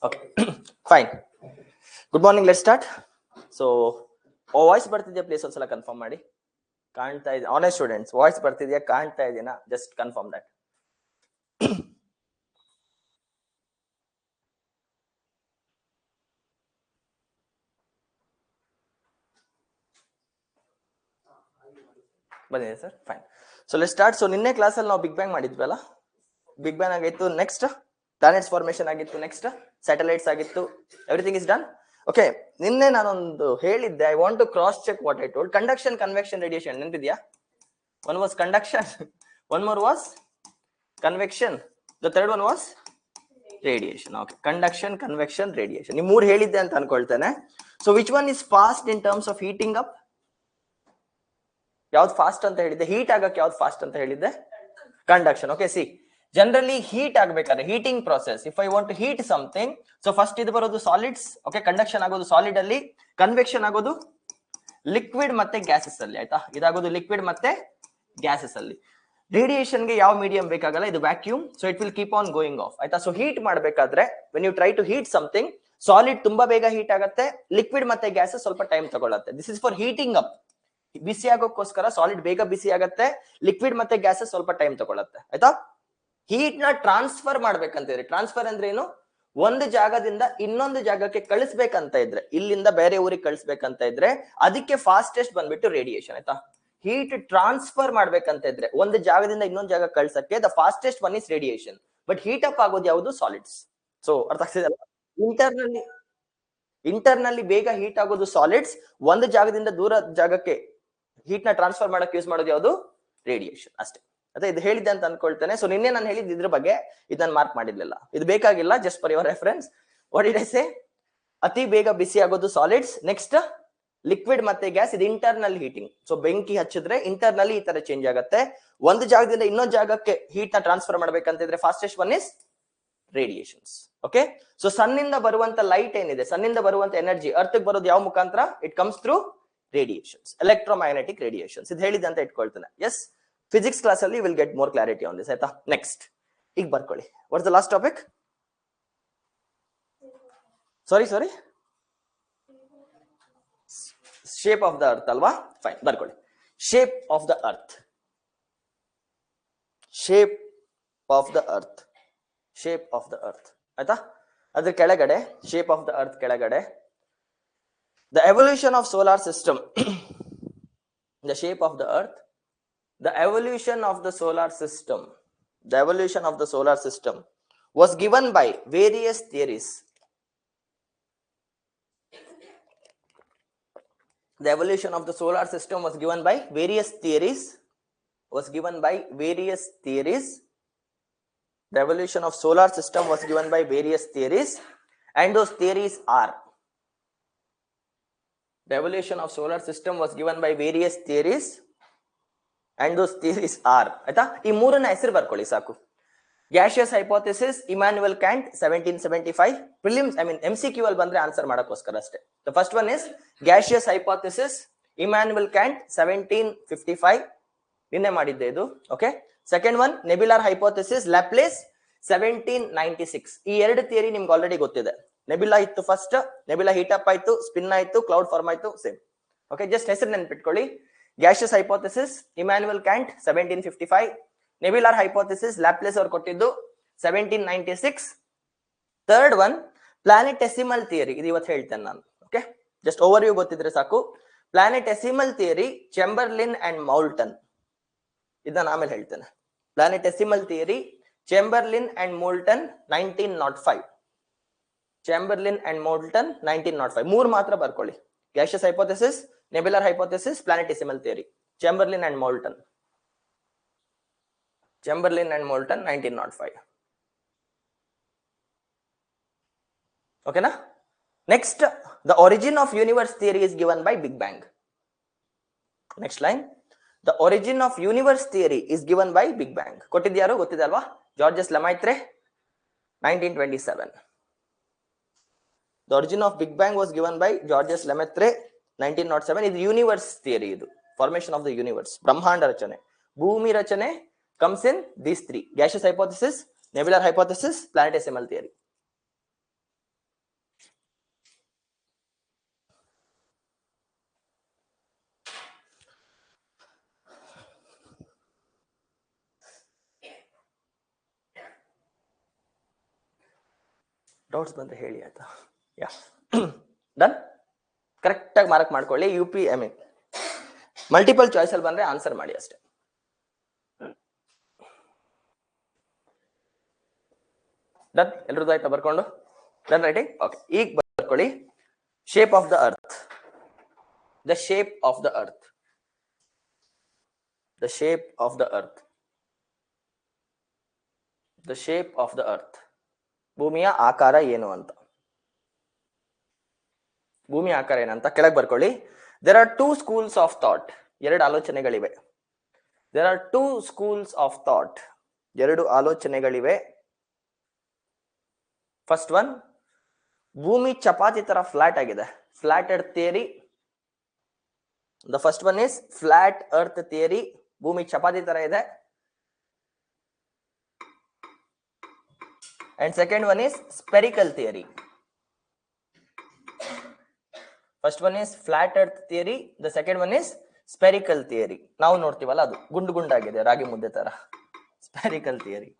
Okay, fine. Good morning. Let's start. So, voice ಬರ್ತಿದ್ಯಾ please ಒಂದ್ಸಲ confirm ಮಾಡಿ. ಕಾಣ್ತಾ ಇದೆ ಆನೆಸ್ಟ್ ಸ್ಟೂಡೆಂಟ್ಸ್, ವಾಯ್ಸ್ ಬರ್ತಿದ್ಯಾ, ಕಾಣ್ತಾ ಇದೆಯಾ? Just confirm that. ಬಂದಿದೆ sir, fine. So let's start. So ನಿನ್ನೆ ಕ್ಲಾಸಲ್ಲಿ ನಾವು ಬಿಗ್ ಬ್ಯಾಂಗ್ ಮಾಡಿದ್ವಲ್ಲ, ಬಿಗ್ ಬ್ಯಾಂಗ್ ಆಗಿತ್ತು, ನೆಕ್ಸ್ಟ್ ಪ್ಲಾನೆಟ್ಸ್ ಫಾರ್ಮೇಶನ್ ಆಗಿತ್ತು, ನೆಕ್ಸ್ಟ್ ಸ್ಯಾಟಲೈಟ್ಸ್ ಆಗಿತ್ತು, ಎವ್ರಿಥಿಂಗ್ ಇಸ್ ಡನ್. ಓಕೆ, ನಿನ್ನೆ ನಾನೊಂದು ಹೇಳಿದ್ದೆ, I want to cross check what I told. Conduction, convection, radiation ನೆನಪಿದ್ಯಾ? One was conduction, one more was convection, the third one was radiation. Okay, conduction, convection, radiation, ಈ ಮೂರು ಹೇಳಿದ್ದೆ ಅಂತ ಅನ್ಕೊಳ್ತೇನೆ. So which one is fast in terms of heating up? ಯಾವ್ದು fast ಅಂತ ಹೇಳಿದ್ದೆ? Heat ಆಗಕ್ಕೆ ಯಾವ್ದು ಫಾಸ್ಟ್ ಅಂತ ಹೇಳಿದ್ದೆ? Conduction. Okay, see, generally heat ಆಗ್ಬೇಕಾದ್ರೆ heating process, if I want to heat something, so first ಇದು ಬರೋದು ಸಾಲಿಡ್ಸ್. ಓಕೆ, ಕಂಡಕ್ಷನ್ ಆಗೋದು ಸಾಲಿಡ್ ಅಲ್ಲಿ, ಕನ್ವೆಕ್ಷನ್ ಆಗೋದು ಲಿಕ್ವಿಡ್ ಮತ್ತೆ ಗ್ಯಾಸಸ್ ಅಲ್ಲಿ. ಆಯ್ತಾ, ಇದಾಗೋದು ಲಿಕ್ವಿಡ್ ಮತ್ತೆ ಗ್ಯಾಸಸ್ ಅಲ್ಲಿ. ರೇಡಿಯೇಷನ್ ಗೆ ಯಾವ ಮೀಡಿಯಂ ಬೇಕಾಗಲ್ಲ, ಇದು vacuum, so it will keep on going off. ಆಯ್ತಾ, ಸೊ ಹೀಟ್ ಮಾಡ್ಬೇಕಾದ್ರೆ when you try to heat something, solid ತುಂಬಾ ಬೇಗ ಹೀಟ್ ಆಗುತ್ತೆ, ಲಿಕ್ವಿಡ್ ಮತ್ತೆ ಗ್ಯಾಸಸ್ ಸ್ವಲ್ಪ ಟೈಮ್ ತಗೊಳುತ್ತೆ. This is for heating up. ಬಿಸಿ ಆಗೋಕ್ಕೋಸ್ಕರ ಸಾಲಿಡ್ ಬೇಗ ಬಿಸಿ ಆಗತ್ತೆ, ಲಿಕ್ವಿಡ್ ಮತ್ತೆ ಗ್ಯಾಸಸ್ ಸ್ವಲ್ಪ ಟೈಮ್ ತಗೊಳುತ್ತೆ. ಆಯ್ತಾ, ಹೀಟ್ ನ ಟ್ರಾನ್ಸ್ಫರ್ ಮಾಡ್ಬೇಕಂತಿದ್ರೆ, ಟ್ರಾನ್ಸ್ಫರ್ ಅಂದ್ರೆ ಏನು? ಒಂದು ಜಾಗದಿಂದ ಇನ್ನೊಂದು ಜಾಗಕ್ಕೆ ಕಳಿಸ್ಬೇಕಂತ ಇದ್ರೆ, ಇಲ್ಲಿಂದ ಬೇರೆ ಊರಿಗೆ ಕಳಿಸ್ಬೇಕಂತ ಇದ್ರೆ, ಅದಕ್ಕೆ ಫಾಸ್ಟೆಸ್ಟ್ ಬಂದ್ಬಿಟ್ಟು ರೇಡಿಯೇಷನ್. ಆಯ್ತಾ, ಹೀಟ್ ಟ್ರಾನ್ಸ್ಫರ್ ಮಾಡ್ಬೇಕಂತ ಇದ್ರೆ, ಒಂದು ಜಾಗದಿಂದ ಇನ್ನೊಂದು ಜಾಗ ಕಳ್ಸಕ್ಕೆ the fastest one is radiation. But heat up ಆಗೋದು ಯಾವುದು? ಸಾಲಿಡ್ಸ್. ಸೊ ಅರ್ಥ ಆಗ್ತಿದೆಯಲ್ಲ? ಇಂಟರ್ನಲ್ಲಿ ಬೇಗ ಹೀಟ್ ಆಗೋದು ಸಾಲಿಡ್ಸ್, ಒಂದು ಜಾಗದಿಂದ ದೂರ ಜಾಗಕ್ಕೆ ಹೀಟ್ ನ ಟ್ರಾನ್ಸ್ಫರ್ ಮಾಡಕ್ಕೆ ಯೂಸ್ ಮಾಡೋದು ಯಾವುದು? ರೇಡಿಯೇಷನ್. ಅಷ್ಟೇ. ಅದೇ ಇದು ಹೇಳಿದ್ದೆ ಅಂತ ಅನ್ಕೊಳ್ತೇನೆ. ಸೊ ನಿನ್ನೆ ನಾನು ಹೇಳಿದ್ದು ಇದ್ರ ಬಗ್ಗೆ, ಇದನ್ನ ಮಾರ್ಕ್ ಮಾಡಿರ್ಲಿಲ್ಲ, ಇದು ಬೇಕಾಗಿಲ್ಲ, just for your reference. What did I say? ಅತಿ ಬೇಗ ಬಿಸಿ ಆಗೋದು ಸಾಲಿಡ್ಸ್, ನೆಕ್ಸ್ಟ್ ಲಿಕ್ವಿಡ್ ಮತ್ತೆ ಗ್ಯಾಸ್, ಇದು ಇಂಟರ್ನಲ್ ಹೀಟಿಂಗ್. ಸೊ ಬೆಂಕಿ ಹಚ್ಚಿದ್ರೆ ಇಂಟರ್ನಲ್ಲಿ ಈ ತರ ಚೇಂಜ್ ಆಗುತ್ತೆ. ಒಂದು ಜಾಗದಿಂದ ಇನ್ನೊಂದು ಜಾಗಕ್ಕೆ ಹೀಟ್ ನ ಟ್ರಾನ್ಸ್ಫರ್ ಮಾಡ್ಬೇಕಂತಿದ್ರೆ fastest one is radiations. Okay, so ಸನ್ನಿಂದ ಬರುವಂತ ಲೈಟ್ ಏನಿದೆ, ಸನ್ನಿಂದ ಬರುವಂತ ಎನರ್ಜಿ ಅರ್ತ್ ಬರೋದು ಯಾವ ಮುಖಾಂತರ? It comes through radiations, electromagnetic radiations. ಇದು ಹೇಳಿದೆ ಅಂತ ಇಟ್ಕೊಳ್ತೇನೆ. ಎಸ್, ಫಿಸಿಕ್ಸ್ ಕ್ಲಾಸ್ ಅಲ್ಲಿ will get more clarity on this. ಆಯ್ತಾ, ನೆಕ್ಸ್ಟ್ ಈಗ ಬರ್ಕೊಳ್ಳಿ. What's the last topic? Sorry, shape of the earth ಅಲ್ವಾ? ಫೈನ್, ಬರ್ಕೊಳ್ಳಿ. Shape of the earth, shape of the earth, shape of the earth. ಆಯ್ತಾ, ಅದ್ರ ಕೆಳಗಡೆ shape of the earth ಕೆಳಗಡೆ the evolution of solar system the shape of the earth, the evolution of the solar system, the evolution of the solar system was given by various theories. The evolution of the solar system was given by various theories, was given by various theories. The evolution of solar system was given by various theories, and those theories are, the evolution of solar system was given by various theories, and those theories are. ಆಯ್ತಾ, ಈ ಮೂರನ್ನ ಹೆಸರು ಬರ್ಕೊಳ್ಳಿ ಸಾಕು. Gaseous hypothesis, Immanuel Kant, 1775. Prelims, I mean MCQ ಅಲ್ಲಿ ಬಂದ್ರೆ answer ಮಾಡಕ್ಕೋಸ್ಕರ ಅಷ್ಟೇ. The first one is gaseous hypothesis, Immanuel Kant, 1755. ನಿನ್ನೆ ಮಾಡಿದ್ದೆ ಇದು. Okay, second one nebular hypothesis, Laplace, 1796. ಈ ಎರಡು ಥಿಯರಿ ನಿಮ್ಗೆ ಆಲ್ರೆಡಿ ಗೊತ್ತಿದೆ. ನೆಬ್ಯುಲಾ ಇತ್ತು ಫಸ್ಟ್, ನೆಬ್ಯುಲಾ ಹೀಟ್ ಅಪ್ ಆಯ್ತು, ಸ್ಪಿನ್ ಆಯ್ತು, ಕ್ಲೌಡ್ ಫಾರ್ಮ್ ಆಯ್ತು, ಸೇಮ್. ಓಕೆ, ಜಸ್ಟ್ ಹೆಸರು ನೆನ್ಪಿಟ್ಕೊಳ್ಳಿ. Gaseous hypothesis, Immanuel Kant, 1755. Nebular hypothesis, Laplace ಅವ್ರು ಕೊಟ್ಟಿದ್ದು 1796. ಥರ್ಡ್ ಒನ್ ಪ್ಲಾನೆಟೆಸಿಮಲ್ ಥಿಯರಿ, ಇದು ಇವತ್ತು ಹೇಳ್ತೇನೆ ನಾನು. ಓಕೆ, ಜಸ್ಟ್ ಓವರ್ ವ್ಯೂ ಗೊತ್ತಿದ್ರೆ ಸಾಕು. ಪ್ಲಾನೆಟೆಸಿಮಲ್ ಥಿಯರಿ, ಚೆಂಬರ್ಲಿನ್ ಅಂಡ್ ಮೌಲ್ಟನ್, ಇದನ್ನ ಆಮೇಲೆ ಹೇಳ್ತೇನೆ. Planetesimal theory, Chamberlin and Moulton, 1905. Chamberlin and Moulton, 1905. ಮೂರು ಮಾತ್ರ ಬರ್ಕೊಳ್ಳಿ. Gaseous hypothesis, nebular hypothesis, planetesimal theory. Chamberlin and Moulton, Chamberlin and Moulton, 1905. ಓಕೆನಾ. Next, the origin of universe theory is given by big bang. Next line, the origin of universe theory is given by big bang. ಕೊಟ್ಟಿದ್ಯಾರು ಗೊತ್ತಿದೆ ಅಲ್ವಾ? ಜಾರ್ಜಸ್ Lemaitre, 1927. The origin of Big Bang was given by Georges Lemaitre, 1907. ಇದು universe theory, ಇದು formation of the universe, ಬ್ರಹ್ಮಾಂಡ ರಚನೆ, ಭೂಮಿ ರಚನೆ comes in these three: gaseous hypothesis, nebular hypothesis, planetesimal theory. Doubts ಬಂದ್ರೆ ಹೇಳಿ ಆಯ್ತಾ? ಯಾ, ಡನ್. ಕರೆಕ್ಟ್ ಆಗಿ ಮಾರ್ಕ್ ಮಾಡ್ಕೊಳ್ಳಿ. UPMA ಮಲ್ಟಿಪಲ್ ಚಾಯ್ಸ್ ಅಲ್ಲಿ ಬಂದ್ರೆ ಆನ್ಸರ್ ಮಾಡಿ ಅಷ್ಟೇ. ಡನ್, ಎಲ್ರದ್ದು ಆಯ್ತಾ ಬರ್ಕೊಂಡು? Done writing? ಓಕೆ, ಈಗ ಬರ್ಕೊಳ್ಳಿ. Shape of the earth. The shape of the earth. The shape of the earth. The shape of the earth. ಭೂಮಿಯ ಆಕಾರ ಏನು ಅಂತ. ಭೂಮಿಯ ಆಕಾರ ಏನಂತ ಕೆಳಗೆ ಬರ್ಕೊಳ್ಳಿ. There are two schools of thought. ಎರಡು ಆಲೋಚನೆಗಳಿವೆ. There are two schools of thought. ಎರಡು ಆಲೋಚನೆಗಳಿವೆ. ಫಸ್ಟ್ ಒನ್, ಭೂಮಿ ಚಪಾತಿ ತರ ಫ್ಲಾಟ್ ಆಗಿದೆ, flat earth theory. The first one is flat earth theory. ಭೂಮಿ ಚಪಾತಿ ತರ ಇದೆ. And second one is spherical theory. First one is flat earth theory. The second one is spherical theory. ನಾವು ನೋಡ್ತೀವಲ್ಲ ಅದು ಗುಂಡು ಗುಂಡಾಗಿದೆ ರಾಗಿ ಮುದ್ದೆ ತರ. Spherical theory.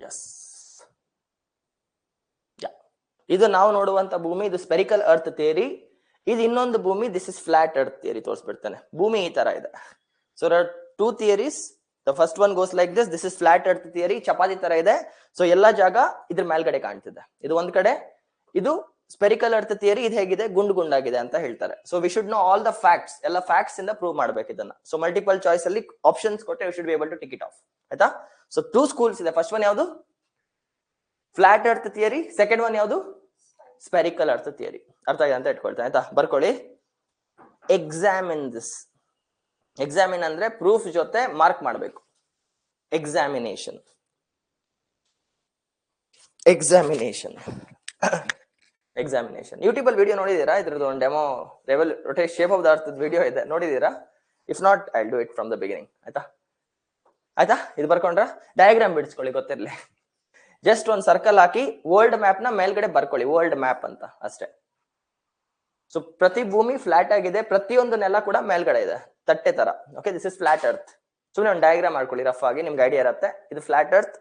Yes. ಇದು ನಾವು ನೋಡುವಂತ ಭೂಮಿ, ಇದು ಸ್ಪೆರಿಕಲ್ ಅರ್ತ್ ಥಿಯರಿ. ಇದು ಇನ್ನೊಂದು ಭೂಮಿ, this is flat earth theory. ತೋರಿಸ್ಬಿಡ್ತಾನೆ. ಭೂಮಿ ಈ ತರ ಇದೆ. So two theories. The first one goes like this. This is flat earth theory. ಚಪಾತಿ ತರ ಇದೆ. ಸೊ ಎಲ್ಲಾ ಜಾಗ ಇದ್ರ ಮೇಲ್ಗಡೆ ಕಾಣ್ತಿದೆ. ಇದು ಒಂದ್ ಕಡೆ. ಇದು ಸ್ಪೆರಿಕಲ್ ಅರ್ತ್ ಥಿಯರಿ. ಇದು ಹೇಗಿದೆ? ಗುಂಡು ಗುಂಡಾಗಿದೆ ಅಂತ ಹೇಳ್ತಾರೆ. So we should know all the facts. ಎಲ್ಲ ಫ್ಯಾಕ್ಟ್ಸ್ ಇಂದ ಪ್ರೂವ್ ಮಾಡ್ಬೇಕು ಇದನ್ನ. ಸೊ ಮಲ್ಟಿಪಲ್ ಚಾಯ್ಸ್ ಅಲ್ಲಿ ಆಪ್ಷನ್ಸ್ ಕೊಟ್ಟೆ, you should be able to tick it off. ಆಯ್ತಾ? ಸೊ ಟೂ ಸ್ಕೂಲ್ಸ್ ಇದೆ. ಫಸ್ಟ್ ಒನ್ ಯಾವುದು? Flat earth theory. Second one ಯಾವುದು? Spherical earth theory. ಅರ್ಥ ಆಗಿದೆ ಅಂತ ಇಟ್ಕೊಳ್ತೇನೆ. ಆಯ್ತಾ? ಬರ್ಕೊಳ್ಳಿ. Examine this. ಎಕ್ಸಾಮಿನ್ ಅಂದ್ರೆ ಪ್ರೂಫ್ ಜೊತೆ ಮಾರ್ಕ್ ಮಾಡಬೇಕು. ಎಕ್ಸಾಮಿನೇಷನ್. ಎಕ್ಸಾಮಿನೇಷನ್. ಎಕ್ಸಾಮಿನೇಷನ್. ಯೂಟ್ಯೂಬ್ ಅಲ್ಲಿ ವಿಡಿಯೋ ನೋಡಿದೀರಾ? ಇದ್ರದ್ದು ಒಂದು demo rotate shape of the earth video ಇದೆ, ನೋಡಿದೀರಾ? If not, I will do it from the beginning. ಆಯ್ತಾ? ಆಯ್ತಾ? ಇದು ಬರ್ಕೊಂಡ್ರ? ಡಯಾಗ್ರಾಮ್ ಬಿಡಿಸ್ಕೊಳ್ಳಿ, ಗೊತ್ತಿರ್ಲಿ. ಜಸ್ಟ್ ಒಂದು ಸರ್ಕಲ್ ಹಾಕಿ ವರ್ಲ್ಡ್ ಮ್ಯಾಪ್ ನ ಮೇಲ್ಗಡೆ ಬರ್ಕೊಳ್ಳಿ. ವರ್ಲ್ಡ್ ಮ್ಯಾಪ್ ಅಂತ ಅಷ್ಟೇ. ಸೊ ಪ್ರತಿ ಭೂಮಿ ಫ್ಲಾಟ್ ಆಗಿದೆ. ಪ್ರತಿಯೊಂದು ನೆಲ ಕೂಡ ಮೇಲ್ಗಡೆ ಇದೆ, ತಟ್ಟೆ ತರ. Okay, this is flat earth. ಸುಮ್ಮನೆ ಒಂದು ಡಯಾಗ್ರಾಮ್ ಮಾಡ್ಕೊಳ್ಳಿ ರಫ್ ಆಗಿ, ನಿಮ್ಗೆ ಐಡಿಯಾ ಇರುತ್ತೆ. ಇದು ಫ್ಲಾಟ್ ಅರ್ತ್.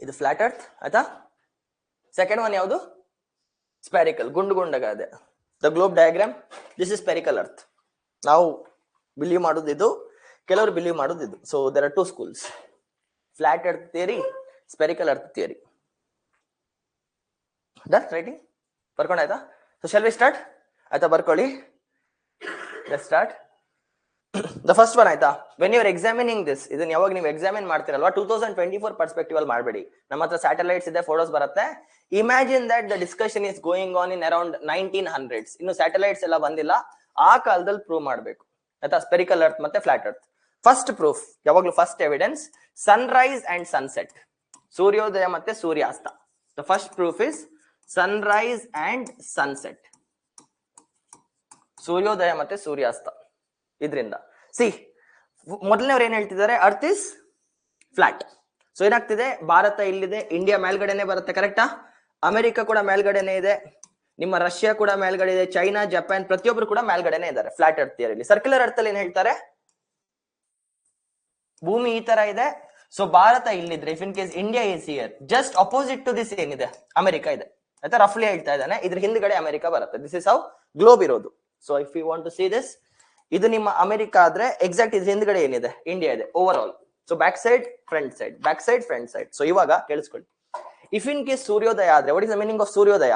ಇದು ಫ್ಲಾಟ್ ಅರ್ತ್. ಆಯ್ತಾ? ಸೆಕೆಂಡ್ ಒನ್ ಯಾವುದು? ಸ್ಪೆರಿಕಲ್, ಗುಂಡು ಗುಂಡಗಾದೆ. The globe diagram. This is spherical earth. ನಾವು ಬಿಲೀವ್ ಮಾಡೋದು ಇದು, ಕೆಲವರು ಬಿಲೀವ್ ಮಾಡೋದು ಇದು. So there are two schools: flat earth theory, spherical earth theory. Done writing? ಬರ್ಕೊಂಡಾಯ್ತಾ? So shall we start? ಆಯ್ತಾ? ಬರ್ಕೊಳ್ಳಿ. Let's start. The first one ಆಯ್ತಾ? When you are examining this, ಇದನ್ನ ಯಾವಾಗ ನೀವು ಎಕ್ಸಾಮಿನ್ ಮಾಡ್ತಿರಲ್ವಾ, 2024 ಪರ್ಸ್ಪೆಕ್ಟಿವ್ ಅಲ್ಲಿ ಮಾಡಬೇಡಿ. ನಮ್ಮ ಹತ್ರ ಸ್ಯಾಟಲೈಟ್ಸ್ ಇದೆ, ಫೋಟೋಸ್ ಬರುತ್ತೆ. Imagine that the discussion is going on in around 1900s. ಇನ್ನು ಸ್ಯಾಟಲೈಟ್ಸ್ ಎಲ್ಲ ಬಂದಿಲ್ಲ. ಆ ಕಾಲದಲ್ಲಿ ಪ್ರೂವ್ ಮಾಡಬೇಕು. ಆಯ್ತಾ? ಸ್ಪೆರಿಕಲ್ ಅರ್ತ್ ಮತ್ತೆ ಫ್ಲಾಟ್ ಅರ್ತ್. ಫಸ್ಟ್ ಪ್ರೂಫ್, ಯಾವಾಗ್ಲೂ first evidence, Sunrise and sunset. ಸೂರ್ಯೋದಯ ಮತ್ತೆ ಸೂರ್ಯಾಸ್ತ. The first proof is Sunrise and sunset. ಸೂರ್ಯೋದಯ ಮತ್ತೆ ಸೂರ್ಯಾಸ್ತ. ಇದರಿಂದ ಮೊದಲನೇವ್ರು ಏನ್ ಹೇಳ್ತಿದ್ದಾರೆ? Earth is flat. ಸೊ ಏನಾಗ್ತಿದೆ? ಭಾರತ ಇಲ್ಲಿದೆ, ಇಂಡಿಯಾ ಮೇಲ್ಗಡೆನೆ ಬರುತ್ತೆ. ಕರೆಕ್ಟಾ? ಅಮೆರಿಕ ಕೂಡ ಮೇಲ್ಗಡೆನೆ ಇದೆ, ನಿಮ್ಮ ರಷ್ಯಾ ಕೂಡ ಮೇಲ್ಗಡೆ ಇದೆ, ಚೈನಾ, ಜಪಾನ್ ಪ್ರತಿಯೊಬ್ರು ಕೂಡ ಮೇಲ್ಗಡೆನೆ ಇದ್ದಾರೆ ಫ್ಲಾಟ್ ಅರ್ತ್ ಥಿಯರಿಲಿ. ಸರ್ಕ್ಯುಲರ್ ಅರ್ತ್ ಅಲ್ಲಿ ಏನ್ ಹೇಳ್ತಾರೆ? ಭೂಮಿ ಈ ತರ ಇದೆ. ಸೊ ಭಾರತ ಇಲ್ಲಿದ್ರೆ, if in case India is here, just opposite to this ಏನಿದೆ? ಅಮೆರಿಕ ಇದೆ. ಆಯ್ತಾ, ರಫ್ಲಿ ಹೇಳ್ತಾ ಇದ್ದಾನೆ. ಇದ್ರ ಹಿಂದ್ಗಡೆ ಅಮೆರಿಕ ಬರುತ್ತೆ. ದಿಸ್ ಇಸ್ ಹೌ ಗ್ಲೋಬ್ ಇರೋದು. So if you want to see this, ಇದು ನಿಮ್ಮ ಅಮೆರಿಕ ಆದ್ರೆ ಎಕ್ಸಾಕ್ಟ್ ಇದ್ರ ಹಿಂದ್ಗಡೆ ಏನಿದೆ, ಇಂಡಿಯಾ ಇದೆ over all. So back side front side, back side front side. So ಇವಾಗ ಕೇಳಿಸ್ಕೊಳ್ಳಿ, ಇಫ್ ಇನ್ ಕೇಸ್ ಸೂರ್ಯೋದಯ ಆದ್ರೆ, what is the meaning of ಸೂರ್ಯೋದಯ?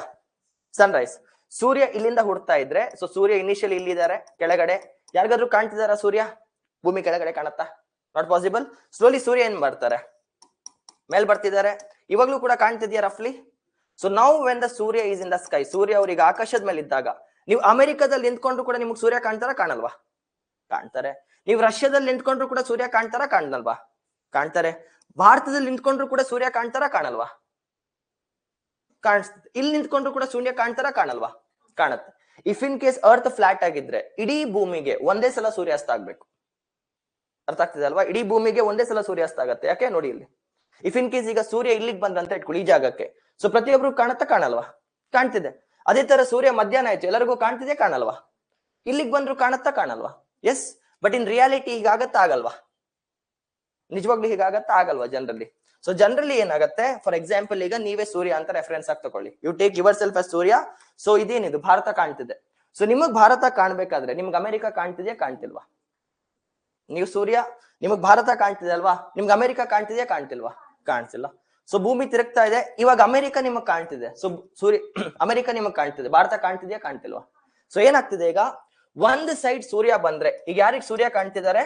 ಸನ್ರೈಸ್. ಸೂರ್ಯ ಇಲ್ಲಿಂದ ಹುಡ್ತಾ ಇದ್ರೆ, ಸೊ ಸೂರ್ಯ ಇನಿಷಿಯಲಿ ಇಲ್ಲಿದ್ದಾರೆ ಕೆಳಗಡೆ, ಯಾರಿಗಾದ್ರೂ ಕಾಣ್ತಿದಾರ ಸೂರ್ಯ ಭೂಮಿ ಕೆಳಗಡೆ ಕಾಣುತ್ತಾ? Not possible. ಸ್ಲೋಲಿ ಸೂರ್ಯ ಏನ್ ಮಾಡ್ತಾರೆ, ಮೇಲ್ ಬರ್ತಿದ್ದಾರೆ. ಇವಾಗ್ಲೂ ಕೂಡ ಕಾಣ್ತಿದ್ಯಾ ರಫ್ಲಿ? So now when the Surya is in the sky, ಸೂರ್ಯ ಅವ್ರಿಗೆ ಆಕಾಶದ ಮೇಲೆ ಇದ್ದಾಗ, ನೀವು ಅಮೆರಿಕದಲ್ಲಿ ನಿಂತ್ಕೊಂಡ್ರು ಕೂಡ ನಿಮ್ಗೆ ಸೂರ್ಯ ಕಾಣ್ತಾರ ಕಾಣಲ್ವಾ? ಕಾಣ್ತಾರೆ. ನೀವು ರಷ್ಯಾದಲ್ಲಿ ನಿಂತ್ಕೊಂಡ್ರು ಕೂಡ ಸೂರ್ಯ ಕಾಣ್ತಾರ ಕಾಣಲ್ವಾ? ಕಾಣ್ತಾರೆ. ಭಾರತದಲ್ಲಿ ನಿಂತ್ಕೊಂಡ್ರು ಕೂಡ ಸೂರ್ಯ ಕಾಣ್ತಾರ ಕಾಣಲ್ವಾ? ಕಾಣಿಸ್ತದೆ. ಇಲ್ಲಿ ನಿಂತ್ಕೊಂಡ್ರು ಕೂಡ ಸೂರ್ಯ ಕಾಣ್ತಾರ ಕಾಣಲ್ವಾ? ಕಾಣುತ್ತೆ. If in case earth flat ಆಗಿದ್ರೆ ಇಡೀ ಭೂಮಿಗೆ ಒಂದೇ ಸಲ ಸೂರ್ಯಾಸ್ತ ಆಗ್ಬೇಕು. ಅರ್ಥ ಆಗ್ತಿದೆ ಅಲ್ವಾ? ಇಡೀ ಭೂಮಿಗೆ ಒಂದೇ ಸಲ ಸೂರ್ಯಾಸ್ತ ಆಗತ್ತೆ. ಯಾಕೆ ನೋಡಿ ಇಲ್ಲಿ, ಇಫ್ ಇನ್ ಕೇಸ್ ಈಗ ಸೂರ್ಯ ಇಲ್ಲಿಗೆ ಬಂದಂತ ಇಟ್ಕೊಳ್ಳಿ ಈ ಜಾಗಕ್ಕೆ, ಸೊ ಪ್ರತಿಯೊಬ್ರು ಕಾಣುತ್ತಾ ಕಾಣಲ್ವಾ? ಕಾಣ್ತಿದೆ. ಅದೇ ತರ ಸೂರ್ಯ ಮಧ್ಯಾಹ್ನ ಆಯ್ತು, ಎಲ್ಲರಿಗೂ ಕಾಣ್ತಿದೆ ಕಾಣಲ್ವಾ? ಇಲ್ಲಿಗೆ ಬಂದ್ರು ಕಾಣುತ್ತಾ ಕಾಣಲ್ವಾ? ಎಸ್. ಬಟ್ ಇನ್ ರಿಯಾಲಿಟಿ ಹೀಗಾಗತ್ತಾ ಆಗಲ್ವಾ? ನಿಜವಾಗ್ಲೂ ಹೀಗಾಗತ್ತಾ ಆಗಲ್ವಾ ಜನರಲಿ? ಸೊ ಜನರಲಿ ಏನಾಗತ್ತೆ, ಫಾರ್ ಎಕ್ಸಾಂಪಲ್ ಈಗ ನೀವೇ ಸೂರ್ಯ ಅಂತ ರೆಫರೆನ್ಸ್ ಆಗಿ ತಗೊಳ್ಳಿ, you take yourself as ಸೂರ್ಯ. ಸೊ ಇದೇನಿದು ಭಾರತ ಕಾಣ್ತಿದೆ. ಸೊ ನಿಮಗ್ ಭಾರತ ಕಾಣ್ಬೇಕಾದ್ರೆ ನಿಮ್ಗೆ ಅಮೆರಿಕ ಕಾಣ್ತಿದ್ಯಾ ಕಾಣ್ತಿಲ್ವಾ? ನೀವು ಸೂರ್ಯ, ನಿಮಗ್ ಭಾರತ ಕಾಣ್ತಿದೆ ಅಲ್ವಾ? ನಿಮ್ಗೆ ಅಮೆರಿಕ ಕಾಣ್ತಿದ್ಯಾ ಕಾಣ್ತಿಲ್ವಾ? ಕಾಣ್ತಿಲ್ಲ. ಸೊ ಭೂಮಿ ತಿರುಗ್ತಾ ಇದೆ, ಇವಾಗ ಅಮೆರಿಕ ನಿಮಗ್ ಕಾಣ್ತಿದೆ. ಸೊ ಸೂರ್ಯ ಅಮೆರಿಕ ನಿಮಗ್ ಕಾಣ್ತಿದೆ, ಭಾರತ ಕಾಣ್ತಿದ್ಯಾ ಕಾಣ್ತಿಲ್ವಾ? ಸೊ ಏನಾಗ್ತಿದೆ ಈಗ, ಒಂದ್ ಸೈಡ್ ಸೂರ್ಯ ಬಂದ್ರೆ, ಈಗ ಯಾರಿಗ್ ಸೂರ್ಯ ಕಾಣ್ತಿದ್ದಾರೆ?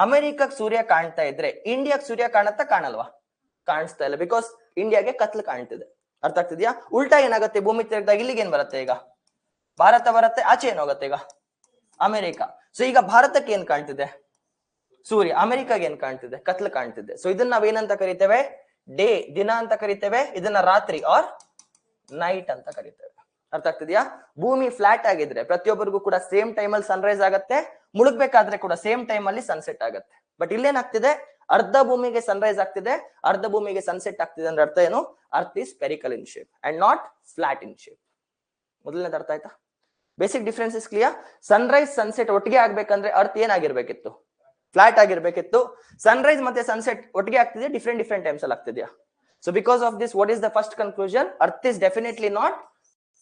ಅಮೆರಿಕಕ್ ಸೂರ್ಯ ಕಾಣ್ತಾ ಇದ್ರೆ ಇಂಡಿಯಾಕ್ ಸೂರ್ಯ ಕಾಣತ್ತಾ ಕಾಣಲ್ವಾ? ಕಾಣಿಸ್ತಾ ಇಲ್ಲ, ಬಿಕಾಸ್ ಇಂಡಿಯಾಗೆ ಕತ್ಲು ಕಾಣ್ತಿದೆ. ಅರ್ಥ ಆಗ್ತಿದ್ಯಾ? ಉಲ್ಟಾ ಏನಾಗುತ್ತೆ, ಭೂಮಿ ತಿರುಗಿದಾಗ ಇಲ್ಲಿಗೆ ಏನ್ ಬರುತ್ತೆ, ಈಗ ಭಾರತ ಬರುತ್ತೆ, ಆಚೆ ಏನಾಗುತ್ತೆ ಈಗ ಅಮೆರಿಕ. ಸೊ ಈಗ ಭಾರತಕ್ಕೆ ಏನ್ ಕಾಣ್ತಿದೆ? ಸೂರ್ಯ. ಅಮೆರಿಕಾಗೆ ಏನ್ ಕಾಣ್ತಿದೆ? ಕತ್ಲು ಕಾಣ್ತಿದೆ. ಸೊ ಇದನ್ನ ನಾವೇನಂತ ಕರಿತೇವೆ? ಡೇ, ದಿನ ಅಂತ ಕರಿತೇವೆ. ಇದನ್ನ ರಾತ್ರಿ ಆರ್ ನೈಟ್ ಅಂತ ಕರಿತೇವೆ. ಅರ್ಥ ಆಗ್ತಿದ್ಯಾ? ಭೂಮಿ ಫ್ಲಾಟ್ ಆಗಿದ್ರೆ ಪ್ರತಿಯೊಬ್ಬರಿಗೂ ಕೂಡ ಸೇಮ್ ಟೈಮ್ ಅಲ್ಲಿ ಸನ್ರೈಸ್ ಆಗತ್ತೆ, ಮುಳುಗ್ಬೇಕಾದ್ರೆ ಕೂಡ ಸೇಮ್ ಟೈಮ್ ಅಲ್ಲಿ ಸನ್ಸೆಟ್ ಆಗತ್ತೆ. ಬಟ್ ಇಲ್ಲೇನಾಗ್ತಿದೆ, ಅರ್ಧ ಭೂಮಿಗೆ ಸನ್ರೈಸ್ ಆಗ್ತಿದೆ, ಅರ್ಧ ಭೂಮಿಗೆ ಸನ್ಸೆಟ್ ಆಗ್ತಿದೆ. ಅಂದ್ರೆ ಅರ್ಥ ಏನು? Earth is spherical in shape and not flat in shape. ಮೊದಲನೇದು ಅರ್ಥ ಆಯ್ತಾ? Basic difference is clear. Sunrise sunset ಒಟ್ಟಿಗೆ ಆಗ್ಬೇಕಂದ್ರೆ ಅರ್ತ್ ಏನಾಗಿರ್ಬೇಕಿತ್ತು? ಫ್ಲಾಟ್ ಆಗಿರ್ಬೇಕಿತ್ತು. ಸನ್ರೈಸ್ ಮತ್ತೆ ಸನ್ಸೆಟ್ ಒಟ್ಟಿಗೆ ಆಗ್ತಿದೆ, ಡಿಫ್ರೆಂಟ್ ಟೈಮ್ಸ್ ಅಲ್ಲಿ ಆಗ್ತಿದ್ಯಾ? So because of this, what is the first conclusion? Earth is definitely not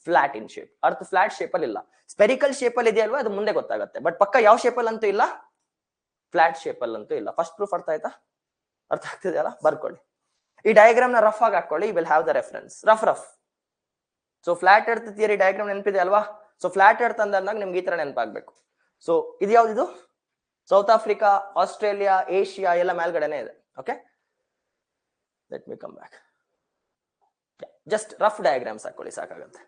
flat in shape. Earth flat shape ಅಲ್ಲಿ ಇಲ್ಲ, spherical shape ಅಲ್ಲಿ ಇದೆಯಲ್ವಾ, ಅದು ಮುಂದೆ ಗೊತ್ತಾಗುತ್ತೆ. ಬಟ್ ಪಕ್ಕ ಯಾವ ಶೇಪ್ ಅಲ್ಲಿ ಅಂತೂ ಇಲ್ಲ, ಫ್ಲಾಟ್ ಶೇಪ್ ಅಲ್ಲಿ ಅಂತೂ ಇಲ್ಲ. ಫಸ್ಟ್ ಪ್ರೂಫ್ ಅರ್ಥ ಆಯ್ತಾ? ಅರ್ಥ ಆಗ್ತಿದೆ ಅಲ್ಲ? ಬರ್ಕೊಳ್ಳಿ. ಈ ಡಯಾಗ್ರಾಮ್ ನ ರಫ್ ಆಗಿ ಹಾಕೊಳ್ಳಿ, will have the reference. Rough. So flat earth theory diagram ನೆನಪಿದೆ ಅಲ್ವಾ? ಸೊ ಫ್ಲಾಟ್ ಎರ್ತ್ ಅಂದಾಗ ನಿಮ್ಗೆ ಈ ತರ ನೆನಪಾಗ್ಬೇಕು. ಸೊ ಇದು ಯಾವ್ದಿದು? ಸೌತ್ ಆಫ್ರಿಕಾ, ಆಸ್ಟ್ರೇಲಿಯಾ, ಏಷ್ಯಾ ಎಲ್ಲ ಮೇಲ್ಗಡೆನೆ ಇದೆ. Okay, let me come back. Just rough diagrams ಹಾಕೊಳ್ಳಿ ಸಾಕಾಗುತ್ತೆ.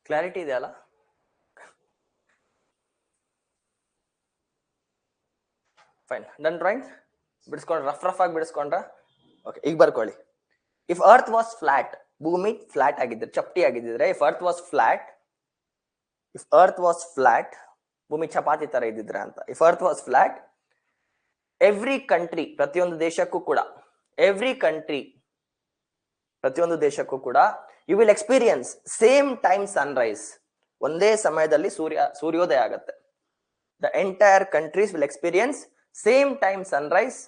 ಕ್ಲಾರಿಟಿ ಇದೆ ಅಲ್ಲ? Fine, done drawing. ಬಿಡಿಸ್ಕೊಂಡ್ರ? ರಫ್ ಆಗಿ ಬಿಡಿಸ್ಕೊಂಡ್ರ? ಓಕೆ, ಈಗ ಬರ್ಕೊಳ್ಳಿ. ಇಫ್ ಅರ್ತ್ ವಾಸ್ ಫ್ಲಾಟ್, ಭೂಮಿ ಫ್ಲಾಟ್ ಆಗಿದ್ರೆ, ಚಪ್ಪಟಿ ಆಗಿದ್ರೆ, ಇಫ್ ಅರ್ತ್ ವಾಸ್ ಫ್ಲಾಟ್, ಭೂಮಿ ಚಪಾತಿ ತರ ಇದ್ದಿದ್ರೆ ಅಂತ. If earth was flat, every country, ಪ್ರತಿಯೊಂದು ದೇಶಕ್ಕೂ ಕೂಡ you will experience same time sunrise. ಒಂದೇ ಸಮಯದಲ್ಲಿ ಸೂರ್ಯೋದಯ ಆಗತ್ತೆ. The entire countries will experience same time sunrise.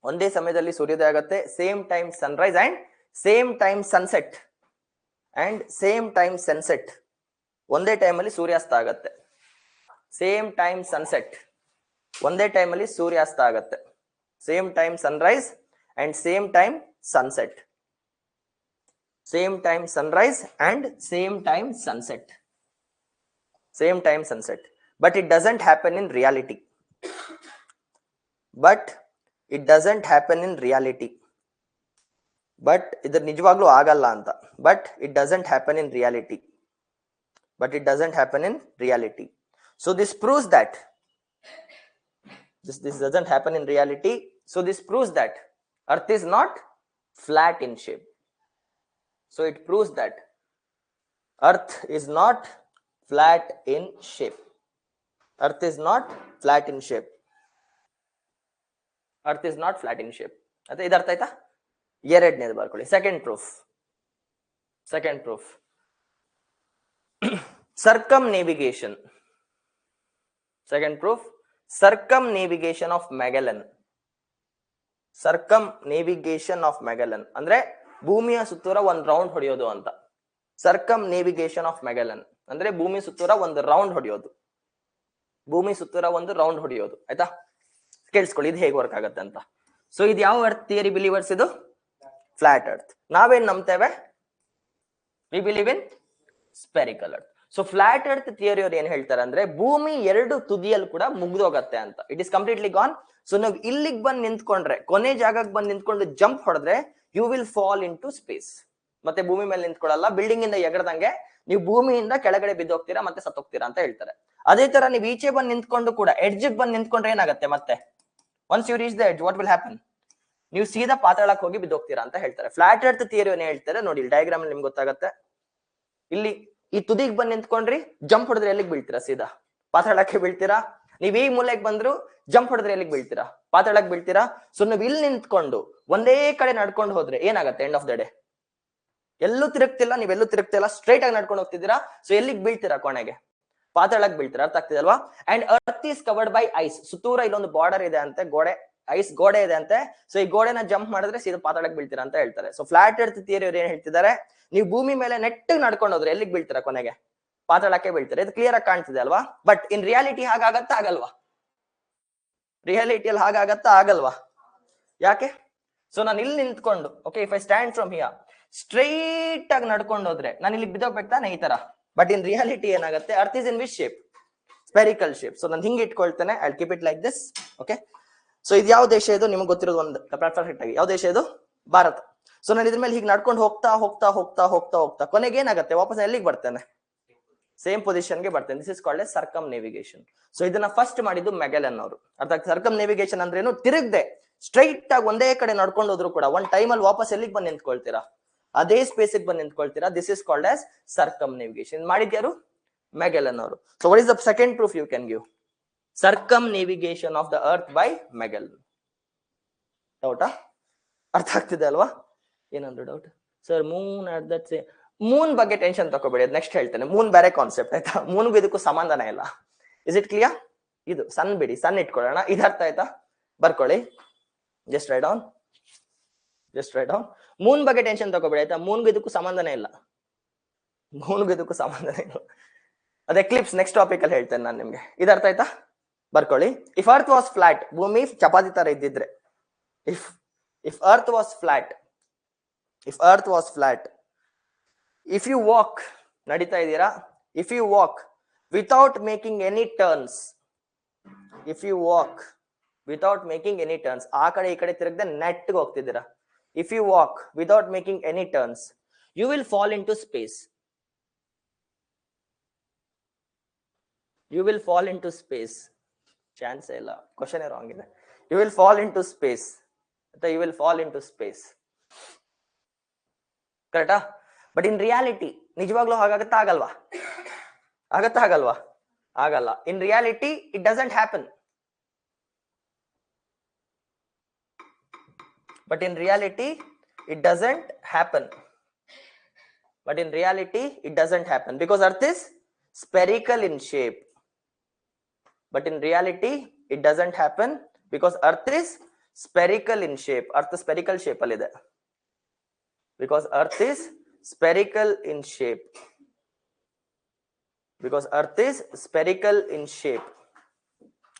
ಒಂದೇ ಸಮಯದಲ್ಲಿ ಸೂರ್ಯೋದಯ ಆಗತ್ತೆ, same time sunrise and same time sunset. ಒಂದೇ ಟೈಮ್ ಅಲ್ಲಿ ಸೂರ್ಯಾಸ್ತ ಆಗತ್ತೆ. ಸೇಮ್ ಟೈಮ್ ಸನ್ಸೆಟ್, ಒಂದೇ ಟೈಮ್ ಅಲ್ಲಿ ಸೂರ್ಯಾಸ್ತ ಆಗತ್ತೆ. Same time sunrise and same time sunset. Same time sunrise and same time sunset. But it doesn't happen in reality. But ಇದು ನಿಜವಾಗ್ಲೂ ಆಗಲ್ಲ ಅಂತ. But it doesn't happen in reality. But it doesn't happen in reality. So this proves that this doesn't happen in reality. So this proves that Earth is not flat in shape. So it proves that Earth is not flat in shape. Earth is not flat in shape. Earth is not flat in shape. Ate idu artha aita? ಎರಡನೇದು ಬರ್ಕೊಳ್ಳಿ. Second proof circumnavigation. Second proof, circumnavigation of Magellan. Circumnavigation of Magellan ಅಂದ್ರೆ ಭೂಮಿಯ ಸುತ್ತೂರ ಒಂದು round ಹೊಡೆಯೋದು ಅಂತ. Circumnavigation of Magellan ಅಂದ್ರೆ ಭೂಮಿ ಸುತ್ತೂರ ಒಂದು ರೌಂಡ್ ಹೊಡೆಯೋದು. ಆಯ್ತಾ? ಕೇಳಿಸ್ಕೊಳ್ಳಿ, ಇದು ಹೇಗೆ ವರ್ಕ್ ಆಗುತ್ತೆ ಅಂತ. ಸೊ ಇದು ಯಾವ ಅರ್ತ್ ಥಿಯರಿ ಬಿಲೀವರ್ಸ್? ಇದು ಫ್ಲಾಟ್ ಅರ್ತ್. ನಾವೇನ್ ನಂಬ್ತೇವೆ? We believe in spherical earth. So flat earth theory ಅವ್ರು ಏನ್ ಹೇಳ್ತಾರೆ ಅಂದ್ರೆ ಭೂಮಿ ಎರಡು ತುದಿಯಲ್ಲಿ ಕೂಡ ಮುಗ್ದೋಗತ್ತೆ ಅಂತ. It is completely gone. So ನಾವು ಇಲ್ಲಿಗೆ ಬಂದು ನಿಂತ್ಕೊಂಡ್ರೆ, ಕೊನೆ ಜಾಗಕ್ಕೆ ಬಂದು ನಿಂತ್ಕೊಂಡು ಜಂಪ್ ಹೊಡೆದ್ರೆ you will fall into space. ಮತ್ತೆ ಭೂಮಿ ಮೇಲೆ ನಿಂತ್ಕೊಳ್ಳಲ್ಲ, ಬಿಲ್ಡಿಂಗ್ ಇಂದ ಎಗರದಂಗೆ ನೀವು ಭೂಮಿಯಿಂದ ಕೆಳಗಡೆ ಬಿದ್ದೋಗ್ತೀರಾ, ಮತ್ತೆ ಸತ್ತೋಗ್ತೀರಾ ಅಂತ ಹೇಳ್ತಾರೆ. ಅದೇ ತರ ನೀವು ಈಚೆ ಬಂದು ನಿಂತ್ಕೊಂಡು ಕೂಡ ಎಡ್ಜ್ ಬಂದು ನಿಂತ್ಕೊಂಡ್ರೆ ಏನಾಗುತ್ತೆ? ಮತ್ತೆ once you reach the edge what will happen? ನೀವು ಸೀದಾ ಪಾತಾಳಕ್ಕೆ ಹೋಗಿ ಬಿದ್ದೋಗ್ತೀರಾ ಅಂತ ಹೇಳ್ತಾರೆ. ಫ್ಲಾಟ್ ಅರ್ತ್ ಥಿಯರಿ ಏನ್ ಹೇಳ್ತಾರೆ ನೋಡಿ, ಡಯಾಗ್ರಾಮ್ ಅಲ್ಲಿ ನಿಮ್ಗೆ ಗೊತ್ತಾಗತ್ತೆ. ಇಲ್ಲಿ ಈ ತುದಿಗೆ ಬಂದು ನಿಂತ್ಕೊಂಡ್ರಿ, ಜಂಪ್ ಹೊಡೆದ್ರೆ ಎಲ್ಲಿಗೆ ಬೀಳ್ತೀರಾ? ಸೀದಾ ಪಾತಾಳಕ್ಕೆ ಬೀಳ್ತೀರಾ. ನೀವ್ ಈ ಮೂಲೆಗೆ ಬಂದ್ರು ಜಂಪ್ ಹೊಡೆದ್ರೆ ಎಲ್ಲಿಗೆ ಬೀಳ್ತೀರಾ? ಪಾತಾಳಕ್ಕೆ ಬೀಳ್ತೀರಾ. ಸೊ ನೀವು ಇಲ್ಲಿ ನಿಂತ್ಕೊಂಡು ಒಂದೇ ಕಡೆ ನಡ್ಕೊಂಡು ಹೋದ್ರೆ ಏನಾಗುತ್ತೆ? ಎಂಡ್ ಆಫ್ ದ ಡೇ ಎಲ್ಲೂ ತಿರುಗ್ತಿಲ್ಲ, ನೀವೆಲ್ಲೂ ತಿರುಗ್ತಿಲ್ಲ, ಸ್ಟ್ರೈಟ್ ಆಗಿ ನಡ್ಕೊಂಡು ಹೋಗ್ತಿದ್ದೀರಾ. ಸೊ ಎಲ್ಲಿಗೆ ಬೀಳ್ತೀರಾ? ಕೊನೆಗೆ ಪಾತಾಳಕ್ಕೆ ಬೀಳ್ತೀರಾ. ಅರ್ಥ ಆಗ್ತಿದೆ ಅಲ್ವಾ? And earth is covered by ice. ಸುತ್ತೂರ ಇಲ್ಲೊಂದು ಬಾರ್ಡರ್ ಇದೆ ಅಂತೆ, ಗೋಡೆ, ಐಸ್ ಗೋಡೆ ಇದೆ ಅಂತೆ. ಸೊ ಈ ಗೋಡೆನ ಜಂಪ್ ಮಾಡಿದ್ರೆ ಸೀದಾ ಪಾತಾಳಕ್ಕೆ ಬೀಳ್ತೀರಾ ಅಂತ ಹೇಳ್ತಾರೆ. ಸೊ ಫ್ಲಾಟ್ ಅರ್ತ್ ಥಿಯರಿ ಅವ್ರು ಏನ್ ಹೇಳ್ತಿದ್ದಾರೆ? ನೀವು ಭೂಮಿ ಮೇಲೆ ನೆಟ್ಟಿಗೆ ನಡ್ಕೊಂಡು ಹೋದ್ರೆ ಎಲ್ಲಿಗೆ ಬೀಳ್ತೀರಾ? ಕೊನೆಗೆ ಪಾತಾಳಕ್ಕೆ ಬೀಳ್ತೀರಾ. ಇದು ಕ್ಲಿಯರ್ ಆಗಿ ಕಾಣ್ತಿದೆ ಅಲ್ವಾ? ಬಟ್ ಇನ್ ರಿಯಾಲಿಟಿ ಹಾಗಾಗತ್ತಾ? ಆಗಲ್ವಾ? ರಿಯಾಲಿಟಿಯಲ್ಲಿ ಹಾಗಾಗತ್ತಾ? ಆಗಲ್ವಾ? ಯಾಕೆ? ಸೊ ನಾನು ಇಲ್ಲಿ ನಿಂತ್ಕೊಂಡು, okay, if I stand from here, straight ಆಗಿ ನಡ್ಕೊಂಡು ಹೋದ್ರೆ ನಾನು ಇಲ್ಲಿ ಬಿದ್ದೋಗ್ಬೇಕು ತಾನೆ, ಈ ತರ. ಬಟ್ ಇನ್ ರಿಯಾಲಿಟಿ ಏನಾಗುತ್ತೆ? Earth is in which shape? Spherical shape. So ನಾನು ಹಿಂಗೆ ಇಟ್ಕೊಳ್ತೇನೆ, I keep it like this. Okay, so ಇದು ಯಾವ ದೇಶ? ಇದು ನಿಮ್ಗೆ ಗೊತ್ತಿರೋದು ಒಂದು ಪರ್ಫೆಕ್ಟ್ ಆಗಿ. ಯಾವ ದೇಶ ಇದು? ಭಾರತ. ಸೊ ನಾನು ಇದ್ರ ಮೇಲೆ ಹೀಗೆ ನಡ್ಕೊಂಡು ಹೋಗ್ತಾ ಹೋಗ್ತಾ ಹೋಗ್ತಾ ಹೋಗ್ತಾ ಹೋಗ್ತಾ ಕೊನೆಗೆ ಏನಾಗುತ್ತೆ? ವಾಪಸ್ ಎಲ್ಲಿಗೆ ಬರ್ತೇನೆ? ಸೇಮ್ ಪೊಸಿಷನ್ಗೆ ಬರ್ತೇನೆ. This is called a circumnavigation. So ಇದನ್ನ ಫಸ್ಟ್ ಮಾಡಿದ್ದು ಮೆಗೆಲನ್ ಅವರು. ಅರ್ಥಾತ್ ಸರ್ಕಮ್ ನೇವಿಗೇಷನ್ ಅಂದ್ರೆ ಏನು? ತಿರುಗದೆ ಸ್ಟ್ರೈಟ್ ಆಗಿ ಒಂದೇ ಕಡೆ ನಡ್ಕೊಂಡು ಹೋದ್ರು ಕೂಡ ಒಂದ್ ಟೈಮ್ ಅಲ್ಲಿ ವಾಪಸ್ ಎಲ್ಲಿಗೆ ಬಂದು ನಿಂತ್ಕೊಳ್ತೀರಾ? ಅದೇ ಸ್ಪೇಸಿಗೆ ಬಂದು ನಿಂತ್ಕೊಳ್ತೀರಾ. This is called as circumnavigation. ಮಾಡಿದ್ಯಾರು? ಮೆಗೆಲನ್ ಅವರು. So what is the second proof you can give? circumnavigation of the earth by Magellan. ಡೌಟಾ? ಅರ್ಥ ಆಗ್ತಿದೆ ಅಲ್ವಾ? ಏನಂದ್ರು doubt? Sir moon at that say, moon ಬಗ್ಗೆ ಟೆನ್ಷನ್ ತಗೋಬೇಡಿ, ಅದು ನೆಕ್ಸ್ಟ್ ಹೇಳ್ತೇನೆ. ಮೂನ್ ಬೇರೆ ಕಾನ್ಸೆಪ್ಟ್, ಆಯ್ತಾ? ಮೂನ್ಗೂ ಇದಕ್ಕೂ ಸಂಬಂಧನೇ ಇಲ್ಲ. Is it clear? ಇದು ಸನ್ ಬಿಡಿ, ಸನ್ ಇಟ್ಕೊಳ್ಳೋಣ. ಇದು ಅರ್ಥ ಆಯ್ತಾ? ಬರ್ಕೊಳ್ಳಿ. Just write down. ಮೂನ್ ಬಗ್ಗೆ ಟೆನ್ಷನ್ ತಗೋಬೇಡಿ, ಆಯ್ತಾ? ಮೂನ್ಗೂ ಇದಕ್ಕೂ ಸಂಬಂಧನೇ ಇಲ್ಲ. ಅದೇ ಕ್ಲಿಪ್ಸ್ ನೆಕ್ಸ್ಟ್ ಟಾಪಿಕ್ ಅಲ್ಲಿ ಹೇಳ್ತೇನೆ ನಾನು ನಿಮ್ಗೆ. ಇದು ಅರ್ಥ ಆಯ್ತಾ? ಬರ್ಕೊಳ್ಳಿ. ಇಫ್ ಅರ್ತ್ ವಾಸ್ ಫ್ಲಾಟ್, ಭೂಮಿ ಚಪಾತಿ ತರ ಇದ್ದಿದ್ರೆ, if earth was flat, if you walk, ನಡೀತಾ ಇದ್ದೀರಾ, if you walk without making any turns, ಆ ಕಡೆ ಈ ಕಡೆ ತಿರುಗದೆ ನೆಟ್ಗೆ ಹೋಗ್ತಿದ್ದೀರಾ, if you walk without making any turns, you will fall into space. Chance ಇಲ್ಲ, ಕ್ವಶನ್ ರಾಂಗ್ ಇದೆ. You will fall into space. ಕರೆಕ್ಟಾ? ಬಟ್ ಇನ್ ರಿಯಾಲಿಟಿ ನಿಜವಾಗ್ಲೂ ಹಾಗಾಗತ್ತಾ? ಆಗಲ್ವಾ? ಆಗಲ್ಲ. In reality it doesn't happen. But in reality, it doesn't happen. Because Earth is spherical in shape. But in reality, it doesn't happen because Earth is spherical in shape. Earth spherical shape alide. Because Earth is spherical in shape.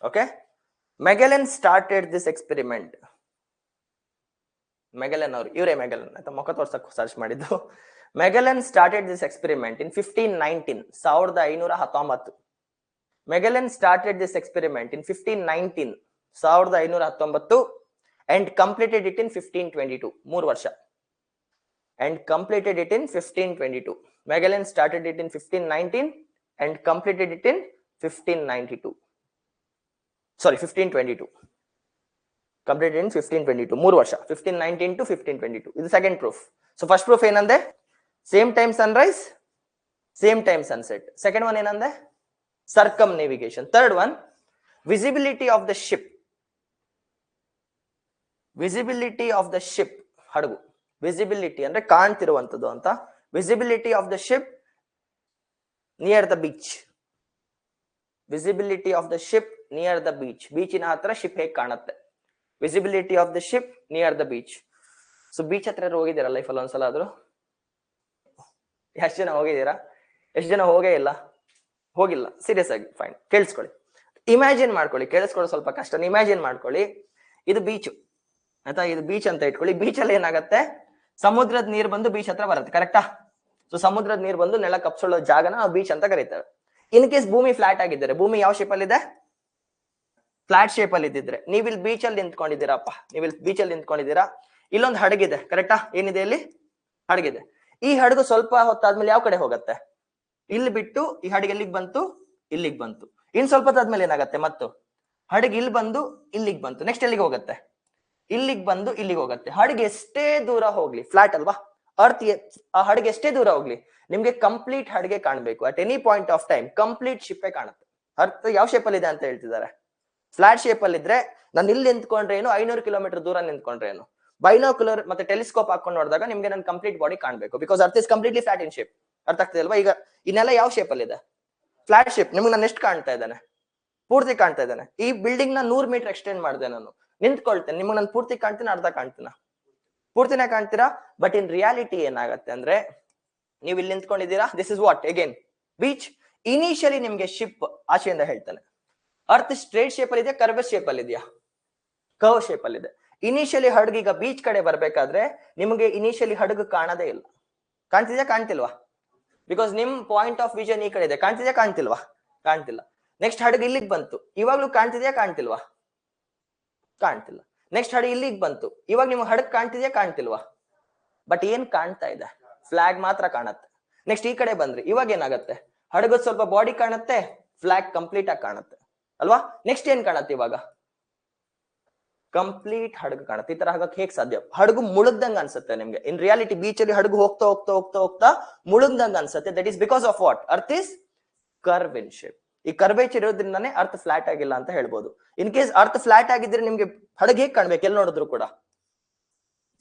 Okay? Magellan started this experiment. Magellan ಅವರು, ಇವರೇ Magellan ಆಯ್ತಾ? ಮುಖ ತೋರ್ಸಕ್ search ಮಾಡಿದ್ದು. Magellan started this experiment in 1519, 1519. Magellan started this experiment in 1519, 1519, and completed it in 1522. 3 ವರ್ಷ. and completed it in 1522. Magellan started it in 1519 and completed it in 1592. Sorry, 1522. Completed in 1522. 3 ವರ್ಷ, 1519 to 1522. ಇದು second proof. So first proof ಏನಂದೆ? Same time sunrise, same time sunset. Second one ಏನಂದೆ? Circumnavigation. Third one visibility of the ship. Visibility of the ship, ಹಡಗು. Visibility ಅಂದ್ರೆ ಕಾಣ್ತಿರುವಂತದ್ದು ಅಂತ. Visibility of the ship near the beach. Visibility of the ship near the beach. ಬೀಚಿನ ಹತ್ರ ship ಹೇಗೆ ಕಾಣುತ್ತೆ? Visibility of the ship near the beach. So beach ಹತ್ರ ಹೋಗಿದ್ದೀರಾ ಲೈಫಲ್ಲಿ ಒಂದ್ಸಲ ಆದ್ರೂ? ಎಷ್ಟು ಜನ ಹೋಗಿದ್ದೀರಾ? ಎಷ್ಟು ಜನ ಹೋಗೇ ಇಲ್ಲ? ಹೋಗಿಲ್ಲ. ಸೀರಿಯಸ್ ಆಗಿ ಫೈನ್, ಕೇಳಿಸ್ಕೊಳ್ಳಿ, ಇಮ್ಯಾಜಿನ್ ಮಾಡ್ಕೊಳ್ಳಿ. ಕೇಳಿಸ್ಕೊಳ್ಳೋ ಸ್ವಲ್ಪ ಕಷ್ಟ. ಇಮ್ಯಾಜಿನ್ ಮಾಡ್ಕೊಳ್ಳಿ, ಇದು ಬೀಚ್ ಆಯ್ತಾ? ಇದು ಬೀಚ್ ಅಂತ ಇಟ್ಕೊಳ್ಳಿ. ಬೀಚ್ ಅಲ್ಲಿ ಏನಾಗತ್ತೆ? ಸಮುದ್ರದ ನೀರು ಬಂದು ಬೀಚ್ ಹತ್ರ ಬರುತ್ತೆ, ಕರೆಕ್ಟಾ? ಸೊ ಸಮುದ್ರದ ನೀರು ಬಂದು ನೆಲ ಕಪ್ಸೊಳ್ಳೋ ಜಾಗನ ನಾವು ಬೀಚ್ ಅಂತ ಕರೀತೇವೆ. ಇನ್ ಕೇಸ್ ಭೂಮಿ ಫ್ಲಾಟ್ ಆಗಿದ್ದಾರೆ, ಭೂಮಿ ಯಾವ ಶೇಪ್ ಅಲ್ಲಿ ಇದೆ? ಫ್ಲಾಟ್ ಶೇಪ್ ಅಲ್ಲಿ ಇದ್ದಿದ್ರೆ ನೀವು ಇಲ್ಲಿ ಬೀಚ್ ಅಲ್ಲಿ ನಿಂತ್ಕೊಂಡಿದ್ದೀರಪ್ಪ, ನೀವು ಇಲ್ಲಿ ಬೀಚ್ ಅಲ್ಲಿ ನಿಂತ್ಕೊಂಡಿದ್ದೀರಾ. ಇಲ್ಲೊಂದು ಹಡಗಿದೆ, ಕರೆಕ್ಟಾ? ಏನಿದೆ ಇಲ್ಲಿ? ಹಡಗಿದೆ. ಈ ಹಡಗು ಸ್ವಲ್ಪ ಹೊತ್ತಾದ್ಮೇಲೆ ಯಾವ ಕಡೆ ಹೋಗತ್ತೆ? ಇಲ್ಲಿ ಬಿಟ್ಟು ಈ ಹಡಗು ಎಲ್ಲಿಗೆ ಬಂತು? ಇಲ್ಲಿಗೆ ಬಂತು. ಇನ್ ಸ್ವಲ್ಪ ಹೊತ್ತಾದ್ಮೇಲೆ ಏನಾಗತ್ತೆ? ಮತ್ತು ಹಡಗು ಇಲ್ಲಿ ಬಂದು ಇಲ್ಲಿಗೆ ಬಂತು. ನೆಕ್ಸ್ಟ್ ಎಲ್ಲಿಗೆ ಹೋಗತ್ತೆ? ಇಲ್ಲಿಗೆ ಬಂದು ಇಲ್ಲಿಗೆ ಹೋಗತ್ತೆ. ಹಡಗು ಎಷ್ಟೇ ದೂರ ಹೋಗ್ಲಿ, ಫ್ಲಾಟ್ ಅಲ್ವಾ ಅರ್ತ್, ಆ ಹಡಗು ಎಷ್ಟೇ ದೂರ ಹೋಗ್ಲಿ ನಿಮ್ಗೆ ಕಂಪ್ಲೀಟ್ ಹಡಗೆ ಕಾಣ್ಬೇಕು. At any point of time complete ಶಿಪ್ಪೇ ಕಾಣುತ್ತೆ. ಅರ್ತ್ ಯಾವ ಶೇಪ್ ಅಲ್ಲಿ ಇದೆ ಅಂತ ಹೇಳ್ತಿದ್ದಾರೆ? ಫ್ಲಾಟ್ ಶೇಪ್ ಅಲ್ಲಿ ಇದ್ರೆ ನಾನು ಇಲ್ಲಿ ನಿಂತ್ಕೊಂಡ್ರೆ ಏನು, 500 ಕಿಲೋಮೀಟರ್ ದೂರ ನಿಂತ್ಕೊಂಡ್ರೆ ಏನು, ಬೈನೋಕ್ಯುಲರ್ ಮತ್ತೆ ಟೆಲಿಸ್ಕೋಪ್ ಹಾಕೊಂಡು ನೋಡಿದಾಗ ನಿಮ್ಗೆ ನನ್ನ ಕಂಪ್ಲೀಟ್ ಬಾಡಿ ಕಾಣ್ಬೇಕು. Because earth is completely flat in shape. ಅರ್ಥ ಆಗ್ತದೆ ಅಲ್ವಾ? ಈಗ ಇನ್ನೆಲ್ಲ ಯಾವ ಶೇಪ್ ಅಲ್ಲಿ ಇದೆ? Flat shape. ನಿಮ್ಗೆ ನಾನು ಎಷ್ಟು ಕಾಣ್ತಾ ಇದ್ದಾನೆ? ಪೂರ್ತಿ ಕಾಣ್ತಾ ಇದ್ದಾನೆ. ಈ ಬಿಲ್ಡಿಂಗ್ ನ 100 ಮೀಟರ್ ಎಕ್ಸ್ಟೆಂಡ್ ಮಾಡಿದೆ, ನಾನು ನಿಂತ್ಕೊಳ್ತೇನೆ. ನಿಮ್ಗೆ ನಾನು ಪೂರ್ತಿ ಕಾಣ್ತೀನಿ, ಅರ್ಧ ಕಾಣ್ತೀನ? ಪೂರ್ತಿನೇ ಕಾಣ್ತೀರಾ. ಬಟ್ ಇನ್ ರಿಯಾಲಿಟಿ ಏನಾಗತ್ತೆ ಅಂದ್ರೆ, ನೀವು ಇಲ್ಲಿ ನಿಂತ್ಕೊಂಡಿದ್ದೀರಾ, this is what again beach. Initially ನಿಮ್ಗೆ ಶಿಪ್ ಆಚೆಯಿಂದ ಹೇಳ್ತಾನೆ. ಅರ್ತ್ ಸ್ಟ್ರೇಟ್ ಶೇಪ್ ಅಲ್ಲಿ ಇದೆಯಾ, ಕರ್ವ್ ಶೇಪ್ ಅಲ್ಲಿ ಇದೆಯಾ? ಕರ್ವ್ ಶೇಪ್ ಅಲ್ಲಿ ಇದೆ. ಇನಿಷಿಯಲಿ ಹಡಗು ಈಗ ಬೀಚ್ ಕಡೆ ಬರ್ಬೇಕಾದ್ರೆ ನಿಮಗೆ ಇನಿಷಿಯಲಿ ಹಡಗು ಕಾಣದೇ ಇಲ್ಲ. ಕಾಣ್ತಿದ್ಯಾ, ಕಾಣ್ತಿಲ್ವಾ? ಬಿಕಾಸ್ ನಿಮ್ ಪಾಯಿಂಟ್ ಆಫ್ ವಿಷನ್ ಈ ಕಡೆ ಇದೆ. ಕಾಣ್ತಿದ್ಯಾ, ಕಾಣ್ತಿಲ್ವಾ? ಕಾಣ್ತಿಲ್ಲ. ನೆಕ್ಸ್ಟ್ ಹಡಗು ಇಲ್ಲಿಗೆ ಬಂತು, ಇವಾಗ್ಲೂ ಕಾಣ್ತಿದ್ಯಾ, ಕಾಣ್ತಿಲ್ವಾ? ಕಾಣ್ತಿಲ್ಲ. ನೆಕ್ಸ್ಟ್ ಹಡಗು ಇಲ್ಲಿಗೆ ಬಂತು, ಇವಾಗ ನಿಮ್ಗೆ ಹಡಗು ಕಾಣ್ತಿದ್ಯಾ, ಕಾಣ್ತಿಲ್ವಾ? ಬಟ್ ಏನ್ ಕಾಣ್ತಾ ಇದೆ? ಫ್ಲಾಗ್ ಮಾತ್ರ ಕಾಣತ್ತೆ. ನೆಕ್ಸ್ಟ್ ಈ ಕಡೆ ಬಂದ್ರಿ, ಇವಾಗ ಏನಾಗತ್ತೆ? ಹಡಗು ಸ್ವಲ್ಪ ಬಾಡಿ ಕಾಣುತ್ತೆ, ಫ್ಲಾಗ್ ಕಂಪ್ಲೀಟ್ ಆಗಿ ಕಾಣುತ್ತೆ ಅಲ್ವಾ? ನೆಕ್ಸ್ಟ್ ಏನ್ ಕಾಣತ್ತೆ ಇವಾಗ? ಕಂಪ್ಲೀಟ್ ಹಡಗು ಕಾಣುತ್ತೆ. ಈ ತರ ಆಗಕ್ಕೆ ಹೇಗ್ ಸಾಧ್ಯ? ಹಡಗು ಮುಳುಗ್ದಂಗ ಅನ್ಸುತ್ತೆ ನಿಮ್ಗೆ. ಇನ್ ರಿಯಾಲಿಟಿ ಬೀಚ್ ಅಲ್ಲಿ ಹಡಗು ಹೋಗ್ತಾ ಹೋಗ್ತಾ ಹೋಗ್ತಾ ಹೋಗ್ತಾ ಮುಳುಗ್ದಂಗ ಅನ್ಸುತ್ತೆ. That is because of what? Earth is curve in shape. ಈ ಕರ್ವೇಚರ್ ಇರೋದ್ರಿಂದಾನೇ ಅರ್ತ್ ಫ್ಲಾಟ್ ಆಗಿಲ್ಲ ಅಂತ ಹೇಳ್ಬೋದು. ಇನ್ ಕೇಸ್ ಅರ್ತ್ ಫ್ಲಾಟ್ ಆಗಿದ್ರೆ ನಿಮ್ಗೆ ಹಡಗು ಹೇಗ್ ಕಾಣ್ಬೇಕು? ಎಲ್ಲಿ ನೋಡಿದ್ರು ಕೂಡ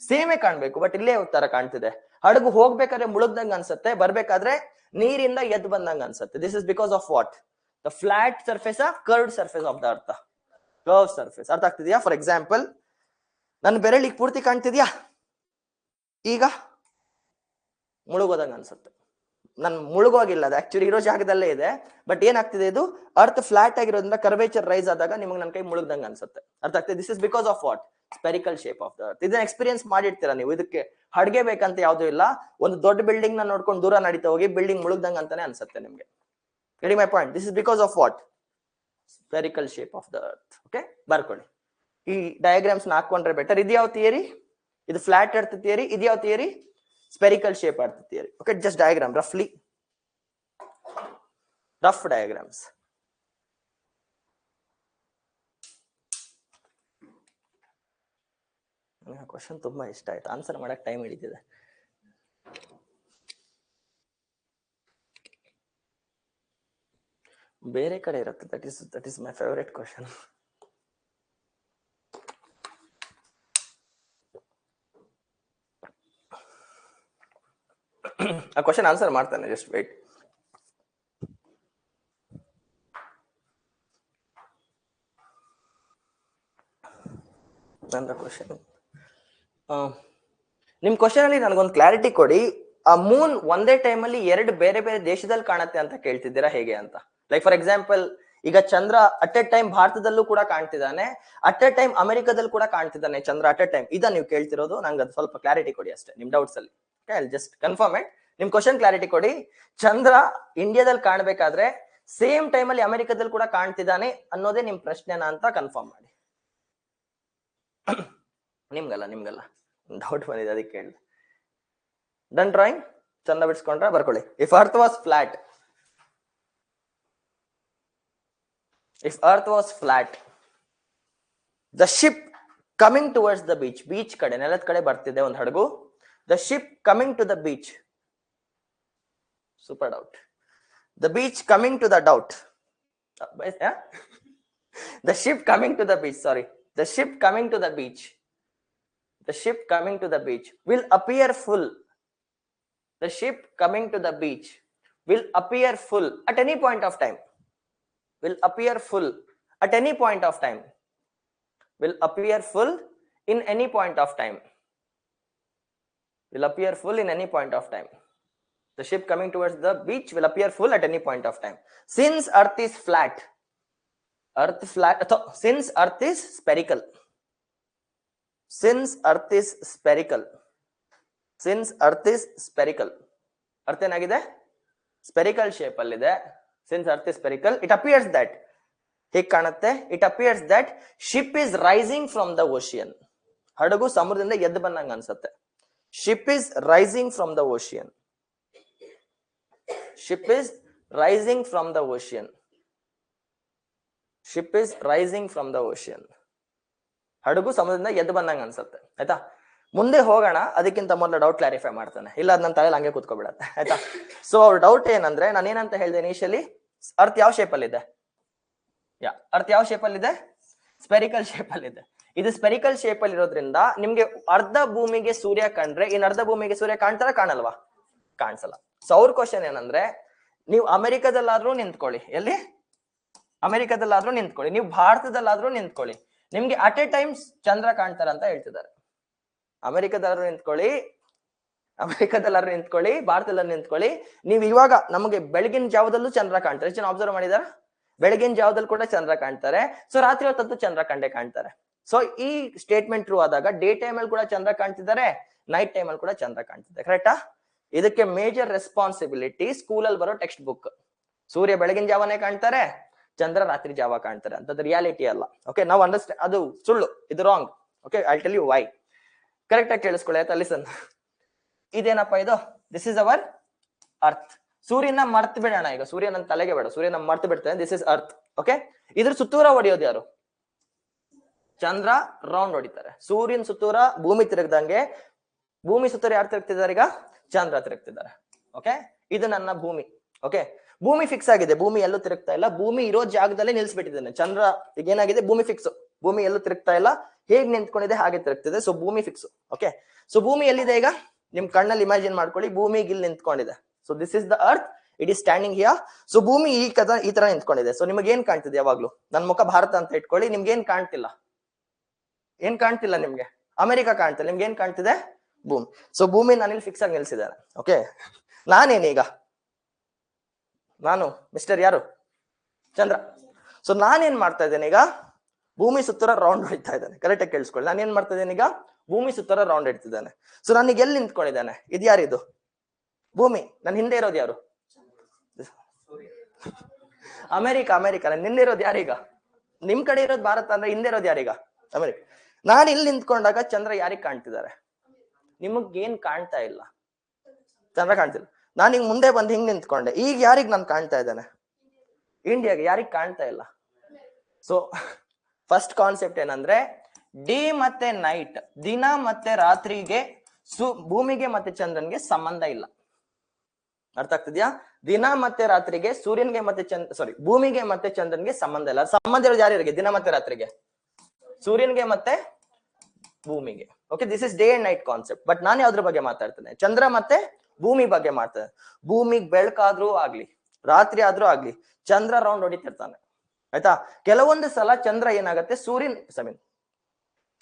ಸೇಮೇ ಕಾಣ್ಬೇಕು. ಬಟ್ ಇಲ್ಲೇ ತರ ಕಾಣ್ತಿದೆ. ಹಡಗು ಹೋಗ್ಬೇಕಾದ್ರೆ ಮುಳುಗ್ದಂಗ ಅನ್ಸುತ್ತೆ, ಬರ್ಬೇಕಾದ್ರೆ ನೀರಿಂದ ಎದ್ದು ಬಂದಂಗ ಅನ್ಸುತ್ತೆ. This is because of what? The flat surface, curved surface of the earth, curve surface. ಅರ್ಥ ಆಗ್ತಿದ್ಯಾ? ಫಾರ್ ಎಕ್ಸಾಂಪಲ್, ನನ್ನ ಬೆರಳಿಗೆ ಪೂರ್ತಿ ಕಾಣ್ತಿದ್ಯಾ? ಈಗ ಮುಳುಗೋದಂಗ ಅನ್ಸುತ್ತೆ. ನನ್ ಮುಳುಗೋಗಿಲ್ಲ, ಅದು ಆಕ್ಚುಲಿ ಇರೋ ಜಾಗದಲ್ಲೇ ಇದೆ. ಬಟ್ ಏನಾಗ್ತಿದೆ, ಇದು ಅರ್ತ್ ಫ್ಲಾಟ್ ಆಗಿರೋದ್ರಿಂದ ಕರ್ವೇಚರ್ ರೈಸ್ ಆದಾಗ ನಿಮ್ಗೆ ನನ್ನ ಕೈ ಮುಳುಗ್ದಂಗ ಅನ್ಸುತ್ತೆ. ಅರ್ಥ ಆಗ್ತದೆ? This is because of what? Spherical shape of the earth. ಇದನ್ನ ಎಕ್ಸ್ಪೀರಿಯನ್ಸ್ ಮಾಡಿರ್ತೀರಾ ನೀವು. ಇದಕ್ಕೆ ಹಡ್ಗೆ ಬೇಕಂತ ಯಾವ್ದು ಇಲ್ಲ. ಒಂದು ದೊಡ್ಡ ಬಿಲ್ಡಿಂಗ್ ನ ನೋಡ್ಕೊಂಡು ದೂರ ನಡೀತಾ ಹೋಗಿ ಬಿಲ್ಡಿಂಗ್ ಮುಳುಗ್ದಂಗ ಅಂತಾನೆ ಅನ್ಸುತ್ತೆ ನಿಮ್ಗೆ. Getting my point? This is because of what? Spherical shape of the earth. Okay, ಬರ್ಕೊಳ್ಳಿ. ಈ ಡಯಾಗ್ರಾಮ್ಸ್ ನ ಹಾಕೊಂಡ್ರೆ ಬೆಟರ್. ಇದು ಯಾವ ಥಿಯರಿ? ಇದು ಫ್ಲಾಟ್ ಅರ್ತ್ ಥಿಯರಿ. ಇದು ಯಾವ theory? Spherical shape earth theory. Okay, just diagram ರಫ್ಲಿ, ರಫ್ ಡಯಾಗ್ರಾಮ್ಸ್. ಕ್ವಶನ್ ತುಂಬಾ ಇಷ್ಟ ಆಯ್ತು, ಆನ್ಸರ್ ಮಾಡಕ್ ಟೈಮ್ ಹಿಡಿತಿದೆ. ಬೇರೆ ಕಡೆ ಇರುತ್ತೆ. That is my favourite question. ಆ ಕ್ವಶನ್ ಆನ್ಸರ್ ಮಾಡ್ತಾನೆ, ಜಸ್ಟ್ ವೇಟ್. ನನ್ನ ಕ್ವಶನ್, ನಿಮ್ ಕ್ವಶನ್ ಅಲ್ಲಿ ನನಗೊಂದು ಕ್ಲಾರಿಟಿ ಕೊಡಿ. ಆ ಮೂನ್ ಒಂದೇ ಟೈಮ್ ಅಲ್ಲಿ ಎರಡು ಬೇರೆ ಬೇರೆ ದೇಶದಲ್ಲಿ ಕಾಣುತ್ತೆ ಅಂತ ಕೇಳ್ತಿದ್ದೀರಾ, ಹೇಗೆ ಅಂತ? ಲೈಕ್ ಫಾರ್ ಎಕ್ಸಾಂಪಲ್, ಈಗ ಚಂದ್ರ ಅಟ್ ಎ ಟೈಮ್ ಭಾರತದಲ್ಲೂ ಕೂಡ ಕಾಣ್ತಿದ್ದಾನೆ, ಅಟ್ ಎ ಟೈಮ್ ಅಮೆರಿಕದಲ್ಲಿ ಕೂಡ ಕಾಣ್ತಿದ್ದಾನೆ ಚಂದ್ರ ಅಟ್ ಎ ಟೈಮ್. ಇದನ್ನ ನೀವು ಕೇಳ್ತಿರೋದು. ನಂಗೆ ಅದು ಸ್ವಲ್ಪ ಕ್ಲಾರಿಟಿ ಕೊಡಿ ಅಷ್ಟೇ ನಿಮ್ ಡೌಟ್ಸ್ ಅಲ್ಲಿ. Just confirm it. ನಿಮ್ ಕ್ವಶನ್ ಕ್ಲಾರಿಟಿ ಕೊಡಿ. ಚಂದ್ರ ಇಂಡಿಯಾದಲ್ಲಿ ಕಾಣ್ಬೇಕಾದ್ರೆ ಸೇಮ್ ಟೈಮ್ ಅಲ್ಲಿ ಅಮೆರಿಕದಲ್ಲಿ ಕೂಡ ಕಾಣ್ತಿದ್ದಾನೆ ಅನ್ನೋದೇ ನಿಮ್ ಪ್ರಶ್ನೆನಾ ಅಂತ ಕನ್ಫರ್ಮ್ ಮಾಡಿ. ನಿಮ್ಗಲ್ಲ ಡೌಟ್ ಬಂದಿದೆ, ಅದಕ್ಕೆ ಕೇಳಿದೆ. Done drawing? ಚಂದ ಬಿಡ್ಸ್ಕೊಂಡ್ರೆ ಬರ್ಕೊಳ್ಳಿ. If earth was flat, the ship coming towards the beach ಕಡೆ, ನೆಲದ ಕಡೆ ಬರ್ತಿದೆ ಒಂದು ಹಡಗು. The ship coming to the beach, super doubt. The beach coming to the doubt. The ship coming to the beach, sorry. The ship coming to the beach. The ship coming to the beach will appear full. The ship coming to the beach will appear full at any point of time. Will appear full at any point of time. Will appear full in any point of time. Will appear full in any point of time. The ship coming towards the beach will appear full at any point of time. Since earth is flat, since earth is spherical. Since earth is spherical. Since earth is spherical. Earth ಏನಾಗಿದೆ? Spherical shape ಅಲ್ಲಿದೆ. Since earth is spherical, it appears that, ಹೇಗೆ ಕಾಣುತ್ತೆ? It appears that ship is rising from the ocean. ಹಡಗು ಸಮುದ್ರದಿಂದ ಎದ್ದು ಬಂದಂಗ ಅನ್ಸುತ್ತೆ. Ship is rising from the ocean. Ship is rising from the ocean. Ship is rising from the ocean. ಹಡಗು ಸಮುದ್ರದಿಂದ ಎದ್ದು ಬಂದಂಗ ಅನ್ಸುತ್ತೆ. ಆಯ್ತಾ? ಮುಂದೆ ಹೋಗೋಣ, ಅದಕ್ಕಿಂತ ಮೊದಲು ಡೌಟ್ ಕ್ಲಾರಿಫೈ ಮಾಡ್ತಾನೆ, ಇಲ್ಲ ಅದ್ ನನ್ನ ತಲೆಯಲ್ಲಿ ಹಂಗೆ ಕೂತ್ಕೊಬಿಡತ್ತೆ. ಆಯ್ತಾ? ಸೊ ಅವ್ರ ಡೌಟ್ ಏನಂದ್ರೆ, ನಾನು ಏನಂತ ಹೇಳಿದೆ ಇನಿಷಿಯಲಿ, ಅರ್ತ್ ಯಾವ ಶೇಪ್ ಅಲ್ಲಿ ಇದೆ? ಅರ್ತ್ ಯಾವ ಶೇಪ್ ಅಲ್ಲಿ ಇದೆ? ಸ್ಪೆರಿಕಲ್ ಶೇಪ್ ಅಲ್ಲಿ ಇದೆ. ಇದು ಸ್ಪೆರಿಕಲ್ ಶೇಪ್ ಅಲ್ಲಿ ಇರೋದ್ರಿಂದ ನಿಮ್ಗೆ ಅರ್ಧ ಭೂಮಿಗೆ ಸೂರ್ಯ ಕಂಡ್ರೆ ಇನ್ ಅರ್ಧ ಭೂಮಿಗೆ ಸೂರ್ಯ ಕಾಣ್ತಾರ ಕಾಣಲ್ವಾ? ಕಾಣಿಸಲ್ಲ. ಸೊ ಅವ್ರ ಕ್ವಶನ್ ಏನಂದ್ರೆ, ನೀವು ಅಮೆರಿಕದಲ್ಲಾದ್ರೂ ನಿಂತ್ಕೊಳ್ಳಿ, ಎಲ್ಲಿ ಅಮೆರಿಕದಲ್ಲಾದ್ರೂ ನಿಂತ್ಕೊಳ್ಳಿ, ನೀವು ಭಾರತದಲ್ಲಾದ್ರೂ ನಿಂತ್ಕೊಳ್ಳಿ, ನಿಮ್ಗೆ ಅಟ್ ಎ ಟೈಮ್ ಚಂದ್ರ ಕಾಣ್ತಾರ ಅಂತ ಹೇಳ್ತಿದ್ದಾರೆ. ಅಮೆರಿಕದಲ್ಲಾದ್ರೂ ನಿಂತ್ಕೊಳ್ಳಿ, ಭಾರತದಲ್ಲಿ ನಿಂತ್ಕೊಳ್ಳಿ, ನೀವು ಇವಾಗ ನಮಗೆ ಬೆಳಗಿನ ಜಾವದಲ್ಲೂ ಚಂದ್ರ ಕಾಣ್ತಾರೆ. ಎಷ್ಟು ಜನ ಅಬ್ಸರ್ವ್ ಮಾಡಿದಾರ? ಬೆಳಗಿನ ಜಾವದಲ್ಲಿ ಕೂಡ ಚಂದ್ರ ಕಾಣ್ತಾರೆ. ಸೊ ರಾತ್ರಿ ಹೊತ್ತಂತೂ ಚಂದ್ರ ಕಂಡೇ ಕಾಣ್ತಾರೆ. ಸೊ ಈ ಸ್ಟೇಟ್ಮೆಂಟ್ ಟ್ರೂ ಆದಾಗ ಡೇ ಟೈಮ್ ಅಲ್ಲಿ ಕೂಡ ಚಂದ್ರ ಕಾಣ್ತಿದ್ದಾರೆ, ನೈಟ್ ಟೈಮ್ ಅಲ್ಲಿ ಕೂಡ ಚಂದ್ರ ಕಾಣ್ತಿದ್ದಾರೆ. ಕರೆಕ್ಟಾ? ಇದಕ್ಕೆ ಮೇಜರ್ ರೆಸ್ಪಾನ್ಸಿಬಿಲಿಟಿ ಸ್ಕೂಲಲ್ಲಿ ಬರೋ ಟೆಕ್ಸ್ಟ್ ಬುಕ್. ಸೂರ್ಯ ಬೆಳಗಿನ ಜಾವನೇ ಕಾಣ್ತಾರೆ, ಚಂದ್ರ ರಾತ್ರಿ ಜಾವ ಕಾಣ್ತಾರೆ ಅಂತದ್ದು ರಿಯಾಲಿಟಿ ಅಲ್ಲ. ಓಕೆ, ನಾವು ಅಂಡರ್ಸ್ಟ್ಯಾಂಡ್, ಅದು ಸುಳ್ಳು, ಇದು wrong. Okay, I tell you why. Correct ಆಗಿ ಕೇಳಿಸ್ಕೊಳ್ಳಿ ಆಯ್ತಾ? ಲಿಸನ್, ಇದೇನಪ್ಪ ಇದು? This is our earth. ಸೂರ್ಯನ ಮರ್ತು ಬಿಡೋಣ ಈಗ, ಸೂರ್ಯ ನನ್ನ ತಲೆಗೆ ಬೇಡ, ಸೂರ್ಯನ ಮರ್ತು ಬಿಡ್ತೇನೆ. This is earth. ಓಕೆ, ಇದ್ರ ಸುತ್ತೂರ ಹೊಡಿಯೋದು ಯಾರು? ಚಂದ್ರ ರೌಂಡ್ ಹೊಡಿತಾರೆ. ಸೂರ್ಯನ ಸುತ್ತೂರ ಭೂಮಿ ತಿರುಗ್ದಂಗೆ, ಭೂಮಿ ಸುತ್ತೂರ ಯಾರು ತಿರುಗ್ತಿದ್ದಾರೆ? ಈಗ ಚಂದ್ರ ತಿರುಗ್ತಿದ್ದಾರೆ. ಓಕೆ, ಇದು ನನ್ನ ಭೂಮಿ. ಓಕೆ, ಭೂಮಿ ಫಿಕ್ಸ್ ಆಗಿದೆ, ಭೂಮಿ ಎಲ್ಲೂ ತಿರುಗ್ತಾ ಇಲ್ಲ, ಭೂಮಿ ಇರೋ ಜಾಗದಲ್ಲೇ ನಿಲ್ಸ್ಬಿಟ್ಟಿದ್ದೇನೆ. ಚಂದ್ರ ಈಗ ಏನಾಗಿದೆ? ಭೂಮಿ ಫಿಕ್ಸ್, ಭೂಮಿ ಎಲ್ಲೂ ತಿರುಗ್ತಾ ಇಲ್ಲ, ಹೇಗ್ ನಿಂತ್ಕೊಂಡಿದೆ ಹಾಗೆ ತಿರುಗ್ತಿದೆ. ಸೊ ಭೂಮಿ ಫಿಕ್ಸ್. ಓಕೆ, ಸೊ ಭೂಮಿ ಎಲ್ಲಿದೆ ಈಗ? ನಿಮ್ ಕಣ್ಣಲ್ಲಿ ಇಮ್ಯಾಜಿನ್ ಮಾಡ್ಕೊಳ್ಳಿ, ಭೂಮಿ ಇಲ್ಲಿ ನಿಂತ್ಕೊಂಡಿದೆ. So this is the earth, it is standing here. So ಭೂಮಿ ಈ ತರ ನಿಂತ್ಕೊಂಡಿದೆ. ಸೊ ನಿಮಗೆ ಏನ್ ಕಾಣ್ತಿದೆ? ಯಾವಾಗ್ಲೂ ನನ್ನ ಮುಖ ಭಾರತ ಅಂತ ಇಟ್ಕೊಳ್ಳಿ, ನಿಮ್ಗೆ ಏನ್ ಕಾಣ್ತಿಲ್ಲ? ಏನ್ ಕಾಣ್ತಿಲ್ಲ ನಿಮ್ಗೆ? ಅಮೆರಿಕ ಕಾಣ್ತಿಲ್ಲ, ನಿಮ್ಗೆ ಏನ್ ಕಾಣ್ತಿದೆ? ಭೂಮಿ. ಸೊ ಭೂಮಿ ನಾನಿಲ್ಲಿ ಫಿಕ್ಸ್ ಆಗಿ ನಿಲ್ಸಿದ್ದೇನೆ. ಓಕೆ, ನಾನೇನೀಗ? ನಾನು ಮಿಸ್ಟರ್ ಯಾರು? ಚಂದ್ರ. ಸೊ ನಾನೇನ್ ಮಾಡ್ತಾ ಇದ್ದೇನೆ ಈಗ? ಭೂಮಿ ಸುತ್ತರ ರೌಂಡ್ ಹೊಡಿತಾ ಇದ್ದಾನೆ. ಕರೆಕ್ಟ್ ಆಗಿ ಕೇಳಿಸ್ಕೊಳ್ಳಿ, ನಾನು ಏನ್ ಮಾಡ್ತಾ ಇದ್ದೇನೆ ಈಗ? ಭೂಮಿ ಸುತ್ತರ ರೌಂಡ್ ಇಡ್ತಿದ್ದಾನೆ. ಸೊ ನನಗೆ ಎಲ್ಲಿ ನಿಂತ್ಕೊಂಡಿದ್ದಾನೆ? ಇದು ಯಾರಿದು? ಭೂಮಿ. ನನ್ನ ಹಿಂದೆ ಇರೋದು ಯಾರು? ಅಮೆರಿಕ. ನನ್ನ ಹಿಂದೆ ಇರೋದು ಯಾರೀಗ? ನಿಮ್ ಕಡೆ ಇರೋದು ಭಾರತ ಅಂದ್ರೆ ಹಿಂದೆ ಇರೋದು ಯಾರೀಗ? ಅಮೆರಿಕ. ನಾನು ಇಲ್ಲಿ ನಿಂತ್ಕೊಂಡಾಗ ಚಂದ್ರ ಯಾರಿಗೆ ಕಾಣ್ತಿದ್ದಾರೆ? ನಿಮಗ್ ಏನ್ ಕಾಣ್ತಾ ಇಲ್ಲ, ಚಂದ್ರ ಕಾಣ್ತಿಲ್ಲ. ನಾನು ಹಿಂಗ್ ಮುಂದೆ ಬಂದು ಹಿಂಗ್ ನಿಂತ್ಕೊಂಡೆ, ಈಗ ಯಾರಿಗ್ ನಾನು ಕಾಣ್ತಾ ಇದ್ದಾನೆ? ಇಂಡಿಯಾಗೆ. ಯಾರಿಗ್ ಕಾಣ್ತಾ ಇಲ್ಲ? ಸೊ ಫಸ್ಟ್ ಕಾನ್ಸೆಪ್ಟ್ ಏನಂದ್ರೆ, ಡೇ ಮತ್ತೆ ನೈಟ್, ದಿನ ಮತ್ತೆ ರಾತ್ರಿಗೆ ಭೂಮಿಗೆ ಮತ್ತೆ ಚಂದ್ರನ್ಗೆ ಸಂಬಂಧ ಇಲ್ಲ. ಅರ್ಥ ಆಗ್ತಿದ್ಯಾ? ದಿನ ಮತ್ತೆ ರಾತ್ರಿಗೆ ಸೂರ್ಯನ್ಗೆ ಮತ್ತೆ ಭೂಮಿಗೆ ಮತ್ತೆ ಚಂದ್ರನ್ಗೆ ಸಂಬಂಧ ಇಲ್ಲ. ಸಂಬಂಧ ಇರೋದು ಯಾರಿಗೆ? ದಿನ ಮತ್ತೆ ರಾತ್ರಿಗೆ, ಸೂರ್ಯನ್ಗೆ ಮತ್ತೆ ಭೂಮಿಗೆ. Okay, this is day and night concept. But ನಾನು ಯಾವ್ದ್ರ ಬಗ್ಗೆ ಮಾತಾಡ್ತೇನೆ? ಚಂದ್ರ ಮತ್ತೆ ಭೂಮಿ ಬಗ್ಗೆ ಮಾಡ್ತೇನೆ. ಭೂಮಿಗ್ ಬೆಳಕಾದ್ರೂ ಆಗ್ಲಿ, ರಾತ್ರಿ ಆದ್ರೂ ಆಗ್ಲಿ, ಚಂದ್ರ ರೌಂಡ್ ಹೊಡಿತಿರ್ತಾನೆ. ಆಯ್ತಾ? ಕೆಲವೊಂದು ಸಲ ಚಂದ್ರ ಏನಾಗತ್ತೆ,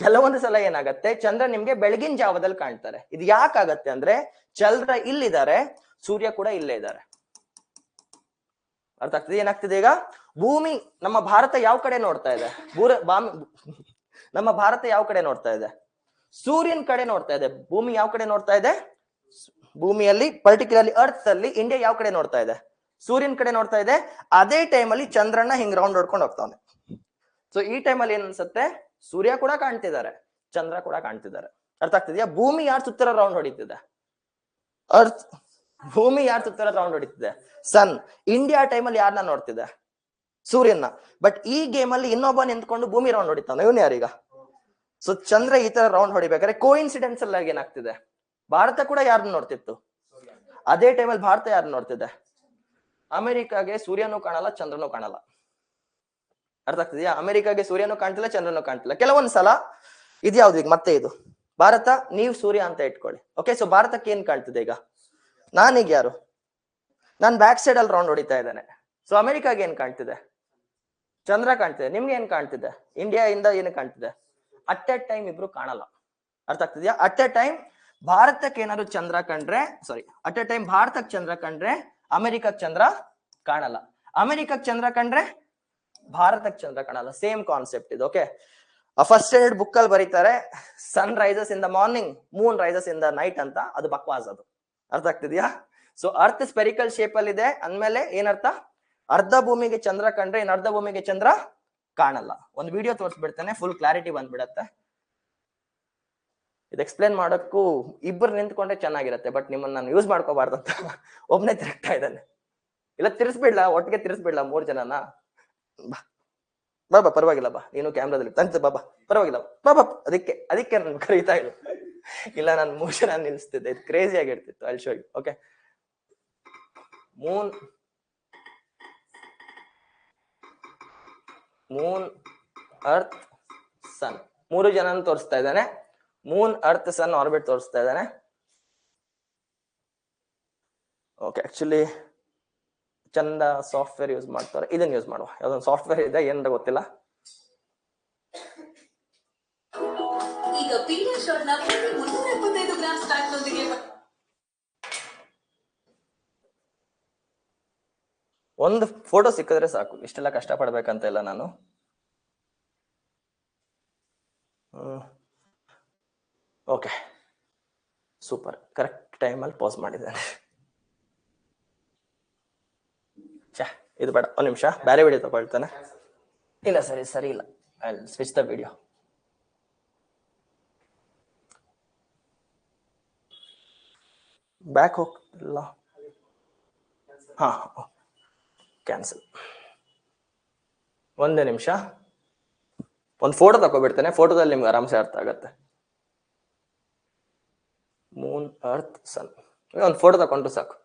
ಕೆಲವೊಂದು ಸಲ ಏನಾಗತ್ತೆ, ಚಂದ್ರ ನಿಮ್ಗೆ ಬೆಳಗಿನ ಜಾವದಲ್ಲಿ ಕಾಣ್ತಾರೆ. ಇದು ಯಾಕಾಗತ್ತೆ ಅಂದ್ರೆ, ಚಂದ್ರ ಇಲ್ಲಿದ್ದಾರೆ, ಸೂರ್ಯ ಕೂಡ ಇಲ್ಲೇ ಇದ್ದಾರೆ. ಅರ್ಥ ಆಗ್ತದೆ? ಏನಾಗ್ತಿದೆ ಈಗ? ಭೂಮಿ, ನಮ್ಮ ಭಾರತ ಯಾವ ಕಡೆ ನೋಡ್ತಾ ಇದೆ? ನಮ್ಮ ಭಾರತ ಯಾವ ಕಡೆ ನೋಡ್ತಾ ಇದೆ? ಸೂರ್ಯನ್ ಕಡೆ ನೋಡ್ತಾ ಇದೆ. ಭೂಮಿ ಯಾವ ಕಡೆ ನೋಡ್ತಾ ಇದೆ? ಭೂಮಿಯಲ್ಲಿ, ಪರ್ಟಿಕ್ಯುಲರ್ಲಿ ಅರ್ತ್ ಅಲ್ಲಿ ಇಂಡಿಯಾ ಯಾವ ಕಡೆ ನೋಡ್ತಾ ಇದೆ? ಸೂರ್ಯನ್ ಕಡೆ ನೋಡ್ತಾ ಇದೆ. ಅದೇ ಟೈಮಲ್ಲಿ ಚಂದ್ರನ ಹಿಂಗ್ ರೌಂಡ್ ಹೊಡ್ಕೊಂಡು ಹೋಗ್ತಾನೆ. ಸೊ ಈ ಟೈಮಲ್ಲಿ ಏನ್ ಅನ್ಸುತ್ತೆ? ಸೂರ್ಯ ಕೂಡ ಕಾಣ್ತಿದ್ದಾರೆ, ಚಂದ್ರ ಕೂಡ ಕಾಣ್ತಿದ್ದಾರೆ. ಅರ್ಥ ಆಗ್ತಿದ್ಯಾ? ಭೂಮಿ ಯಾರು ಸುತ್ತರ ರೌಂಡ್ ಹೊಡಿತಿದೆ? ಅರ್ತ್ ಭೂಮಿ ಯಾರು ಸುತ್ತರ ರೌಂಡ್ ಹೊಡಿತಿದೆ? ಸನ್. ಇಂಡಿಯಾ ಟೈಮಲ್ಲಿ ಯಾರನ್ನ ನೋಡ್ತಿದೆ? ಸೂರ್ಯನ. ಬಟ್ ಈ ಗೇಮ್ ಅಲ್ಲಿ ಇನ್ನೊಬ್ಬ ನಿಂತ್ಕೊಂಡು ಭೂಮಿ ರೌಂಡ್ ಹೊಡಿತಾನೆ, ಇವನ್ ಯಾರೀಗ? ಸೊ ಚಂದ್ರ ಈ ತರ ರೌಂಡ್ ಹೊಡಿಬೇಕಾದ್ರೆ ಕೋಇನ್ಸಿಡೆನ್ಸ್ ಅಲ್ಲಿ ಏನಾಗ್ತಿದೆ, ಭಾರತ ಕೂಡ ಯಾರನ್ನ ನೋಡ್ತಿತ್ತು? ಅದೇ ಟೈಮಲ್ಲಿ ಭಾರತ ಯಾರನ್ನ ನೋಡ್ತಿದೆ? ಅಮೆರಿಕಾಗೆ ಸೂರ್ಯನೂ ಕಾಣಲ್ಲ, ಚಂದ್ರನೂ ಕಾಣಲ್ಲ. ಅರ್ಥ ಆಗ್ತಿದ್ಯಾ? ಅಮೆರಿಕಾಗೆ ಸೂರ್ಯನೂ ಕಾಣ್ತಿಲ್ಲ, ಚಂದ್ರನೂ ಕಾಣ್ತಿಲ್ಲ. ಕೆಲವೊಂದ್ಸಲ ಇದ್ಯಾವ್ದು ಈಗ ಮತ್ತೆ ಇದು ಭಾರತ, ನೀವು ಸೂರ್ಯ ಅಂತ ಇಟ್ಕೊಳ್ಳಿ. ಓಕೆ, ಸೊ ಭಾರತಕ್ಕೆ ಏನ್ ಕಾಣ್ತಿದೆ ಈಗ? ನಾನೀಗ ಯಾರು? ನಾನ್ ಬ್ಯಾಕ್ ಸೈಡ್ ಅಲ್ಲಿ ರೌಂಡ್ ಹೊಡಿತಾ ಇದ್ದೇನೆ. ಸೊ ಅಮೆರಿಕಾಗೆ ಏನ್ ಕಾಣ್ತಿದೆ? ಚಂದ್ರ ಕಾಣ್ತಿದೆ. ನಿಮ್ಗೆ ಏನ್ ಕಾಣ್ತಿದೆ? ಇಂಡಿಯಾ ಇಂದ ಏನು ಕಾಣ್ತಿದೆ? ಅಟ್ ಎ ಟೈಮ್ ಇಬ್ರು ಕಾಣಲ್ಲ. ಅರ್ಥ ಆಗ್ತಿದ್ಯಾ? ಅಟ್ ಎ ಟೈಮ್ ಭಾರತಕ್ಕೆ ಏನಾದ್ರು ಚಂದ್ರ ಕಂಡ್ರೆ, ಸಾರಿ, ಅಟ್ ಎ ಟೈಮ್ ಭಾರತಕ್ಕೆ ಚಂದ್ರ ಕಂಡ್ರೆ ಅಮೆರಿಕಕ್ಕೆ ಚಂದ್ರ ಕಾಣಲ್ಲ. ಅಮೆರಿಕಕ್ಕೆ ಚಂದ್ರ ಕಂಡ್ರೆ ಭಾರತಕ್ಕೆ ಚಂದ್ರ ಕಾಣಲ್ಲ. ಸೇಮ್ ಕಾನ್ಸೆಪ್ಟ್ ಇದು. ಓಕೆ, ಫಸ್ಟ್ ಸ್ಟ್ಯಾಂಡರ್ಡ್ ಬುಕ್ ಅಲ್ಲಿ ಬರೀತಾರೆ sun rises in the morning, moon rises in the night ಅಂತ. ಅದು ಬಕ್ವಾಸ್ ಅದು. ಅರ್ಥ ಆಗ್ತಿದ್ಯಾ? ಸೊ ಅರ್ತ್ ಸ್ಪೆರಿಕಲ್ ಶೇಪ್ ಅಲ್ಲಿ ಇದೆ ಅಂದ್ಮೇಲೆ ಏನರ್ಥ? ಅರ್ಧ ಭೂಮಿಗೆ ಚಂದ್ರ ಕಂಡ್ರೆ ಇನ್ನು ಅರ್ಧ ಭೂಮಿಗೆ ಚಂದ್ರ ಕಾಣಲ್ಲ. ಒಂದು ವಿಡಿಯೋ ತೋರಿಸ್ಬಿಡ್ತೇನೆ, ಫುಲ್ ಕ್ಲಾರಿಟಿ ಬಂದ್ಬಿಡತ್ತೆ. ಇದು ಎಕ್ಸ್ಪ್ಲೇನ್ ಮಾಡೋಕ್ಕೂ ಇಬ್ಬರು ನಿಂತ್ಕೊಂಡ್ರೆ ಚೆನ್ನಾಗಿರತ್ತೆ, ಬಟ್ ನಿಮ್ಮನ್ನ ನಾನು ಯೂಸ್ ಮಾಡ್ಕೋಬಾರ್ದು ಅಂತ ಒಬ್ನೇ ತಿರುಗ್ತಾ ಇದ್ದಾನೆ. ಇಲ್ಲ ತಿರ್ಸ್ಬಿಡ್ಲಾ, ಒಟ್ಟಿಗೆ ತಿರ್ಸ್ಬಿಡ್ಲಾ 3 ಜನನ? ಬಾಬಾ ಪರವಾಗಿಲ್ಲ, ಬಾ, ನೀನು ಕ್ಯಾಮ್ರಾದಲ್ಲಿ ತಂತ ಬಾಬಾ, ಪರವಾಗಿಲ್ಲ ಬಾಬಾ. ಅದಕ್ಕೆ ನಾನು ಕರೀತಾ ಇದ್ದು. ಇಲ್ಲ, ನಾನು 3 ಜನ ನಿಲ್ಸ್ತಿದ್ದೆ, ಇದು ಕ್ರೇಜಿ ಆಗಿರ್ತಿತ್ತು. I will show you. Okay, moon earth sun 3 ಜನ ತೋರಿಸ್ತಾ ಇದ್ದಾನೆ. ಮೂನ್ ಅರ್ತ್ ಸನ್ ಆರ್ಬಿಟ್ ತೋರಿಸ್ತಾ ಇದ್ದಾನೆ. ಓಕೆ, ಆಕ್ಚುಲಿ ಚಂದ ಸಾಫ್ಟ್ವೇರ್ ಯೂಸ್ ಮಾಡ್ತಾರೆ, ಇದನ್ನ ಯೂಸ್ ಮಾಡುವ. ಯಾವ್ದೊಂದು ಸಾಫ್ಟ್ವೇರ್ ಇದೆ, ಏನಾರ ಗೊತ್ತಿಲ್ಲ. ಈಗ ಒಂದು ಫೋಟೋ ಸಿಕ್ಕಿದ್ರೆ ಸಾಕು, ಇಷ್ಟೆಲ್ಲ ಕಷ್ಟ ಪಡ್ಬೇಕಂತ ಇಲ್ಲ ನಾನು. ಓಕೆ, ಸೂಪರ್, ಕರೆಕ್ಟ್ ಟೈಮಲ್ಲಿ ಪಾಸ್ ಮಾಡಿದ್ದೇನೆ. ಇದು ಬೇಡ, 1 ನಿಮಿಷ, ಬೇರೆ ವಿಡಿಯೋ ತಗೊಳ್ತಾನೆ. ಇಲ್ಲ ಸರಿ ಇಲ್ಲ, I will switch the video. Back ಹೋಗ್ತಿಲ್ಲ. ಹಾ, ಕ್ಯಾನ್ಸಲ್. 1 ನಿಮಿಷ, ಒಂದು ಫೋಟೋ ತಗೊಬಿಡ್ತೇನೆ. ಫೋಟೋದಲ್ಲಿ ನಿಮ್ಗೆ ಆರಾಮ್ಸೆ ಅರ್ಥ ಆಗತ್ತೆ. ಮೂನ್ ಅರ್ತ್ ಸನ್, ಒಂದು ಫೋಟೋ ತಗೊಂಡ್ರು ಸಾಕು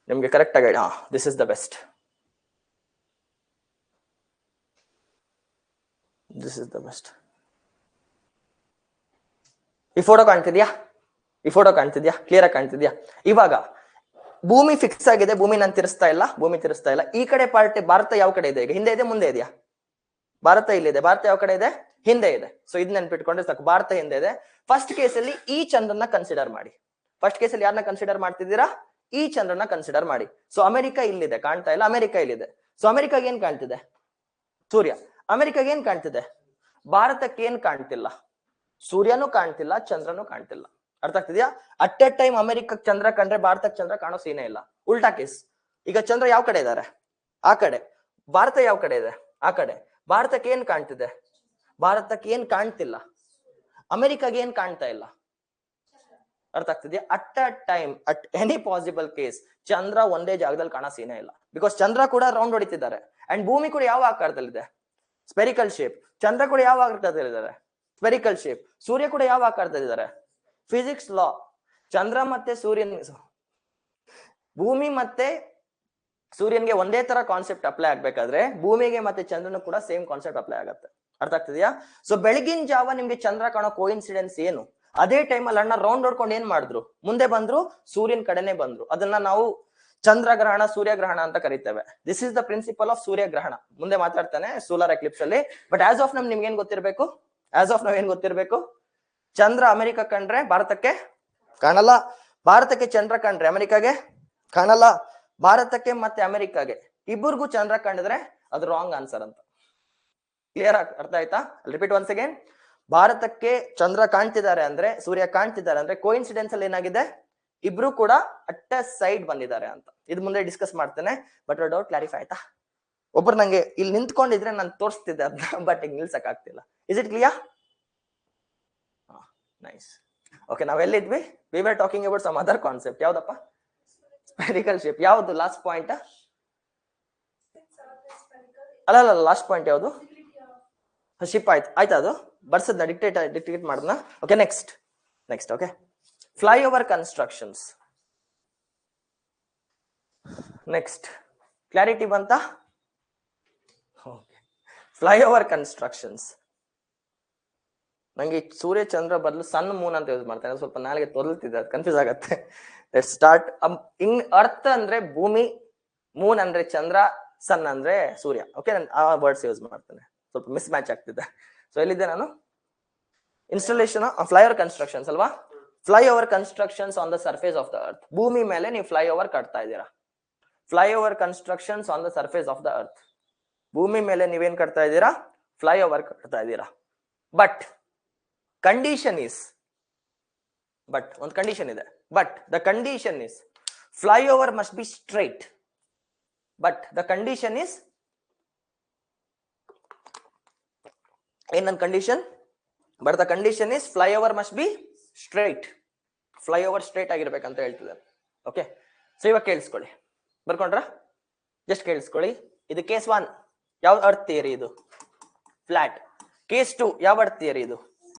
ನಿಮ್ಗೆ ಕರೆಕ್ಟ್ ಆಗಿ. This is the best. ಈ ಫೋಟೋ ಕಾಣ್ತಿದ್ಯಾ? ಕ್ಲಿಯರ್ ಆಗಿ ಕಾಣ್ತಿದ್ಯಾ? ಇವಾಗ ಭೂಮಿ ಫಿಕ್ಸ್ ಆಗಿದೆ, ಭೂಮಿ ನಾನು ತಿರ್ಸ್ತಾ ಇಲ್ಲ. ಈ ಕಡೆ ಪಾರ್ಟ್ ಭಾರತ ಯಾವ ಕಡೆ ಇದೆ ಈಗ? ಹಿಂದೆ ಇದೆ, ಮುಂದೆ ಇದೆಯಾ? ಭಾರತ ಇಲ್ಲಿದೆ. ಭಾರತ ಯಾವ ಕಡೆ ಇದೆ? ಹಿಂದೆ ಇದೆ. ಸೊ ಇದು ನೆನ್ಪಿಟ್ಕೊಂಡ್ರೆ ಸಾಕು, ಭಾರತ ಹಿಂದೆ ಇದೆ. ಫಸ್ಟ್ ಕೇಸಲ್ಲಿ ಈ ಚಂದ್ರನ ಕನ್ಸಿಡರ್ ಮಾಡಿ. ಫಸ್ಟ್ ಕೇಸಲ್ಲಿ ಯಾರನ್ನ ಕನ್ಸಿಡರ್ ಮಾಡ್ತಿದ್ದೀರಾ? ಈ ಚಂದ್ರನ ಕನ್ಸಿಡರ್ ಮಾಡಿ. ಸೊ ಅಮೆರಿಕ ಇಲ್ಲಿದೆ, ಕಾಣ್ತಾ ಇಲ್ಲ. ಅಮೆರಿಕ ಇಲ್ಲಿದೆ. ಸೊ ಅಮೆರಿಕಾಗೆ ಏನ್ ಕಾಣ್ತಿದೆ? ಸೂರ್ಯ. ಅಮೆರಿಕಾಗೆ ಏನ್ ಕಾಣ್ತಿದೆ? ಭಾರತಕ್ಕೆ ಏನ್ ಕಾಣ್ತಿಲ್ಲ? ಸೂರ್ಯನೂ ಕಾಣ್ತಿಲ್ಲ, ಚಂದ್ರನೂ ಕಾಣ್ತಿಲ್ಲ. ಅರ್ಥ ಆಗ್ತಿದ್ಯಾ? ಅಟ್ ಎ ಟೈಮ್ ಅಮೆರಿಕಕ್ಕೆ ಚಂದ್ರ ಕಂಡ್ರೆ ಭಾರತಕ್ಕೆ ಚಂದ್ರ ಕಾಣೋ ಸೀನೇ ಇಲ್ಲ. ಉಲ್ಟಾ ಕೇಸ್. ಈಗ ಚಂದ್ರ ಯಾವ ಕಡೆ ಇದ್ದಾರೆ? ಆ ಕಡೆ. ಭಾರತ ಯಾವ ಕಡೆ ಇದೆ? ಆ ಕಡೆ. ಭಾರತಕ್ಕೆ ಏನ್ ಕಾಣ್ತಿದೆ? ಭಾರತಕ್ಕೆ ಏನ್ ಕಾಣ್ತಿಲ್ಲ. ಅಮೆರಿಕಾಗೆ ಏನ್ ಕಾಣ್ತಾ ಇಲ್ಲ. ಅರ್ಥ ಆಗ್ತಿದ್ಯಾ? At a time, at any possible case, ಚಂದ್ರ ಒಂದೇ ಜಾಗದಲ್ಲಿ ಕಾಣೋ ಸೀನೇ ಇಲ್ಲ. ಬಿಕಾಸ್ ಚಂದ್ರ ಕೂಡ ರೌಂಡ್ ಹೊಡಿತಿದ್ದಾರೆ. ಅಂಡ್ ಭೂಮಿ ಕೂಡ ಯಾವ ಆಕಾರದಲ್ಲಿದೆ? Spherical shape. ಚಂದ್ರ ಕೂಡ ಯಾವ ಆಕಾರದಲ್ಲಿದ್ದಾರೆ? Spherical shape. ಸೂರ್ಯ ಕೂಡ ಯಾವ ಆಕಾರದಲ್ಲಿದ್ದಾರೆ? ಫಿಸಿಕ್ಸ್ ಲಾ. ಚಂದ್ರ ಮತ್ತೆ ಸೂರ್ಯನ್, ಭೂಮಿ ಮತ್ತೆ ಸೂರ್ಯನ್ಗೆ ಒಂದೇ ತರ ಕಾನ್ಸೆಪ್ಟ್ ಅಪ್ಲೈ ಆಗ್ಬೇಕಾದ್ರೆ ಭೂಮಿಗೆ ಮತ್ತೆ ಚಂದ್ರನ ಕೂಡ ಸೇಮ್ ಕಾನ್ಸೆಪ್ಟ್ ಅಪ್ಲೈ ಆಗುತ್ತೆ. ಅರ್ಥ ಆಗ್ತಿದ್ಯಾ? ಸೊ ಬೆಳಗಿನ ಜಾವ ನಿಮ್ಗೆ ಚಂದ್ರ ಕಾಣೋ ಕೋಇನ್ಸಿಡೆನ್ಸ್ ಏನು? ಅದೇ ಟೈಮಲ್ಲಿ ಅಣ್ಣ ರೌಂಡ್ ಹೊಡ್ಕೊಂಡು ಏನ್ ಮಾಡಿದ್ರು? ಮುಂದೆ ಬಂದ್ರು, ಸೂರ್ಯನ್ ಕಡೆನೆ ಬಂದ್ರು. ಅದನ್ನ ನಾವು ಚಂದ್ರಗ್ರಹಣ, ಸೂರ್ಯಗ್ರಹಣ ಅಂತ ಕರಿತೇವೆ. This is the principle of ಸೂರ್ಯಗ್ರಹಣ. ಮುಂದೆ ಮಾತಾಡ್ತಾನೆ ಸೋಲಾರ್ ಎಕ್ಲಿಪ್ಸ್ ಅಲ್ಲಿ. ಬಟ್ ಆಸ್ ಆಫ್ ನಿಮ್ಗೆ ಏನ್ ಗೊತ್ತಿರ್ಬೇಕು? ಚಂದ್ರ ಅಮೆರಿಕ ಕಂಡ್ರೆ ಭಾರತಕ್ಕೆ ಕಾಣಲ್ಲ. ಭಾರತಕ್ಕೆ ಚಂದ್ರ ಕಂಡ್ರೆ ಅಮೆರಿಕಾಗೆ ಕಾಣಲ್ಲ. ಭಾರತಕ್ಕೆ ಮತ್ತೆ ಅಮೆರಿಕಾಗೆ ಇಬ್ಬರಿಗೂ ಚಂದ್ರ ಕಂಡಿದ್ರೆ ಅದು ರಾಂಗ್ ಆನ್ಸರ್ ಅಂತ. ಕ್ಲಿಯರ್ ಆಗಿ ಅರ್ಥ ಆಯ್ತಾ? Repeat once again. ಭಾರತಕ್ಕೆ ಚಂದ್ರ ಕಾಣ್ತಿದ್ದಾರೆ ಅಂದ್ರೆ, ಸೂರ್ಯ ಕಾಣ್ತಿದ್ದಾರೆ ಅಂದ್ರೆ ಕೋಇನ್ಸಿಡೆನ್ಸ್ ಅಲ್ಲಿ ಏನಾಗಿದೆ? ಇಬ್ರು ಕೂಡ ಅಟ್ ಎ ಸೈಡ್ ಬಂದಿದ್ದಾರೆ ಅಂತ. ಇದು ಮುಂದೆ ಡಿಸ್ಕಸ್ ಮಾಡ್ತೇನೆ. ಬಟ್ ಡೌಟ್ ಕ್ಲಾರಿಫೈ ಆಯ್ತಾ? ಒಬ್ರು ನಂಗೆ ಇಲ್ಲಿ ನಿಂತ್ಕೊಂಡಿದ್ರೆ ನಾನು ತೋರಿಸ್ತಿದ್ದೆ ಅದನ್ನ, ಬಟ್ ಈಗ ನಿಲ್ಸಕ್ ಆಗ್ತಿಲ್ಲ. Is it clear? Nice. Okay, ನಾವೆಲ್ಲಿದ್ವಿ? We were talking about some other concept. ಯಾವ್ದಪ್ಪ? Spherical shape. ಯಾವ್ದು ಲಾಸ್ಟ್ ಪಾಯಿಂಟ್? ಅಲ್ಲ, ಲಾಸ್ಟ್ ಪಾಯಿಂಟ್ ಯಾವ್ದು? ಶಿಪ್ ಆಯ್ತು. ಆಯ್ತಾ? ಅದು ಬರ್ಸದ್ನ ಡಿಕ್ಟೇಟ್ ಮಾಡಿದ್ನ? Okay, next. Okay, flyover constructions. Next clarity ಬಂತ? Flyover constructions. ನಂಗೆ ಸೂರ್ಯ ಚಂದ್ರ ಬದಲು ಸನ್ ಮೂನ್ ಅಂತ ಯೂಸ್ ಮಾಡ್ತೇನೆ, ಸ್ವಲ್ಪ ನಾಳೆಗೆ ತೊದಲ್ತಿದೆ, ಅದು ಕನ್ಫ್ಯೂಸ್ ಆಗತ್ತೆ. ಸ್ಟಾರ್ಟ್. ಅರ್ತ್ ಅಂದ್ರೆ ಭೂಮಿ, ಮೂನ್ ಅಂದ್ರೆ ಚಂದ್ರ, ಸನ್ ಅಂದ್ರೆ ಸೂರ್ಯ. ಓಕೆ, ನಾನು ಆ ವರ್ಡ್ಸ್ ಯೂಸ್ ಮಾಡ್ತೇನೆ, ಸ್ವಲ್ಪ ಮಿಸ್ ಮ್ಯಾಚ್ ಆಗ್ತಿದೆ. ಸೊ ಎಲ್ಲಿದ್ದೆ ನಾನು? ಇನ್ಸ್ಟಾಲೇಷನ್ ಫ್ಲೈಓವರ್ ಕನ್ಸ್ಟ್ರಕ್ಷನ್ಸ್ ಅಲ್ವಾ? Flyover constructions on the surface of the earth. ಭೂಮಿ ಮೇಲೆ ನೀವು ಫ್ಲೈಓವರ್ ಕಟ್ತಾ ಇದ್ದೀರಾ. Flyover constructions on the surface of the earth. ಭೂಮಿ ಮೇಲೆ ನೀವೇನ್ ಕಟ್ತಾ ಇದ್ದೀರಾ? ಫ್ಲೈಓವರ್ ಕಟ್ತಾ ಇದ್ದೀರಾ. ಬಟ್ ಕಂಡೀಷನ್ ಇಸ್, ಒಂದು ಕಂಡೀಷನ್ ಇದೆ. But the condition is flyover must be straight. But the condition is, ಏನ್ ನನ್ನ condition? But the condition is flyover must be straight. Flyover straight ಆಗಿರ್ಬೇಕಂತ ಹೇಳ್ತಿದ್ದಾರೆ. ಓಕೆ, ಸೊ ಇವಾಗ ಕೇಳಿಸ್ಕೊಳ್ಳಿ, ಬರ್ಕೊಂಡ್ರ? ಜಸ್ಟ್ ಕೇಳಿಸ್ಕೊಳ್ಳಿ. ಇದು ಕೇಸ್ 1 ಯಾವ ಅರ್ತ್ ಥಿಯರಿ? ಇದು ಫ್ಲಾಟ್. ಕೇಸ್ 2 ಯಾವ ಅರ್ತ್ ಥಿಯರಿ? ಇದು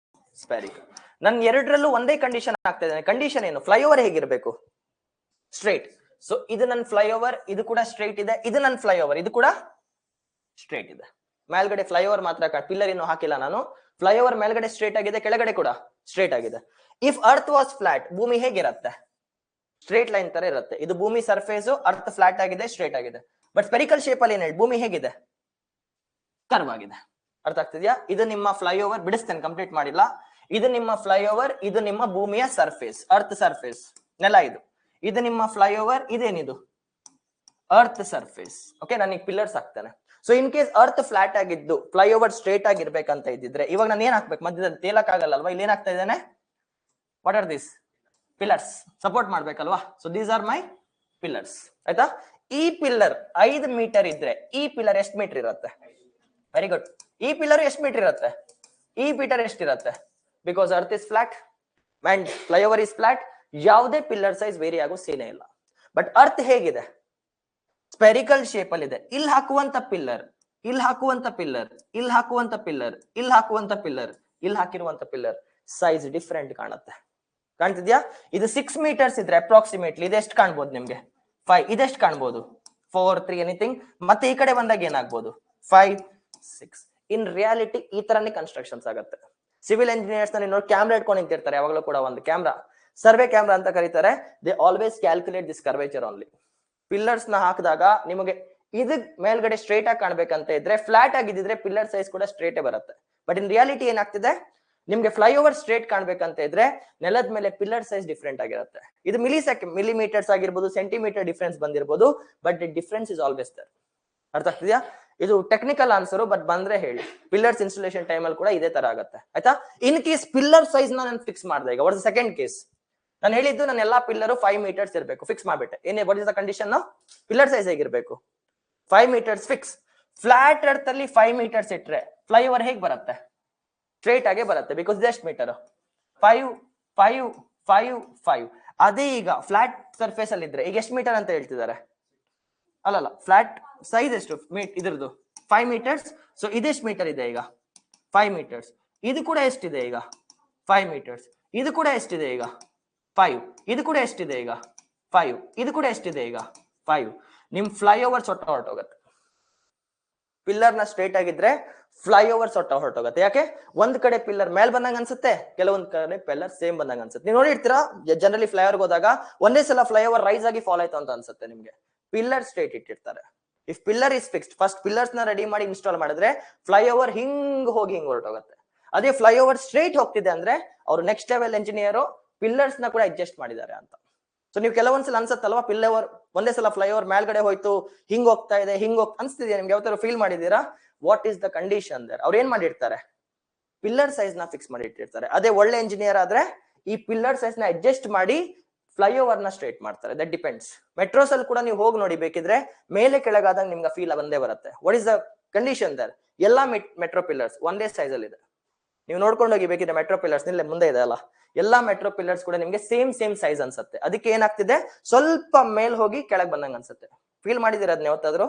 ಸ್ಪೆರಿಕಲ್. ನನ್ ಎರಡರಲ್ಲೂ ಒಂದೇ ಕಂಡೀಷನ್ ಆಗ್ತಾ ಇದ್ದೇನೆ. ಕಂಡೀಷನ್ ಏನು? ಫ್ಲೈಓವರ್ ಹೇಗಿರ್ಬೇಕು? ಸ್ಟ್ರೈಟ್. ಸೊ ಇದು ನನ್ನ ಫ್ಲೈಓವರ್, ಇದು ಕೂಡ ಸ್ಟ್ರೈಟ್ ಇದೆ. ಇದು ನನ್ನ ಫ್ಲೈಓವರ್, ಇದು ಕೂಡ ಸ್ಟ್ರೈಟ್ ಇದೆ. ಮೇಲ್ಗಡೆ ಫ್ಲೈಓವರ್ ಮಾತ್ರ ಪಿಲ್ಲರ್ ಇನ್ನು ಹಾಕಿಲ್ಲ ನಾನು. ಫ್ಲೈಓವರ್ ಮೇಲ್ಗಡೆ ಸ್ಟ್ರೈಟ್ ಆಗಿದೆ, ಕೆಳಗಡೆ ಕೂಡ ಸ್ಟ್ರೈಟ್ ಆಗಿದೆ. ಇಫ್ ಅರ್ತ್ ವಾಸ್ ಫ್ಲಾಟ್, ಭೂಮಿ ಹೇಗಿರತ್ತೆ? ಸ್ಟ್ರೇಟ್ ಲೈನ್ ತರ ಇರುತ್ತೆ. ಇದು ಭೂಮಿ ಸರ್ಫೇಸ್, ಅರ್ತ್ ಫ್ಲಾಟ್ ಆಗಿದೆ, ಸ್ಟ್ರೇಟ್ ಆಗಿದೆ. ಬಟ್ ಸ್ಪೆರಿಕಲ್ ಶೇಪ್ ಅಲ್ಲಿ ಏನ್ ಹೇಳಿ? ಭೂಮಿ ಹೇಗಿದೆ? ಕರ್ವ್ ಆಗಿದೆ. ಅರ್ಥ ಆಗ್ತಿದ್ಯಾ? ಇದು ನಿಮ್ಮ ಫ್ಲೈಓವರ್, ಬಿಡಿಸ್ತೇನೆ, ಕಂಪ್ಲೀಟ್ ಮಾಡಿಲ್ಲ. ಇದು ನಿಮ್ಮ ಫ್ಲೈಓವರ್, ಇದು ನಿಮ್ಮ ಭೂಮಿಯ ಸರ್ಫೇಸ್, ಅರ್ತ್ ಸರ್ಫೇಸ್, ನೆಲ. ಇದು ನಿಮ್ಮ ಫ್ಲೈಓವರ್, ಇದೇನಿದು? Earth surface. ಓಕೆ, ನಾನು ಈಗ ಪಿಲ್ಲರ್ಸ್ ಹಾಕ್ತೇನೆ. So in case earth flat ಆಗಿದ್ದು ಫ್ಲೈಓವರ್ ಸ್ಟ್ರೇಟ್ ಆಗಿರ್ಬೇಕಂತ ಇದ್ದಿದ್ರೆ, ಇವಾಗ ನಾನು ಏನ್ ಹಾಕ್ಬೇಕು? ಮಧ್ಯದಲ್ಲಿ ತೇಲಕ್ ಆಗಲ್ಲ ಅಲ್ವಾ? ಇಲ್ಲಿ ಏನ್ ಹಾಕ್ತಾ ಇದ್ದೇನೆ? What are this? Pillars. Support ಮಾಡ್ಬೇಕಲ್ವಾ? So these are my pillars. ಆಯ್ತಾ? ಈ ಪಿಲ್ಲರ್ 5 ಮೀಟರ್ ಇದ್ರೆ ಈ ಪಿಲ್ಲರ್ ಎಷ್ಟು ಮೀಟರ್ ಇರುತ್ತೆ? Very good. ಈ ಪಿಲ್ಲರ್ ಎಷ್ಟು ಮೀಟರ್ ಇರುತ್ತೆ? ಈ ಮೀಟರ್ ಎಷ್ಟಿರುತ್ತೆ? Because earth is flat and flyover is flat. ಯಾವುದೇ ಪಿಲ್ಲರ್ ಸೈಜ್ ವೇರಿ ಆಗೋ ಸೀನೆ ಇಲ್ಲ. ಬಟ್ ಅರ್ತ್ ಹೇಗಿದೆ? ಸ್ಪೆರಿಕಲ್ ಶೇಪ್ ಅಲ್ಲಿ ಇದೆ. ಇಲ್ಲಿ ಹಾಕುವಂತ ಪಿಲ್ಲರ್, ಇಲ್ಲಿ ಹಾಕುವಂತ ಪಿಲ್ಲರ್, ಇಲ್ಲಿ ಹಾಕುವಂತ ಪಿಲ್ಲರ್, ಇಲ್ಲಿ ಹಾಕುವಂತ ಪಿಲ್ಲರ್, ಇಲ್ಲಿ ಹಾಕಿರುವಂತ ಪಿಲ್ಲರ್ ಸೈಜ್ ಡಿಫ್ರೆಂಟ್ ಕಾಣುತ್ತೆ. ಕಾಣ್ತಿದ್ಯಾ? ಇದು 6 ಮೀಟರ್ಸ್ ಇದ್ರೆ ಅಪ್ರಾಕ್ಸಿಮೇಟ್ಲಿ ಇದೆಷ್ಟು ಕಾಣ್ಬೋದು ನಿಮ್ಗೆ? 5. ಇದೆಷ್ಟು ಕಾಣ್ಬೋದು? 4, 3 ಎನಿಥಿಂಗ್. ಮತ್ತೆ ಈ ಕಡೆ ಬಂದಾಗ ಏನಾಗ್ಬೋದು? 5, 6. ಇನ್ ರಿಯಾಲಿಟಿ ಈ ತರನೇ ಕನ್ಸ್ಟ್ರಕ್ಷನ್ಸ್ ಆಗುತ್ತೆ. ಸಿವಿಲ್ ಇಂಜಿನಿಯರ್ಸ್ ನ ನೋಡಿ ಕ್ಯಾಮ್ರಾ ಇಟ್ಕೊಂಡು ನಿಂತಿರ್ತಾರೆ ಯಾವಾಗಲೂ ಕೂಡ. ಒಂದು ಕ್ಯಾಮ್ರಾ, ಸರ್ವೆ ಕ್ಯಾಮ್ರಾ ಅಂತ ಕರೀತಾರೆ. They always calculate this curvature only. Pillars ನ ಹಾಕಿದಾಗ ನಿಮಗೆ ಇದು ಮೇಲ್ಗಡೆ ಸ್ಟ್ರೇಟ್ ಆಗಿ ಕಾಣ್ಬೇಕಂತ ಇದ್ರೆ, ಫ್ಲಾಟ್ ಆಗಿದ್ರೆ ಪಿಲ್ಲರ್ ಸೈಜ್ ಕೂಡ ಸ್ಟ್ರೇಟೇ ಬರುತ್ತೆ. ಬಟ್ ಇನ್ ರಿಯಾಲಿಟಿ ಏನಾಗ್ತಿದೆ? ನಿಮ್ಗೆ ಫ್ಲೈಓವರ್ ಸ್ಟ್ರೇಟ್ ಕಾಣ್ಬೇಕಂತ ಇದ್ರೆ ನೆಲದ ಮೇಲೆ ಪಿಲ್ಲರ್ ಸೈಜ್ ಡಿಫ್ರೆಂಟ್ ಆಗಿರುತ್ತೆ. ಇದು ಮಿಲಿಮೀಟರ್ಸ್ ಆಗಿರ್ಬೋದು, ಸೆಂಟಿಮೀಟರ್ ಡಿಫ್ರೆನ್ಸ್ ಬಂದಿರಬಹುದು, but the difference is always there. ಅರ್ಥ ಆಗ್ತಿದ್ಯಾ? ಇದು ಟೆಕ್ನಿಕಲ್ ಆನ್ಸರ್, ಬಟ್ ಬಂದ್ರೆ ಹೇಳಿ. ಪಿಲ್ಲರ್ಸ್ ಇನ್ಸ್ಟಾಲೇಷನ್ ಟೈಮ್ ಅಲ್ಲಿ ಕೂಡ ಇದೇ ತರ ಆಗುತ್ತೆ. ಆಯ್ತಾ? ಇನ್ ಕೇಸ್ ಪಿಲ್ಲರ್ ಸೈಜ್ ನಾನು ಫಿಕ್ಸ್ ಮಾಡಿದೆ. ಈಗ what is the second case? ನಾನು ಹೇಳಿದ್ದು ನನ್ನ ಎಲ್ಲಾ ಪಿಲ್ಲರ್ 5 ಮೀಟರ್ಸ್ ಇರಬೇಕು, ಫಿಕ್ಸ್ ಮಾಡ್ಬಿಟ್ಟೆ. ಏನೇ what is the condition? Pillar size ಹೇಗಿರ್ಬೇಕು? 5 ಮೀಟರ್ಸ್ ಫಿಕ್ಸ್. ಫ್ಲಾಟ್ ಅರ್ತ್ ಅಲ್ಲಿ 5 ಮೀಟರ್ಸ್ ಇಟ್ರೆ ಫ್ಲೈಓವರ್ ಹೇಗ್ ಬರುತ್ತೆ? ಸ್ಟ್ರೇಟ್ ಆಗೇ ಬರುತ್ತೆ. ಬಿಕಾಸ್ ಇದು ಎಷ್ಟು ಮೀಟರ್? 5, 5, 5, 5. ಅದೇ ಈಗ ಫ್ಲಾಟ್ ಸರ್ಫೇಸ್ ಅಲ್ಲಿ ಇದ್ರೆ ಈಗ ಎಷ್ಟು ಮೀಟರ್ ಅಂತ ಹೇಳ್ತಿದ್ದಾರೆ? ಅಲ್ಲಲ್ಲ, ಫ್ಲಾಟ್ ಸೈಜ್ ಎಷ್ಟು ಇದ್ರದ್ದು? 5 ಮೀಟರ್ಸ್. ಸೊ ಇದೆಷ್ಟು ಮೀಟರ್ ಇದೆ ಈಗ? 5 ಮೀಟರ್ಸ್. ಇದು ಕೂಡ ಎಷ್ಟಿದೆ ಈಗ? 5 ಮೀಟರ್ಸ್. ಇದು ಕೂಡ ಎಷ್ಟಿದೆ ಈಗ? 5. ಇದು ಕೂಡ ಎಷ್ಟಿದೆ ಈಗ? 5. ಇದು ಕೂಡ ಎಷ್ಟಿದೆ ಈಗ? 5. ನಿಮ್ ಫ್ಲೈಓವರ್ ಸೊಟ್ಟ ಹೊರಟೋಗುತ್ತೆ. ಪಿಲ್ಲರ್ ನ ಸ್ಟ್ರೇಟ್ ಆಗಿದ್ರೆ ಫ್ಲೈಓವರ್ ಸೊಟ್ಟ ಹೊರಟೋಗುತ್ತೆ. ಯಾಕೆ? ಒಂದ್ ಕಡೆ ಪಿಲ್ಲರ್ ಮೇಲ್ ಬಂದಂಗ ಅನ್ಸುತ್ತೆ, ಕೆಲವೊಂದ್ ಕಡೆ ಪಿಲ್ಲರ್ ಸೇಮ್ ಬಂದಂಗ ಅನ್ಸುತ್ತೆ. ನೀವು ನೋಡಿರ್ತೀರಾ ಜನರಲಿ ಫ್ಲೈಓವರ್ ಹೋದಾಗ ಒಂದೇ ಸಲ ಫ್ಲೈಓವರ್ ರೈಸ್ ಆಗಿ ಫಾಲ್ ಆಯ್ತು ಅಂತ ಅನ್ಸುತ್ತೆ ನಿಮ್ಗೆ. ಪಿಲ್ಲರ್ ಸ್ಟ್ರೇಟ್ ಇಟ್ಟಿರ್ತಾರೆ. If pillar is fixed, first pillars ನ ರೆಡಿ ಮಾಡಿ ಇನ್ಸ್ಟಾಲ್ ಮಾಡಿದ್ರೆ ಫ್ಲೈಓವರ್ ಹಿಂಗ್ ಹೋಗಿ ಹಿಂಗ್ ಹೊರಟೋಗುತ್ತೆ. ಅದೇ ಫ್ಲೈಓವರ್ ಸ್ಟ್ರೇಟ್ ಹೋಗ್ತಿದೆ ಅಂದ್ರೆ ಅವ್ರು ನೆಕ್ಸ್ಟ್ ಲೆವೆಲ್ ಇಂಜಿನಿಯರ್ ಪಿಲ್ಲರ್ಸ್ ನ ಕೂಡ ಅಡ್ಜಸ್ಟ್ ಮಾಡಿದ್ದಾರೆ ಅಂತ. ಸೊ ನೀವು ಕೆಲವೊಂದ್ಸಲ ಅನ್ಸತ್ತಲ್ವಾ, ಪಿಲ್ಲರ್ ಒಂದೇ ಸಲ ಫ್ಲೈಓವರ್ ಮೇಲ್ಗಡೆ ಹೋಯ್ತು, ಹಿಂಗ್ ಹೋಗ್ತಾ ಇದೆ, ಅನ್ಸ್ತಿದ್ಯಾ ನಿಮ್ಗೆ? ಯಾವತ್ತಾರು ಫೀಲ್ ಮಾಡಿದೀರಾ? What is the condition there? ಅವ್ರು ಏನ್ ಮಾಡಿರ್ತಾರೆ? ಪಿಲ್ಲರ್ ಸೈಜ್ ನ ಫಿಕ್ಸ್ ಮಾಡಿ ಇಟ್ಟಿರ್ತಾರೆ. ಅದೇ ಒಳ್ಳೆ ಇಂಜಿನಿಯರ್ ಆದ್ರೆ ಈ ಪಿಲ್ಲರ್ ಸೈಜ್ ನ ಅಡ್ಜಸ್ಟ್ ಮಾಡಿ ಫ್ಲೈಓವರ್ ನ ಸ್ಟ್ರೇಟ್ ಮಾಡ್ತಾರೆ. That depends. ಮೆಟ್ರೋಸ್ ಅಲ್ಲಿ ಕೂಡ ನೀವು ಹೋಗಿ ನೋಡಿ ಬೇಕಿದ್ರೆ, ಮೇಲೆ ಕೆಳಗಾದಾಗ ನಿಮ್ಗೆ ಫೀಲ್ ಬಂದೇ ಬರುತ್ತೆ. What is the condition there? ಎಲ್ಲಾ ಮೆಟ್ರೋ ಪಿಲ್ಲರ್ಸ್ ಒಂದೇ ಸೈಜ್ ಅಲ್ಲಿ ಇದೆ. ನೀವು ನೋಡ್ಕೊಂಡು ಹೋಗಿ ಬೇಕಿದ್ರೆ ಮೆಟ್ರೋ ಪಿಲ್ಲರ್ಸ್ ನಿಲ್ಲ ಮುಂದೆ ಇದೆ ಅಲ್ಲ, ಎಲ್ಲಾ ಮೆಟ್ರೋ ಪಿಲ್ಲರ್ಸ್ ಕೂಡ ನಿಮ್ಗೆ ಸೇಮ್ ಸೈಜ್ ಅನ್ಸುತ್ತೆ. ಅದಕ್ಕೆ ಏನಾಗ್ತಿದೆ, ಸ್ವಲ್ಪ ಮೇಲ್ ಹೋಗಿ ಕೆಳಗ್ ಬಂದಂಗ ಅನ್ಸುತ್ತೆ. ಫೀಲ್ ಮಾಡಿದಿರ ಅದನ್ನ ಯಾವತ್ತಾದ್ರು?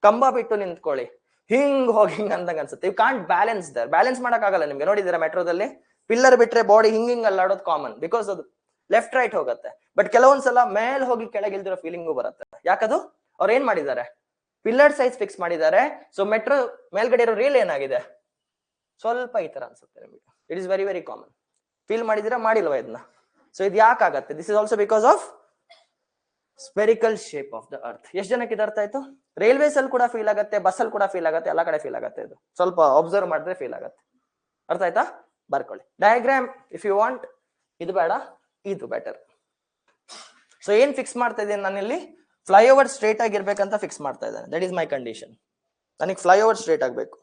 ಕಂಬ ಬಿಟ್ಟು ನಿಂತ್ಕೊಳ್ಳಿ, ಹಿಂಗ್ ಹೋಗಿ ಹಿಂಗ್ ಅಂದಂಗ ಅನ್ಸುತ್ತೆ. You can't balance there, balance ಮಾಡಕ್ ಆಗಲ್ಲ ನಿಮ್ಗೆ. ನೋಡಿದಿರ ಮೆಟ್ರೋದಲ್ಲಿ ಪಿಲ್ಲರ್ ಬಿಟ್ರೆ ಬಾಡಿ ಹಿಂಗ್ ಅಲ್ಲಾಡೋದು ಕಾಮನ್, ಬಿಕಾಸ್ ಅದು ಲೆಫ್ಟ್ ರೈಟ್ ಹೋಗುತ್ತೆ. ಬಟ್ ಕೆಲವೊಂದ್ಸಲ ಮೇಲ್ ಹೋಗಿ ಕೆಳಗೆ ಇಲ್ದಿರೋ ಫೀಲಿಂಗು ಬರುತ್ತೆ. ಯಾಕದು? ಅವ್ರು ಏನ್ ಮಾಡಿದ್ದಾರೆ, ಪಿಲ್ಲರ್ ಸೈಜ್ ಫಿಕ್ಸ್ ಮಾಡಿದ್ದಾರೆ. ಸೊ ಮೆಟ್ರೋ ಮೇಲ್ಗಡೆ ಇರೋ ರೀಲ್ ಏನಾಗಿದೆ, ಸ್ವಲ್ಪ ಈ ತರ ಅನ್ಸುತ್ತೆ ನಿಮಗೆ. It is very common. Feel ಮಾಡಿದಿರಾ, ಮಾಡಿಲ್ವಾ ಇದನ್ನ? ಸೊ ಇದು ಯಾಕಾಗತ್ತೆ? This is also because of spherical shape of the earth. ಎಷ್ಟು ಜನಕ್ಕೆ ಇದು ಅರ್ಥ ಆಯ್ತು? ರೈಲ್ವೇಸ್ ಅಲ್ಲಿ ಕೂಡ ಫೀಲ್ ಆಗುತ್ತೆ, ಬಸ್ ಅಲ್ಲಿ ಕೂಡ ಫೀಲ್ ಆಗುತ್ತೆ, ಎಲ್ಲಾ ಕಡೆ ಫೀಲ್ ಆಗುತ್ತೆ. ಇದು ಸ್ವಲ್ಪ ಅಬ್ಸರ್ವ್ ಮಾಡಿದ್ರೆ ಫೀಲ್ ಆಗುತ್ತೆ. ಅರ್ಥ ಆಯ್ತಾ? ಬರ್ಕೊಳ್ಳಿ ಡಯಾಗ್ರಾಮ್ ಇಫ್ ಯು ವಾಂಟ್. ಇದು ಬೇಡ, ಇದು ಬೆಟರ್. ಸೊ ಏನ್ ಫಿಕ್ಸ್ ಮಾಡ್ತಾ ಇದ್ದೀನಿ ನಾನಿಲ್ಲಿ? ಫ್ಲೈಓವರ್ ಸ್ಟ್ರೇಟ್ ಆಗಿರ್ಬೇಕಂತ ಫಿಕ್ಸ್ ಮಾಡ್ತಾ ಇದ್ದೇನೆ. That is my condition. ನನಗೆ ಫ್ಲೈಓವರ್ ಸ್ಟ್ರೇಟ್ ಆಗ್ಬೇಕು.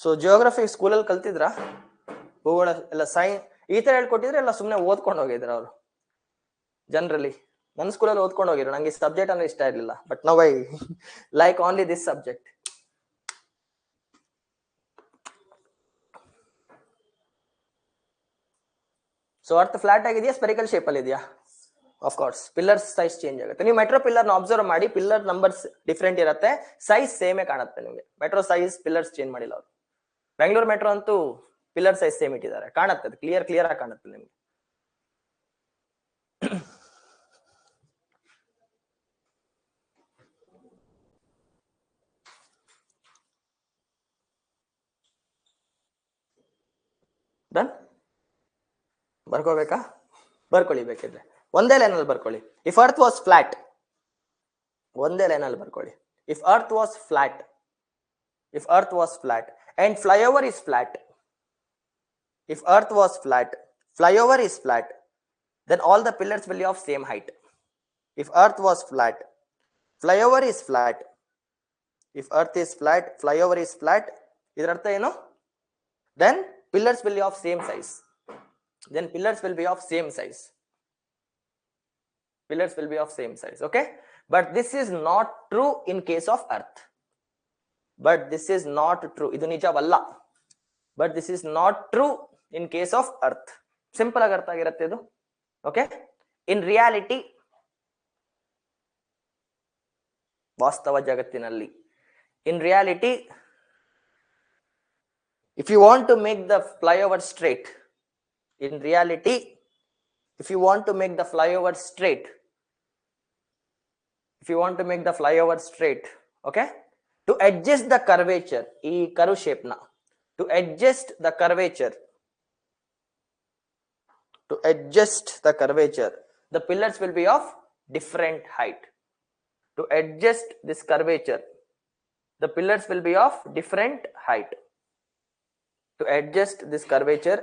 ಸೊ ಜಿಯೋಗ್ರಫಿ ಸ್ಕೂಲಲ್ಲಿ ಕಲ್ತಿದ್ರ? ಭೂಗೋಳ ಎಲ್ಲ ಈ ತರ ಹೇಳ್ಕೊಟ್ಟಿದ್ರೆ ಎಲ್ಲ ಸುಮ್ಮನೆ ಓದ್ಕೊಂಡು ಹೋಗಿದ್ರ ಅವರು ಜನರಲಿ. ನನ್ನ ಸ್ಕೂಲಲ್ಲಿ ಓದ್ಕೊಂಡು ಹೋಗಿದ್ರು. ನಂಗೆ ಈ ಸಬ್ಜೆಕ್ಟ್ ಅಂದ್ರೆ ಇಷ್ಟ ಇರಲಿಲ್ಲ, but now I like only this subject. So ಅರ್ಥ ಫ್ಲಾಟ್ ಆಗಿದೆಯಾ, ಸ್ಪೆರಿಕಲ್ ಶೇಪ್ ಅಲ್ಲಿ ಇದೆಯಾ? Of course pillar size change ಆಗುತ್ತೆ. ನೀವು ಮೆಟ್ರೋ ಪಿಲ್ಲರ್ ನ ಅಬ್ಸರ್ವ್ ಮಾಡಿ, ಪಿಲ್ಲರ್ ನಂಬರ್ಸ್ ಡಿಫ್ರೆಂಟ್ ಇರುತ್ತೆ, ಸೈಜ್ ಸೇಮೇ ಕಾಣುತ್ತೆ ನಿಮಗೆ. ಮೆಟ್ರೋ ಸೈಜ್ ಪಿಲ್ಲರ್ಸ್ ಚೇಂಜ್ ಮಾಡಿಲ್ಲ ಅವರು. ಬೆಂಗಳೂರು ಮೆಟ್ರೋ ಅಂತೂ ಪಿಲ್ಲರ್ ಸೈಜ್ ಸೇಮ್ ಇಟ್ಟಿದ್ದಾರೆ, ಕಾಣುತ್ತೆ, ಅದು ಕ್ಲಿಯರ್ ಆಗಿ ಕಾಣುತ್ತೆ ನಿಮ್ಗೆ. ಡನ್? ಬರ್ಕೋಬೇಕಾ? ಬರ್ಕೊಳ್ಳಿ ಬೇಕಿದ್ರೆ ಒಂದೇ ಲೈನಲ್ಲಿ ಬರ್ಕೊಳ್ಳಿ. ಇಫ್ ಅರ್ತ್ ವಾಸ್ ಫ್ಲಾಟ್, ಒಂದೇ ಲೈನಲ್ಲಿ ಬರ್ಕೊಳ್ಳಿ. If earth was flat, if earth was flat and flyover is flat, if earth was flat, flyover is flat, then all the pillars will be of same height. If earth was flat, flyover is flat, if earth is flat, flyover is flat, idar artha eno? Then pillars will be of same size. Then pillars will be of same size. Pillars will be of same size. Okay, but this is not true in case of earth. But this is not true. ಇದು ನಿಜವಲ್ಲ. But this is not true in case of earth. Simple ಆಗಿ ಅರ್ಥ ಆಗಿರುತ್ತೆ ಇದು. Okay, in reality, ವಾಸ್ತವ ಜಗತ್ತಿನಲ್ಲಿ, in reality, if you want to make the flyover straight, in reality, if you want to make the flyover straight, if you want to make the flyover straight, okay, to adjust the curvature, ಈ curve shape na, to adjust the curvature, to adjust the curvature, the pillars will be of different height. To adjust this curvature, the pillars will be of different height. To adjust this curvature,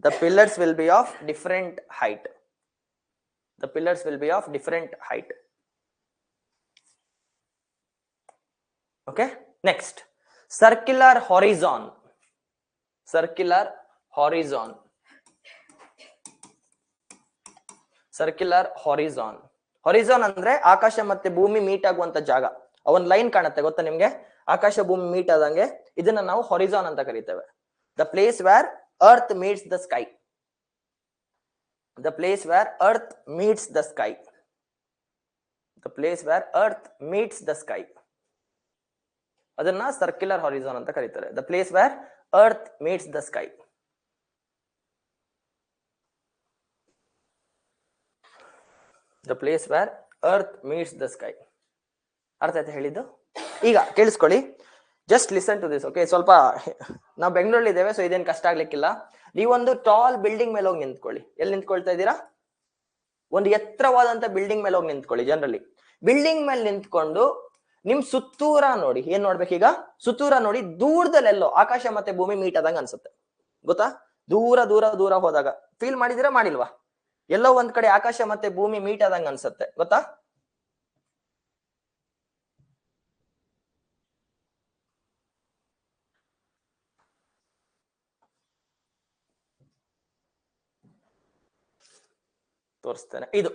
the pillars will be of different height. The pillars will be of different height. Okay, next, circular horizon. Circular horizon. Circular horizon. Horizon ಅಂದ್ರೆ ಆಕಾಶ ಮತ್ತೆ ಭೂಮಿ meet ಆಗುವಂತ ಜಾಗ. ಒಂದು line ಕಾಣುತ್ತೆ ಗೊತ್ತಾ ನಿಮ್ಗೆ, ಆಕಾಶ ಭೂಮಿ ಮೀಟ್ ಆದಂಗೆ, ಇದನ್ನ ನಾವು ಹಾರಿಜಾನ್ ಅಂತ ಕರೀತೇವೆ. The place where earth meets the sky. The place where earth meets the sky. The place where earth meets the sky. ಅದನ್ನ ಸರ್ಕ್ಯುಲರ್ ಹಾರಿಜಾನ್ ಅಂತ ಕರೀತಾರೆ. The place where earth meets the sky. The place where earth meets the sky. ಅರ್ಥ ಆಯ್ತಾ ಹೇಳಿದ್ದು? ಈಗ ಕೇಳಿಸ್ಕೊಳ್ಳಿ, just listen to this. Okay, ಸ್ವಲ್ಪ ನಾವು ಬೆಂಗಳೂರಲ್ಲಿ ಇದ್ದೇವೆ, ಸೊ ಇದೇನು ಕಷ್ಟ ಆಗ್ಲಿಕ್ಕಿಲ್ಲ. ನೀವೊಂದು ಟಾಲ್ ಬಿಲ್ಡಿಂಗ್ ಮೇಲೆ ಹೋಗಿ ನಿಂತ್ಕೊಳ್ಳಿ. ಎಲ್ಲಿ ನಿಂತ್ಕೊಳ್ತಾ ಇದ್ದೀರಾ? ಒಂದು ಎತ್ತರವಾದಂತ ಬಿಲ್ಡಿಂಗ್ ಮೇಲೆ ಹೋಗಿ ನಿಂತ್ಕೊಳ್ಳಿ. ಜನರಲಿ ಬಿಲ್ಡಿಂಗ್ ಮೇಲೆ ನಿಂತ್ಕೊಂಡು ನಿಮ್ ಸುತ್ತೂರ ನೋಡಿ. ಏನ್ ನೋಡ್ಬೇಕೀಗ? ಸುತ್ತೂರ ನೋಡಿ. ದೂರದಲ್ಲೆಲ್ಲೋ ಆಕಾಶ ಮತ್ತೆ ಭೂಮಿ ಮೀಟ್ ಆದಂಗ ಅನ್ಸುತ್ತೆ, ಗೊತ್ತಾ? ದೂರ ದೂರ ದೂರ ಹೋದಾಗ ಫೀಲ್ ಮಾಡಿದಿರಾ, ಮಾಡಿಲ್ವಾ? ಎಲ್ಲೋ ಒಂದ್ ಕಡೆ ಆಕಾಶ ಮತ್ತೆ ಭೂಮಿ ಮೀಟ್ ಆದಂಗ ಅನ್ಸುತ್ತೆ, ಗೊತ್ತಾ? ತೋರಿಸ್ತೇನೆ. ಇದು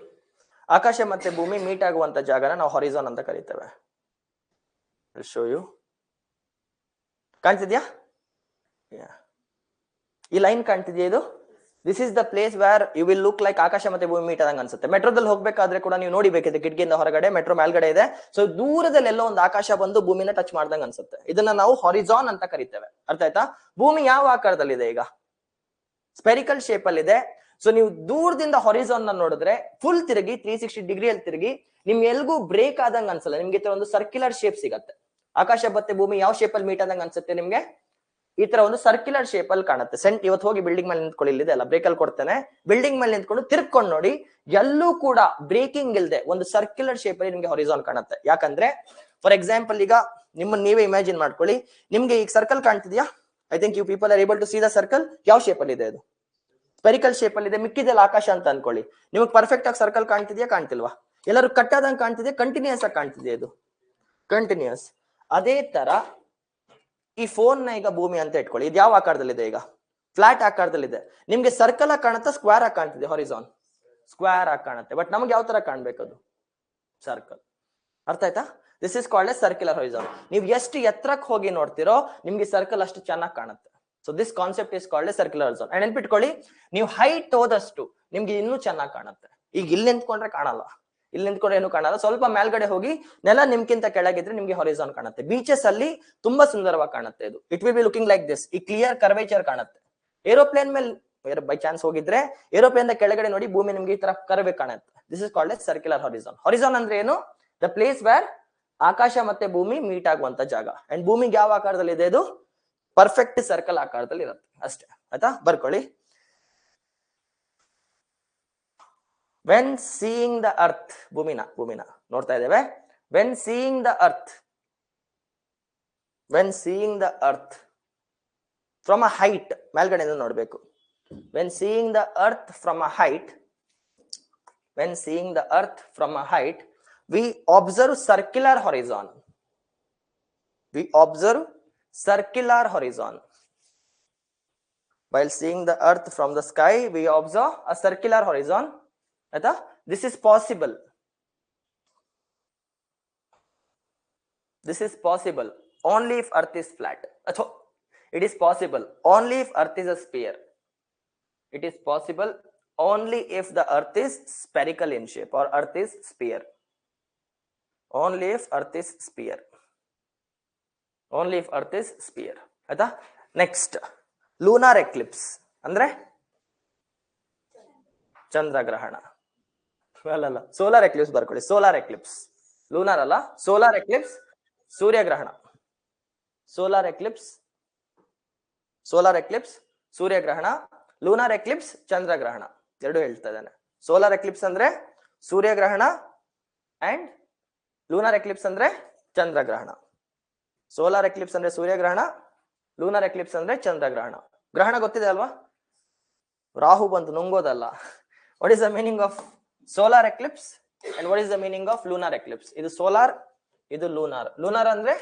ಆಕಾಶ ಮತ್ತೆ ಭೂಮಿ ಮೀಟ್ ಆಗುವಂತ ಜಾಗನ ನಾವು ಹಾರಿಜಾನ್ ಅಂತ ಕರಿತೇವೆ. ಶೋ ಯು, ಕಾಣ್ತಿದ್ಯಾ? ಈ ಲೈನ್ ಕಾಣ್ತಿದ್ಯಾ? ಇದು this is the place where you will look like ಆಕಾಶ ಮತ್ತೆ ಭೂಮಿ ಮೀಟ್ ಆದಂಗ ಅನ್ಸುತ್ತೆ. ಮೆಟ್ರೋದಲ್ಲಿ ಹೋಗ್ಬೇಕಾದ್ರೆ ಕೂಡ ನೀವು ನೋಡಿಬೇಕಿದೆ, ಕಿಟಕಿಯಿಂದ ಹೊರಗಡೆ ಮೆಟ್ರೋ ಮೇಲ್ಗಡೆ ಇದೆ. ಸೊ ದೂರದಲ್ಲಿ ಎಲ್ಲೋ ಒಂದು ಆಕಾಶ ಬಂದು ಭೂಮಿನ ಟಚ್ ಮಾಡ್ದಂಗ ಅನ್ಸುತ್ತೆ. ಇದನ್ನ ನಾವು ಹಾರಿಜಾನ್ ಅಂತ ಕರಿತೇವೆ. ಅರ್ಥ ಆಯ್ತಾ? ಭೂಮಿ ಯಾವ ಆಕಾರದಲ್ಲಿದೆ? ಈಗ ಸ್ಪೆರಿಕಲ್ ಶೇಪ್ ಅಲ್ಲಿ ಇದೆ. ಸೊ ನೀವು ದೂರದಿಂದ ಹಾರಿಜಾನ್ ನೋಡಿದ್ರೆ ಫುಲ್ ತಿರುಗಿ 360 ಡಿಗ್ರಿಯಲ್ಲಿ ತಿರುಗಿ ನಿಮ್ ಎಲ್ಗೂ ಬ್ರೇಕ್ ಆದಂಗ ಅನ್ಸಲ್ಲ. ನಿಮ್ಗೆ ಈ ತರ ಒಂದು ಸರ್ಕ್ಯುಲರ್ ಶೇಪ್ ಸಿಗತ್ತೆ. ಆಕಾಶ ಮತ್ತೆ ಭೂಮಿ ಯಾವ ಶೇಪ್ ಅಲ್ಲಿ ಮೀಟ್ ಆದಂಗ ಅನ್ಸುತ್ತೆ ನಿಮ್ಗೆ? ಈ ತರ ಒಂದು ಸರ್ಕ್ಯುಲರ್ ಶೇಪ್ ಅಲ್ಲಿ ಕಾಣುತ್ತೆ. ಇವತ್ತು ಹೋಗಿ ಬಿಲ್ಡಿಂಗ್ ಮೇಲೆ ನಿಂತ್ಕೊಳ್ಳಿ, ಇಲ್ಲಿದೆ ಅಲ್ಲ, ಬ್ರೇಕ್ ಅಲ್ಲಿ ಕೊಡ್ತೇನೆ. ಬಿಲ್ಡಿಂಗ್ ಮೇಲೆ ನಿಂತ್ಕೊಂಡು ತಿರ್ಕೊಂಡು ನೋಡಿ, ಎಲ್ಲೂ ಕೂಡ ಬ್ರೇಕಿಂಗ್ ಇಲ್ದೆ ಒಂದು ಸರ್ಕ್ಯುಲರ್ ಶೇಪ್ ಅಲ್ಲಿ ನಿಮ್ಗೆ ಹಾರಿಜಾನ್ ಕಾಣುತ್ತೆ. ಯಾಕಂದ್ರೆ ಫಾರ್ ಎಕ್ಸಾಂಪಲ್ ಈಗ ನಿಮ್ಮನ್ನ ನೀವೇ ಇಮ್ಯಾಜಿನ್ ಮಾಡ್ಕೊಳ್ಳಿ. ನಿಮ್ಗೆ ಈಗ ಸರ್ಕಲ್ ಕಾಣ್ತಿದ್ಯಾ? I think you people are able to see the circle. ಯಾವ ಶೇಪ್ ಅಲ್ಲಿ ಇದೆ? ಇದು ಸ್ಪೆರಿಕಲ್ ಶೇಪ್ ಅಲ್ಲಿ ಇದೆ. ಮಿಕ್ಕಿದೆಲ್ಲ ಆಕಾಶ ಅಂತ ಅನ್ಕೊಳ್ಳಿ. ನಿಮಗೆ ಪರ್ಫೆಕ್ಟ್ ಆಗಿ ಸರ್ಕಲ್ ಕಾಣ್ತಿದ್ಯಾ? ಕಾಣ್ತಿಲ್ವಾ? ಎಲ್ಲರೂ ಕಟ್ ಆದಂಗೆ ಕಾಣ್ತಿದ್ಯಾ? ಕಂಟಿನ್ಯೂಸ್ ಆಗಿ ಕಾಣ್ತಿದ್ಯಾ? ಇದು ಕಂಟಿನ್ಯೂಸ್. ಅದೇ ತರ ಈ ಫೋನ್ ನ ಈಗ ಭೂಮಿ ಅಂತ ಇಟ್ಕೊಳ್ಳಿ. ಇದು ಯಾವ ಆಕಾರದಲ್ಲಿದೆ? ಈಗ ಫ್ಲಾಟ್ ಆಕಾರದಲ್ಲಿದೆ. ನಿಮ್ಗೆ ಸರ್ಕಲ್ ಆಗಿ ಕಾಣುತ್ತಾ? ಸ್ಕ್ವೇರ್ ಆಗಿ ಕಾಣ್ತಿದೆ ಹಾರಿಜಾನ್? ಸ್ಕ್ವೇರ್ ಆಗಿ ಕಾಣುತ್ತೆ. ಬಟ್ ನಮ್ಗೆ ಯಾವ ತರ ಕಾಣ್ಬೇಕು? ಅದು ಸರ್ಕಲ್. ಅರ್ಥ ಆಯ್ತಾ? This is called A circular horizon. ನೀವು ಎಷ್ಟು ಎತ್ತರಕ್ಕೆ ಹೋಗಿ ನೋಡ್ತಿರೋ ನಿಮ್ಗೆ ಸರ್ಕಲ್ ಅಷ್ಟು ಚೆನ್ನಾಗಿ ಕಾಣುತ್ತೆ. So this concept is called A circular horizon. And ನೆನ್ಪಿಟ್ಕೊಳ್ಳಿ, ನೀವು ಹೈಟ್ ಹೋದಷ್ಟು ನಿಮ್ಗೆ ಇನ್ನೂ ಚೆನ್ನಾಗಿ ಕಾಣುತ್ತೆ. ಈಗ ಇಲ್ಲಿ ನಿಂತ್ಕೊಂಡ್ರೆ ಕಾಣಲ್ಲ, ಇಲ್ಲಿ ನಿಂತ್ಕೊಂಡ್ರೆ ಏನು ಕಾಣಲ್ಲ. ಸ್ವಲ್ಪ ಮೇಲ್ಗಡೆ ಹೋಗಿ ನೆಲ ನಿಮ್ಗಿಂತ ಕೆಳಗಿದ್ರೆ ನಿಮ್ಗೆ ಹಾರಿಜಾನ್ ಕಾಣುತ್ತೆ. ಬೀಚಸ್ ಅಲ್ಲಿ ತುಂಬಾ ಸುಂದರವಾಗಿ ಕಾಣುತ್ತೆ. ಇದು it will be looking like this. ಈ ಕ್ಲಿಯರ್ ಕರ್ವೇಚರ್ ಕಾಣುತ್ತೆ. ಏರೋಪ್ಲೇನ್ ಮೇಲೆ ಬೈ ಚಾನ್ಸ್ ಹೋಗಿದ್ರೆ ಏರೋಪ್ಲೇನ್ ಕೆಳಗಡೆ ನೋಡಿ, ಭೂಮಿ ನಿಮ್ಗೆ ಈ ತರ ಕರ್ವೆ ಕಾಣುತ್ತೆ. This is called A circular horizon. Horizon ಅಂದ್ರೆ ಏನು? ದ ಪ್ಲೇಸ್ ವೇರ್ ಆಕಾಶ ಮತ್ತೆ ಭೂಮಿ ಮೀಟ್ ಆಗುವಂತ ಜಾಗ. ಅಂಡ್ ಭೂಮಿಗೆ ಯಾವ ಆಕಾರದಲ್ಲಿ ಇದೆ? ಇದು ಪರ್ಫೆಕ್ಟ್ ಸರ್ಕಲ್ ಆಕಾರದಲ್ಲಿ ಇರುತ್ತೆ ಅಷ್ಟೇ. ಆಯ್ತಾ? ಬರ್ಕೊಳ್ಳಿ. ವೆನ್ ಸೀಯಿಂಗ್ ದ ಅರ್ತ್, ಭೂಮಿನ ನೋಡ್ತಾ ಇದ್ದೇವೆ. When seeing the earth from a height, ಮೇಲ್ಗಡೆಯಿಂದ ನೋಡ್ಬೇಕು. When seeing the earth from a height, we observe circular horizon. While seeing the earth from the sky, we observe a circular horizon. Aita? This is possible only if earth is flat. It is possible only if earth is a sphere. It is possible only if the earth is spherical in shape or earth is sphere. Only if earth is sphere. ಆಯ್ತಾ? Next lunar eclipse ಅಂದ್ರೆ ಚಂದ್ರಗ್ರಹಣ. ಅಲ್ಲ, solar eclipse ಬರ್ಕೊಳ್ಳಿ. Solar eclipse, lunar ಅಲ್ಲ. Solar eclipse ಸೂರ್ಯಗ್ರಹಣ. Solar eclipse ಸೂರ್ಯಗ್ರಹಣ. Lunar eclipse ಚಂದ್ರಗ್ರಹಣ. ಎರಡು ಹೇಳ್ತಾ ಇದ್ದಾನೆ. ಸೋಲಾರ್ ಎಕ್ಲಿಪ್ಸ್ ಅಂದ್ರೆ ಸೂರ್ಯಗ್ರಹಣ ಅಂಡ್ ಲೂನಾರ್ ಎಕ್ಲಿಪ್ಸ್ ಅಂದ್ರೆ ಚಂದ್ರಗ್ರಹಣ. ಸೋಲಾರ್ ಎಕ್ಲಿಪ್ಸ್ ಅಂದ್ರೆ ಸೂರ್ಯಗ್ರಹಣ, ಲೂನಾರ್ ಎಕ್ಲಿಪ್ಸ್ ಅಂದ್ರೆ ಚಂದ್ರಗ್ರಹಣ. ಗ್ರಹಣ ಗೊತ್ತಿದೆ ಅಲ್ವಾ? ರಾಹು ಬಂತು ನುಂಗೋದಲ್ಲ. What is the meaning of solar eclipse and what is the meaning of lunar eclipse? ಇದು ಸೋಲಾರ್, ಇದು ಲೂನಾರ್. ಲೂನಾರ್ ಅಂದ್ರೆ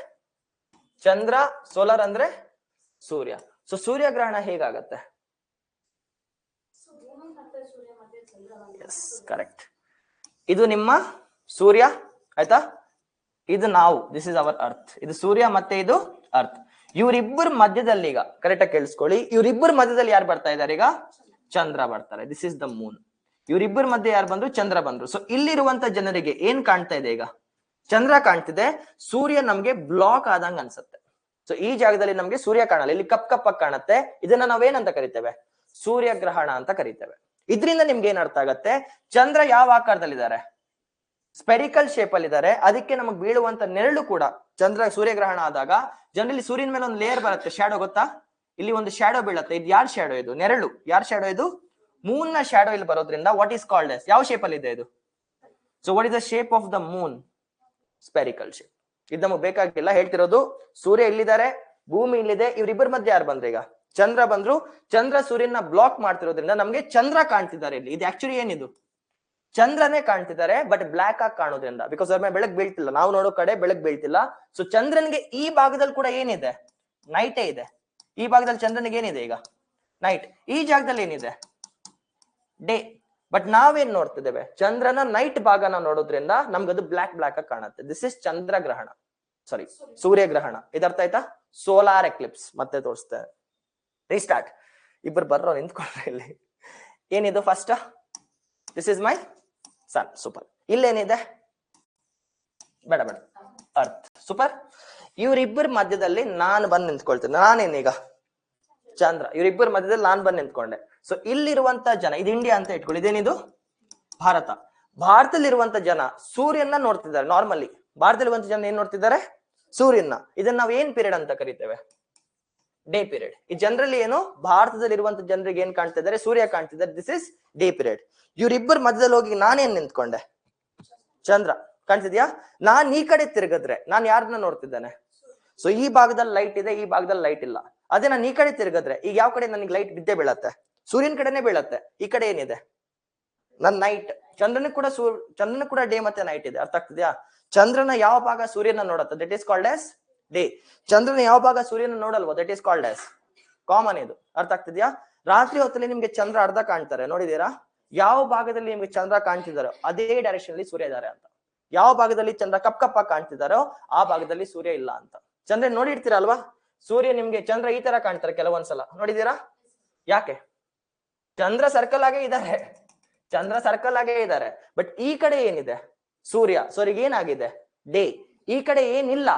ಚಂದ್ರ, ಸೋಲಾರ್ ಅಂದ್ರೆ ಸೂರ್ಯ. ಸೊ ಸೂರ್ಯಗ್ರಹಣ ಹೇಗಾಗತ್ತೆ? S, correct. ಇದು ನಿಮ್ಮ ಸೂರ್ಯ, ಆಯ್ತಾ? ಇದು ನಾವು, ದಿಸ್ ಇಸ್ ಅವರ್ ಅರ್ತ್. ಇದು ಸೂರ್ಯ ಮತ್ತೆ ಇದು ಅರ್ತ್. ಇವರಿಬ್ಬರ ಮಧ್ಯದಲ್ಲಿ, ಈಗ ಕರೆಕ್ಟ್ ಆಗಿ ಕೇಳಿಸ್ಕೊಳ್ಳಿ, ಇವರಿಬ್ಬರ ಮಧ್ಯದಲ್ಲಿ ಯಾರು ಬರ್ತಾ ಇದ್ದಾರೆ? ಈಗ ಚಂದ್ರ ಬರ್ತಾರೆ. This is the moon. ಇವರಿಬ್ಬರ ಮಧ್ಯೆ ಯಾರು ಬಂದ್ರು? ಚಂದ್ರ ಬಂದ್ರು. ಸೊ ಇಲ್ಲಿರುವಂತ ಜನರಿಗೆ ಏನ್ ಕಾಣ್ತಾ ಇದೆ? ಈಗ ಚಂದ್ರ ಕಾಣ್ತಿದೆ, ಸೂರ್ಯ ನಮ್ಗೆ ಬ್ಲಾಕ್ ಆದಂಗ ಅನ್ಸುತ್ತೆ. ಸೊ ಈ ಜಾಗದಲ್ಲಿ ನಮ್ಗೆ ಸೂರ್ಯ ಕಾಣಲ್ಲ, ಇಲ್ಲಿ ಕಪ್ ಕಪ್ಪಾಗಿ ಕಾಣುತ್ತೆ. ಇದನ್ನ ನಾವೇನಂತ ಕರಿತೇವೆ? ಸೂರ್ಯಗ್ರಹಣ ಅಂತ ಕರಿತೇವೆ. ಇದರಿಂದ ನಿಮ್ಗೆ ಏನ್ ಅರ್ಥ ಆಗತ್ತೆ? ಚಂದ್ರ ಯಾವ ಆಕಾರದಲ್ಲಿದ್ದಾರೆ? ಸ್ಪೆರಿಕಲ್ ಶೇಪ್ ಅಲ್ಲಿ ಇದ್ದಾರೆ. ಅದಕ್ಕೆ ನಮಗ್ ಬೀಳುವಂತ ನೆರಳು ಕೂಡ ಸೂರ್ಯಗ್ರಹಣ ಆದಾಗ ಜನರಲಿ ಸೂರ್ಯನ ಮೇಲೆ ಒಂದು ಲೇಯರ್ ಬರುತ್ತೆ, ಶ್ಯಾಡೋ. ಗೊತ್ತಾ? ಇಲ್ಲಿ ಒಂದು ಶ್ಯಾಡೋ ಬೀಳುತ್ತೆ. ಇದು ಯಾರ್ ಶ್ಯಾಡೋ? ಇದು ನೆರಳು. ಯಾರ್ ಶ್ಯಾಡೋ? ಇದು ಮೂನ್ ನ ಶ್ಯಾಡೋ ಇಲ್ಲಿ ಬರೋದ್ರಿಂದ ವಾಟ್ ಈಸ್ ಕಾಲ್ಡ್ ಎಸ್? ಯಾವ ಶೇಪ್ ಅಲ್ಲಿ ಇದೆ ಇದು? So what is the shape of the Moon? Spherical shape. ಇದು ನಮಗ್ ಬೇಕಾಗಿಲ್ಲ, ಹೇಳ್ತಿರೋದು ಸೂರ್ಯ ಇಲ್ಲಿದ್ದಾರೆ, ಭೂಮಿ ಇಲ್ಲಿದೆ. ಇವರಿಬ್ಬರ ಮಧ್ಯೆ ಯಾರು ಬಂದ್ರೆ? ಈಗ ಚಂದ್ರ ಬಂದ್ರು. ಚಂದ್ರ ಸೂರ್ಯನ ಬ್ಲಾಕ್ ಮಾಡ್ತಿರೋದ್ರಿಂದ ನಮ್ಗೆ ಚಂದ್ರ ಕಾಣ್ತಿದ್ದಾರೆ ಇಲ್ಲಿ. ಇದು ಆಕ್ಚುಲಿ ಏನಿದು? ಚಂದ್ರನೇ ಕಾಣ್ತಿದ್ದಾರೆ, ಬಟ್ ಬ್ಲಾಕ್ ಆಗಿ ಕಾಣೋದ್ರಿಂದ. ಬಿಕಾಸ್ ಅವ್ರ ಮೇಲೆ ಬೆಳಕ್ ಬೀಳ್ತಿಲ್ಲ, ನಾವು ನೋಡೋ ಕಡೆ ಬೆಳಕ್ ಬೀಳ್ತಿಲ್ಲ. ಸೊ ಚಂದ್ರನ್ಗೆ ಈ ಭಾಗದಲ್ಲಿ ಕೂಡ ಏನಿದೆ? ನೈಟೇ ಇದೆ. ಈ ಭಾಗದಲ್ಲಿ ಚಂದ್ರನಿಗೆ ಏನಿದೆ? ಈಗ ನೈಟ್. ಈ ಜಾಗದಲ್ಲಿ ಏನಿದೆ? ಡೇ. ಬಟ್ ನಾವೇನ್ ನೋಡ್ತಿದ್ದೇವೆ, ಚಂದ್ರನ ನೈಟ್ ಭಾಗನ ನೋಡೋದ್ರಿಂದ ನಮ್ಗದು ಬ್ಲಾಕ್ ಆಗಿ ಕಾಣುತ್ತೆ. ದಿಸ್ ಇಸ್ ಚಂದ್ರಗ್ರಹಣ, ಸಾರಿ ಸೂರ್ಯಗ್ರಹಣ. ಇದರ್ಥ ಆಯ್ತಾ? Solar eclipse. ಮತ್ತೆ ತೋರಿಸ್ತೇನೆ. ರೀಸ್ಟಾರ್ಟ್. ಇಬ್ಬರು ಬರ್ರೋ, ನಿಂತ್ಕೊಂಡ್ರೆ ಇಲ್ಲಿ. ಏನಿದು first? This is my sun. Super. ಇಲ್ಲೇನಿದೆ? ಬೇಡ ಬೇಡ, ಅರ್ತ್. ಸೂಪರ್. ಇವರಿಬ್ಬರ ಮಧ್ಯದಲ್ಲಿ ನಾನು ಬಂದು ನಿಂತ್ಕೊಳ್ತೇನೆ. ನಾನೇನೀಗ ಚಂದ್ರ. ಇವರಿಬ್ಬರ ಮಧ್ಯದಲ್ಲಿ ನಾನು ಬಂದು ನಿಂತ್ಕೊಂಡೆ. ಸೊ ಇಲ್ಲಿರುವಂತ ಜನ, ಇದು ಇಂಡಿಯಾ ಅಂತ ಇಟ್ಕೊಳ್ಳಿ, ಇದೇನಿದು ಭಾರತ. ಭಾರತದಲ್ಲಿರುವಂತ ಜನ ಸೂರ್ಯನ ನೋಡ್ತಿದ್ದಾರೆ. ನಾರ್ಮಲಿ ಭಾರತದಲ್ಲಿರುವಂತ ಜನ ಏನ್ ನೋಡ್ತಿದ್ದಾರೆ? ಸೂರ್ಯನ. ಇದನ್ನ ನಾವು ಏನ್ ಪೀರಿಯಡ್ ಅಂತ ಕರಿತೇವೆ? Day period. ಈ ಜನರಲಿ ಏನು, ಭಾರತದಲ್ಲಿರುವಂತ ಜನರಿಗೆ ಏನ್ ಕಾಣ್ತಿದ್ದಾರೆ? ಸೂರ್ಯ ಕಾಣ್ತಿದ್ದಾರೆ. This is day period. ಇವರಿಬ್ಬರ ಮಧ್ಯದಲ್ಲಿ ಹೋಗಿ ನಾನೇನ್ ನಿಂತ್ಕೊಂಡೆ? ಚಂದ್ರ. ಕಾಣ್ತಿದ್ಯಾ? ನಾನ್ ಈ ಕಡೆ ತಿರುಗಿದ್ರೆ ನಾನು ಯಾರನ್ನ ನೋಡ್ತಿದ್ದೇನೆ? ಸೊ ಈ ಭಾಗದಲ್ಲಿ ಲೈಟ್ ಇದೆ, ಈ ಭಾಗದಲ್ಲಿ ಲೈಟ್ ಇಲ್ಲ. ಅದೇ ನಾನು ಈ ಕಡೆ ತಿರುಗಿದ್ರೆ ಈಗ ಯಾವ ಕಡೆ ನನಗೆ ಲೈಟ್ ಬಿದ್ದೇ ಬೀಳತ್ತೆ? ಸೂರ್ಯನ ಕಡೆನೆ ಬೀಳತ್ತೆ. ಈ ಕಡೆ ಏನಿದೆ? ನನ್ ನೈಟ್. ಚಂದ್ರನ ಕೂಡ ಡೇ ಮತ್ತೆ ನೈಟ್ ಇದೆ. ಅರ್ಥ ಆಗ್ತಿದ್ಯಾ? ಚಂದ್ರನ ಯಾವ ಭಾಗ ಸೂರ್ಯನ ನೋಡತ್ತೆ? That is called as day. ಚಂದ್ರನ ಯಾವ ಭಾಗ ಸೂರ್ಯನ ನೋಡಲ್ವೋ? That is called as common. ಇದು ಅರ್ಥ ಆಗ್ತಿದ್ಯಾ? ರಾತ್ರಿ ಹೊತ್ತಲ್ಲಿ ನಿಮ್ಗೆ ಚಂದ್ರ ಅರ್ಧ ಕಾಣ್ತಾರೆ, ನೋಡಿದೀರಾ? ಯಾವ ಭಾಗದಲ್ಲಿ ನಿಮ್ಗೆ ಚಂದ್ರ ಕಾಣ್ತಿದಾರೋ ಅದೇ ಡೈರೆಕ್ಷನ್ ಅಲ್ಲಿ ಸೂರ್ಯ ಇದಾರೆ ಅಂತ. ಯಾವ ಭಾಗದಲ್ಲಿ ಚಂದ್ರ ಕಪ್ಪಾಗಿ ಕಾಣ್ತಿದಾರೋ ಆ ಭಾಗದಲ್ಲಿ ಸೂರ್ಯ ಇಲ್ಲ ಅಂತ. ಚಂದ್ರ ನೋಡಿರ್ತೀರಲ್ವಾ? ಸೂರ್ಯ ನಿಮ್ಗೆ ಚಂದ್ರ ಈ ತರ ಕಾಣ್ತಾರೆ ಕೆಲವೊಂದ್ಸಲ, ನೋಡಿದೀರಾ? ಯಾಕೆ? ಚಂದ್ರ ಸರ್ಕಲ್ ಆಗೇ ಇದ್ದಾರೆ, ಚಂದ್ರ ಸರ್ಕಲ್ ಆಗೇ ಇದ್ದಾರೆ. ಬಟ್ ಈ ಕಡೆ ಏನಿದೆ? ಸೂರ್ಯ. ಸೂರ್ಯಗೆ ಏನಾಗಿದೆ? ಡೇ. ಈ ಕಡೆ ಏನಿಲ್ಲ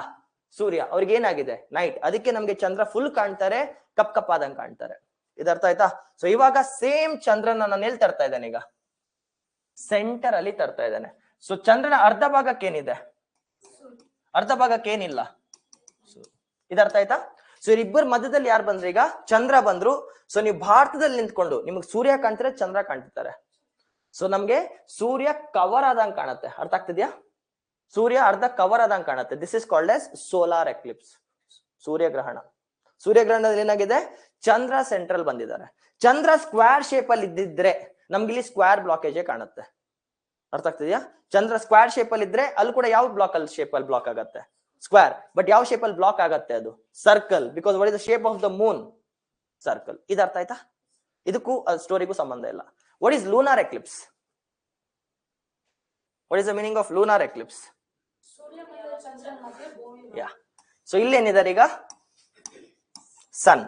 ಸೂರ್ಯ, ಅವ್ರಿಗೆ ಏನಾಗಿದೆ? ನೈಟ್. ಅದಕ್ಕೆ ನಮ್ಗೆ ಚಂದ್ರ ಫುಲ್ ಕಾಣ್ತಾರೆ, ಕಪ್ಪಾದಂಗ್ ಕಾಣ್ತಾರೆ. ಇದರ್ಥ ಆಯ್ತಾ? ಸೊ ಇವಾಗ ಸೇಮ್ ಚಂದ್ರನ ನಾನು ಎಲ್ಲಿ ತರ್ತಾ ಇದ್ದೇನೆ? ಈಗ ಸೆಂಟರ್ ಅಲ್ಲಿ ತರ್ತಾ ಇದ್ದೇನೆ. ಸೊ ಚಂದ್ರನ ಅರ್ಧ ಭಾಗಕ್ಕೆ ಏನಿದೆ? ಅರ್ಧ ಭಾಗಕ್ಕೆ ಏನಿಲ್ಲ. ಇದರ್ಥ ಆಯ್ತಾ? ಸೊ ಇಬ್ಬರ ಮಧ್ಯದಲ್ಲಿ ಯಾರು ಬಂದ್ರು? ಈಗ ಚಂದ್ರ ಬಂದ್ರು. ಸೊ ನೀವು ಭಾರತದಲ್ಲಿ ನಿಂತ್ಕೊಂಡು ನಿಮ್ಗೆ ಸೂರ್ಯ ಕಾಣ್ತಾರೆ, ಚಂದ್ರ ಕಾಣ್ತಿದ್ದಾರೆ. ಸೊ ನಮ್ಗೆ ಸೂರ್ಯ ಕವರ್ ಆದಂಗ್ ಕಾಣುತ್ತೆ. ಅರ್ಥ ಆಗ್ತಿದ್ಯಾ? ಸೂರ್ಯ ಅರ್ಧ ಕವರ್ ಆದಂಗ್ ಕಾಣುತ್ತೆ. This is called as solar eclipse, ಸೂರ್ಯಗ್ರಹಣ. ಸೂರ್ಯಗ್ರಹಣದಲ್ಲಿ ಏನಾಗಿದೆ? ಚಂದ್ರ ಸೆಂಟ್ರಲ್ ಬಂದಿದ್ದಾರೆ. ಚಂದ್ರ ಸ್ಕ್ವೇರ್ ಶೇಪ್ ಅಲ್ಲಿ ಇದ್ದಿದ್ರೆ ನಮ್ಗೆ ಇಲ್ಲಿ ಸ್ಕ್ವೇರ್ ಬ್ಲಾಕೇಜೇ ಕಾಣುತ್ತೆ. ಅರ್ಥ ಆಗ್ತಿದ್ಯಾ? ಚಂದ್ರ ಸ್ಕ್ವೇರ್ ಶೇಪ್ ಅಲ್ಲಿ ಇದ್ರೆ ಅಲ್ಲಿ ಕೂಡ ಯಾವ ಶೇಪ್ ಅಲ್ಲಿ ಬ್ಲಾಕ್ ಆಗತ್ತೆ? ಸ್ಕ್ವೇರ್. ಬಟ್ ಯಾವ ಶೇಪ್ ಅಲ್ಲಿ ಬ್ಲಾಕ್ ಆಗತ್ತೆ? ಅದು circle. Because what is the shape of the moon? Circle. ಇದು ಅರ್ಥ ಆಯ್ತಾ? ಇದಕ್ಕೂ ಸ್ಟೋರಿಗೂ ಸಂಬಂಧ ಇಲ್ಲ. What is lunar eclipse? What is the meaning of lunar eclipse? Yeah. So ಇಲ್ಲೇನಿದ್ದಾರೆ ಈಗ? ಸನ್.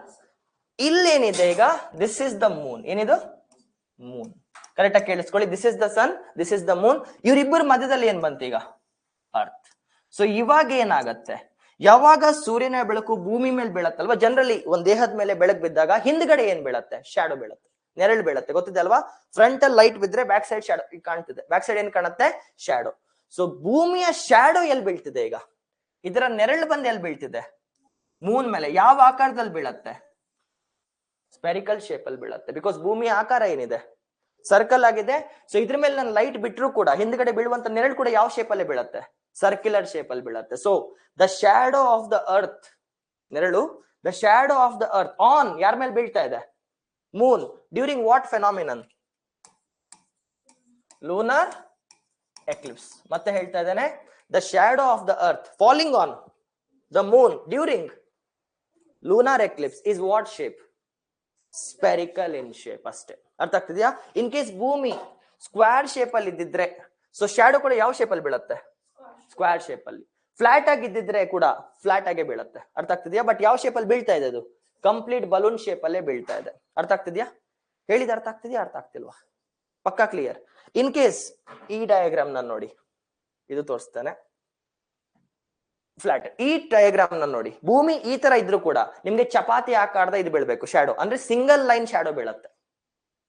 ಇಲ್ಲೇನಿದೆ ಈಗ? This is the moon. ಏನಿದು? ಮೂನ್. ಕರೆಕ್ಟ್ ಆಗಿ ಕೇಳಿಸ್ಕೊಳ್ಳಿ. This is the sun, this is the moon. ಇವರಿಬ್ಬರ ಮಧ್ಯದಲ್ಲಿ ಏನ್ ಬಂತು ಈಗ? ಅರ್ತ್. ಸೊ ಇವಾಗ ಏನಾಗತ್ತೆ? ಯಾವಾಗ ಸೂರ್ಯನ ಬೆಳಕು ಭೂಮಿ ಮೇಲೆ ಬೀಳತ್ತಲ್ವಾ, ಜನರಲಿ ಒಂದ್ ದೇಹದ ಮೇಲೆ ಬೆಳಕು ಬಿದ್ದಾಗ ಹಿಂದ್ಗಡೆ ಏನ್ ಬೀಳತ್ತೆ? ಶ್ಯಾಡೋ ಬೀಳತ್ತೆ, ನೆರಳು ಬೀಳತ್ತೆ. ಗೊತ್ತಿದೆ ಅಲ್ವಾ? ಫ್ರಂಟ್ ಅಲ್ಲಿ ಲೈಟ್ ಬಿದ್ರೆ ಬ್ಯಾಕ್ ಸೈಡ್ ಶ್ಯಾಡೋ ಕಾಣ್ತಿದೆ. ಬ್ಯಾಕ್ ಸೈಡ್ ಏನ್ ಕಾಣುತ್ತೆ? ಶ್ಯಾಡೋ. ಸೊ ಭೂಮಿಯ ಶ್ಯಾಡೋ ಎಲ್ಲಿ ಬೀಳ್ತಿದೆ ಈಗ? ಇದರ ನೆರಳು ಬಂದು ಎಲ್ಲಿ ಬೀಳ್ತಿದೆ? ಮೂನ್ ಮೇಲೆ. ಯಾವ ಆಕಾರದಲ್ಲಿ ಬೀಳತ್ತೆ? ಸ್ಪೆರಿಕಲ್ ಶೇಪ್ ಅಲ್ಲಿ ಬೀಳತ್ತೆ. ಬಿಕಾಸ್ ಭೂಮಿಯ ಆಕಾರ ಏನಿದೆ? ಸರ್ಕಲ್ ಆಗಿದೆ. ಸೊ ಇದ್ರ ಮೇಲೆ ನಾನು ಲೈಟ್ ಬಿಟ್ರು ಕೂಡ ಹಿಂದ್ಗಡೆ ಬೀಳುವಂತ ನೆರಳು ಕೂಡ ಯಾವ ಶೇಪ್ ಅಲ್ಲಿ ಬೀಳತ್ತೆ? ಸರ್ಕ್ಯುಲರ್ ಶೇಪ್ ಅಲ್ಲಿ ಬೀಳತ್ತೆ. So the shadow of the earth, ನೆರಳು, the shadow of the earth on ಯಾರ ಮೇಲೆ ಬೀಳ್ತಾ ಇದೆ? Moon. During what phenomenon? Lunar eclipse. ಮತ್ತೆ ಹೇಳ್ತಾ ಇದ್ದೇನೆ, the shadow of the earth falling on the moon during lunar eclipse is what shape? Spherical in shape ಅಷ್ಟೇ. ಅರ್ಥ ಆಗ್ತಿದ್ಯಾ? ಇನ್ ಕೇಸ್ ಭೂಮಿ ಸ್ಕ್ವೇರ್ ಶೇಪ್ ಅಲ್ಲಿ ಇದ್ದಿದ್ರೆ ಸೊ ಶ್ಯಾಡೋ ಕೂಡ ಯಾವ ಶೇಪ್ ಅಲ್ಲಿ ಬೀಳತ್ತೆ? ಸ್ಕ್ವೇರ್ ಶೇಪ್ ಅಲ್ಲಿ. ಫ್ಲಾಟ್ ಆಗಿದ್ದಿದ್ರೆ ಕೂಡ ಫ್ಲಾಟ್ ಆಗೇ ಬೀಳತ್ತೆ. ಅರ್ಥ ಆಗ್ತಿದ್ಯಾ? ಬಟ್ ಯಾವ ಶೇಪ್ ಅಲ್ಲಿ ಬೀಳ್ತಾ ಇದೆ? ಅದು ಕಂಪ್ಲೀಟ್ ಬಲೂನ್ ಶೇಪ್ ಅಲ್ಲೇ ಬೀಳ್ತಾ ಇದೆ. ಅರ್ಥ ಆಗ್ತಿದ್ಯಾ? ಹೇಳಿದ ಅರ್ಥ ಆಗ್ತಿದ್ಯಾ? ಅರ್ಥ ಆಗ್ತಿಲ್ವಾ? ಪಕ್ಕಾ ಕ್ಲಿಯರ್? ಇನ್ ಕೇಸ್ ಈ ಡಯಾಗ್ರಾಮ್ ನಾನು ನೋಡಿ, ಇದು ತೋರಿಸ್ತೇನೆ. ಫ್ಲಾಟ್. ಈ ಡಯಾಗ್ರಾಮ್ ನ ನೋಡಿ, ಭೂಮಿ ಈ ತರ ಇದ್ರು ಕೂಡ ನಿಮ್ಗೆ ಚಪಾತಿ ಆಕಾರದ ಇದು ಬೀಳ್ಬೇಕು ಶ್ಯಾಡೋ, ಅಂದ್ರೆ ಸಿಂಗಲ್ ಲೈನ್ ಶ್ಯಾಡೋ ಬೀಳತ್ತೆ.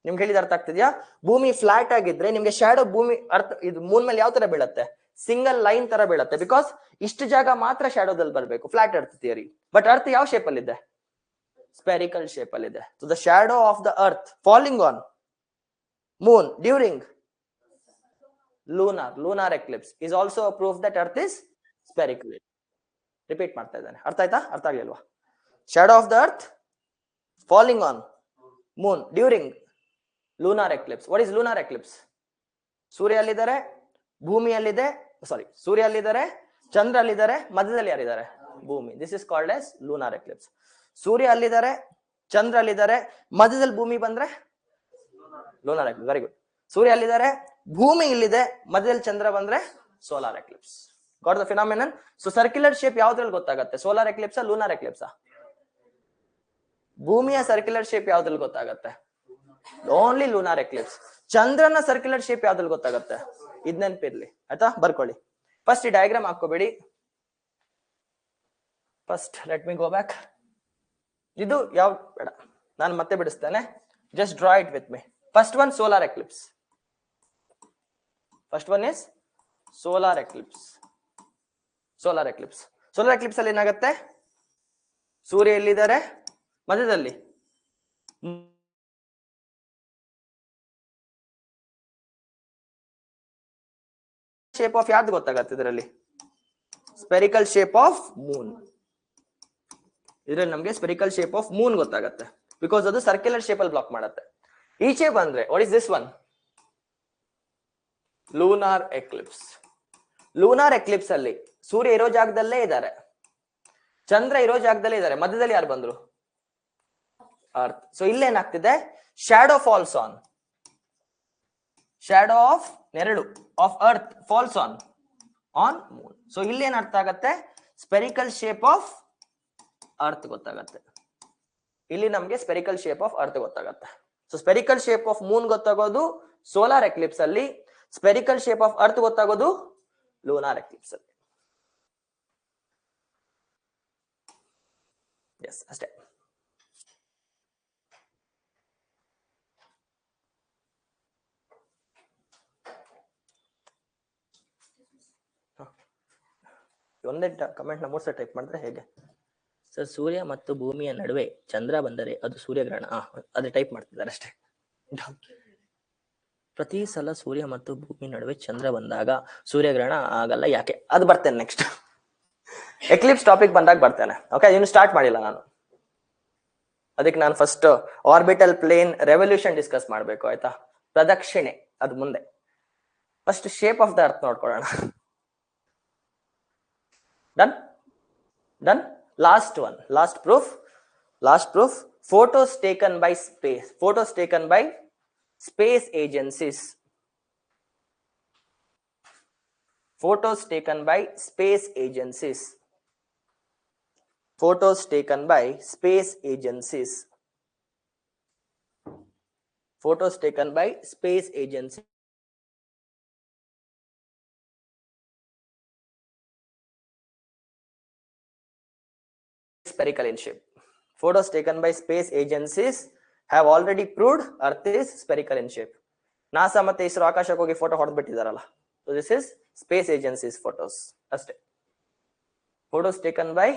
ನಿಮ್ಗೆ ಹೇಳಿದ ಅರ್ಥ ಆಗ್ತಿದ್ಯಾ? ಭೂಮಿ ಫ್ಲಾಟ್ ಆಗಿದ್ರೆ ನಿಮ್ಗೆ ಶ್ಯಾಡೋ ಭೂಮಿ ಅರ್ಥ ಇದು ಮೂನ್ ಮೇಲೆ ಯಾವ ತರ ಬೀಳತ್ತೆ? ಸಿಂಗಲ್ ಲೈನ್ ತರ ಬೀಳತ್ತೆ. ಬಿಕಾಸ್ ಇಷ್ಟು ಜಾಗ ಮಾತ್ರ ಶ್ಯಾಡೋದಲ್ಲಿ ಬರ್ಬೇಕು, flat earth theory. But earth ಯಾವ ಶೇಪ್ ಅಲ್ಲಿ ಇದೆ? ಸ್ಪೆರಿಕಲ್ ಶೇಪ್ ಅಲ್ಲಿ ಇದೆ. So the shadow of the earth falling on moon during lunar eclipse is also a proof that earth is spherical. Repeat ಮಾಡ್ತಾ ಇದ್ದಾನೆ. ಅರ್ಥ ಆಯ್ತಾ? ಅರ್ಥ ಆಗ್ಲಿಲ್ವಾ? Shadow of the earth falling on moon during lunar eclipse. What is lunar eclipse? ಸೂರ್ಯ ಅಲ್ಲಿದ್ದಾರೆ, ಭೂಮಿಯಲ್ಲಿದೆ, sorry ಸೂರ್ಯ ಅಲ್ಲಿದ್ದಾರೆ, ಚಂದ್ರ ಅಲ್ಲಿದ್ದಾರೆ, ಮಧ್ಯದಲ್ಲಿ ಯಾರಿದ್ದಾರೆ? ಭೂಮಿ. This is called as lunar eclipse. ಸೂರ್ಯ ಅಲ್ಲಿದ್ದಾರೆ, ಚಂದ್ರ ಅಲ್ಲಿದ್ದಾರೆ, ಮಧ್ಯದಲ್ಲಿ ಭೂಮಿ ಬಂದ್ರೆ ಲೂನಾರ್ ಎಕ್ಲಿಪ್ಸ್. Very good. ಸೂರ್ಯ ಅಲ್ಲಿದ್ದಾರೆ, ಭೂಮಿ ಇಲ್ಲಿದೆ, ಮಧ್ಯದಲ್ಲಿ ಚಂದ್ರ ಬಂದ್ರೆ solar eclipse. Got the phenomenon? So circular shape ಯಾವ್ದ್ರಲ್ಲಿ ಗೊತ್ತಾಗತ್ತೆ? ಸೋಲಾರ್ ಎಕ್ಲಿಪ್ಸಾ ಲೂನಾರ್ ಎಕ್ಲಿಪ್ಸಾ? ಭೂಮಿಯ ಸರ್ಕ್ಯುಲರ್ ಶೇಪ್ ಯಾವ್ದ್ರಲ್ಲಿ ಗೊತ್ತಾಗತ್ತೆ? Only lunar eclipse. ಚಂದ್ರನ ಸರ್ಕ್ಯುಲರ್ ಶೇಪ್ ಯಾವ್ದ್ರಲ್ಲಿ ಗೊತ್ತಾಗತ್ತೆ? ಇದ್ ನೆನ್ಪಿರ್ಲಿ ಆಯ್ತಾ, ಬರ್ಕೊಳ್ಳಿ. ಫಸ್ಟ್ ಈ ಡಯಾಗ್ರಾಮ್ ಹಾಕೋಬೇಡಿ. First let me go back. ಇದು ಯಾವ ಬೇಡ, ನಾನು ಮತ್ತೆ ಬಿಡಿಸ್ತೇನೆ. Just draw it with me. First one solar Eclipse. First one is solar Eclipse. Solar Eclipse. Solar eclipse ಅಲ್ಲಿ ಏನಾಗುತ್ತೆ? ಸೂರ್ಯ ಎಲ್ಲಿದ್ದಾರೆ? ಮಧ್ಯದಲ್ಲಿ. ಶೇಪ್ ಆಫ್ ಯಾವ್ದು ಗೊತ್ತಾಗತ್ತೆ ಇದರಲ್ಲಿ? Spherical shape of Moon. ಇದ್ರಲ್ಲಿ ನಮ್ಗೆ ಸ್ಪೆರಿಕಲ್ ಶೇಪ್ ಆಫ್ ಮೂನ್ ಗೊತ್ತಾಗತ್ತೆ, ಬಿಕಾಸ್ ಅದು ಸರ್ಕ್ಯುಲರ್ ಶೇಪ್ ಅಲ್ಲಿ ಬ್ಲಾಕ್ ಮಾಡುತ್ತೆ. ಈಚೆ ಬಂದ್ರೆ what is this one? Lunar Eclipse. Lunar Eclipse ಅಲ್ಲಿ ಸೂರ್ಯ ಇರೋ ಜಾಗದಲ್ಲೇ ಇದ್ದಾರೆ, ಚಂದ್ರ ಇರೋ ಜಾಗದಲ್ಲೇ ಇದ್ದಾರೆ, ಮಧ್ಯದಲ್ಲಿ ಯಾರು ಬಂದ್ರು? ಅರ್ತ್. ಸೊ ಇಲ್ಲೇನಾಗ್ತಿದೆ? Shadow falls on. Shadow of ನೆರಳು of earth falls on moon. So ಇಲ್ಲಿ ಏನ್ ಅರ್ಥ ಆಗತ್ತೆ? ಸ್ಪೆರಿಕಲ್ ಶೇಪ್ ಆಫ್ ಅರ್ತ್ ಗೊತ್ತಾಗತ್ತೆ. ಇಲ್ಲಿ ನಮ್ಗೆ ಸ್ಪೆರಿಕಲ್ ಶೇಪ್ ಆಫ್ ಅರ್ತ್ ಗೊತ್ತಾಗತ್ತೆ. So spherical shape of Moon ಗೊತ್ತಾಗೋದು ಸೋಲಾರ್ ಎಕ್ಲಿಪ್ಸ್ ಅಲ್ಲಿ, ಸ್ಪೆರಿಕಲ್ ಶೇಪ್ ಆಫ್ ಅರ್ತ್ ಗೊತ್ತಾಗೋದು ಲೂನಾರ್ ಎಕ್ಲಿಪ್ಸ್ ಅಲ್ಲಿ. ಎಸ್, ಅಷ್ಟೇ. ಒಂದೇ ಕಮೆಂಟ್ ನ 3 ಸಲ ಟೈಪ್ ಮಾಡಿದ್ರೆ ಹೇಗೆ ಸರ್? ಸೂರ್ಯ ಮತ್ತು ಭೂಮಿಯ ನಡುವೆ ಚಂದ್ರ ಬಂದರೆ ಅದು ಸೂರ್ಯಗ್ರಹಣ. ಅದೇ ಟೈಪ್ ಮಾಡ್ತಿದ್ದಾರೆ ಅಷ್ಟೇ. ಪ್ರತಿ ಸಲ ಸೂರ್ಯ ಮತ್ತು ಭೂಮಿ ನಡುವೆ ಚಂದ್ರ ಬಂದಾಗ ಸೂರ್ಯಗ್ರಹಣ ಆಗಲ್ಲ, ಯಾಕೆ? ಅದು ಬರ್ತೇನೆ ನೆಕ್ಸ್ಟ್. ಎಕ್ಲಿಪ್ಸ್ ಟಾಪಿಕ್ ಬಂದಾಗ ಬರ್ತೇನೆ. ಓಕೆ, ಇನ್ನು ಸ್ಟಾರ್ಟ್ ಮಾಡಿಲ್ಲ ನಾನು. ಅದಕ್ಕೆ ನಾನು first orbital plane revolution discuss ಮಾಡ್ಬೇಕು ಆಯ್ತಾ, ಪ್ರದಕ್ಷಿಣೆ ಅದು ಮುಂದೆ. First shape of the earth ನೋಡ್ಕೊಳ್ಳೋಣ. Done. Last one, last proof. Photos taken by space. Photos taken by space agencies. Photos taken by space agencies. Photos taken by space agencies. Photos taken by space agencies. Spherical in shape. Photos taken by space agencies have already proved Earth is spherical in shape. NASA ಮತ್ತೆ ಇಸ್ರೋ ಆಕಾಶಕ್ಕೆ ಹೋಗಿ photo ಹೊಡೆದು ಬಿಟ್ಟಿದಾರಲ್ಲ. So this is space agencies photos. ಅಷ್ಟೇ. Photos taken by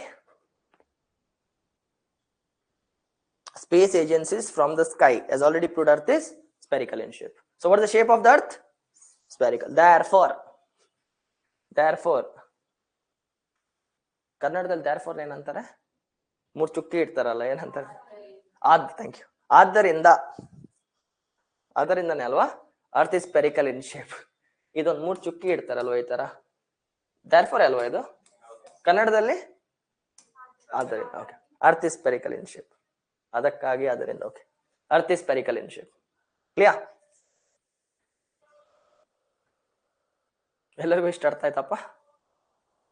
space agencies from the sky has already proved Earth is spherical in shape. So what is the shape of the Earth? Spherical. Therefore ಕನ್ನಡದಲ್ಲಿ therefore ಏನಂತಾರೆ? 3 ಚುಕ್ಕಿ ಇಡ್ತಾರಲ್ಲ, ಏನಂತಾರೆ? Thank you. ಆದ್ದರಿಂದನೇ ಅಲ್ವಾ earth is spherical in shape. ಇದೊಂದು 3 ಚುಕ್ಕಿ ಇಡ್ತಾರಲ್ವಾ ಈ ತರ, therefore ಅಲ್ವಾ ಇದು ಕನ್ನಡದಲ್ಲಿ? ಆದ್ದರಿಂದ okay, earth is spherical in shape. ಅದಕ್ಕಾಗಿ ಅದರಿಂದ okay, earth is spherical in shape. Clear? ಎಲ್ಲರಿಗೂ ಇಷ್ಟ ಅರ್ಥ ಆಯ್ತಪ್ಪ?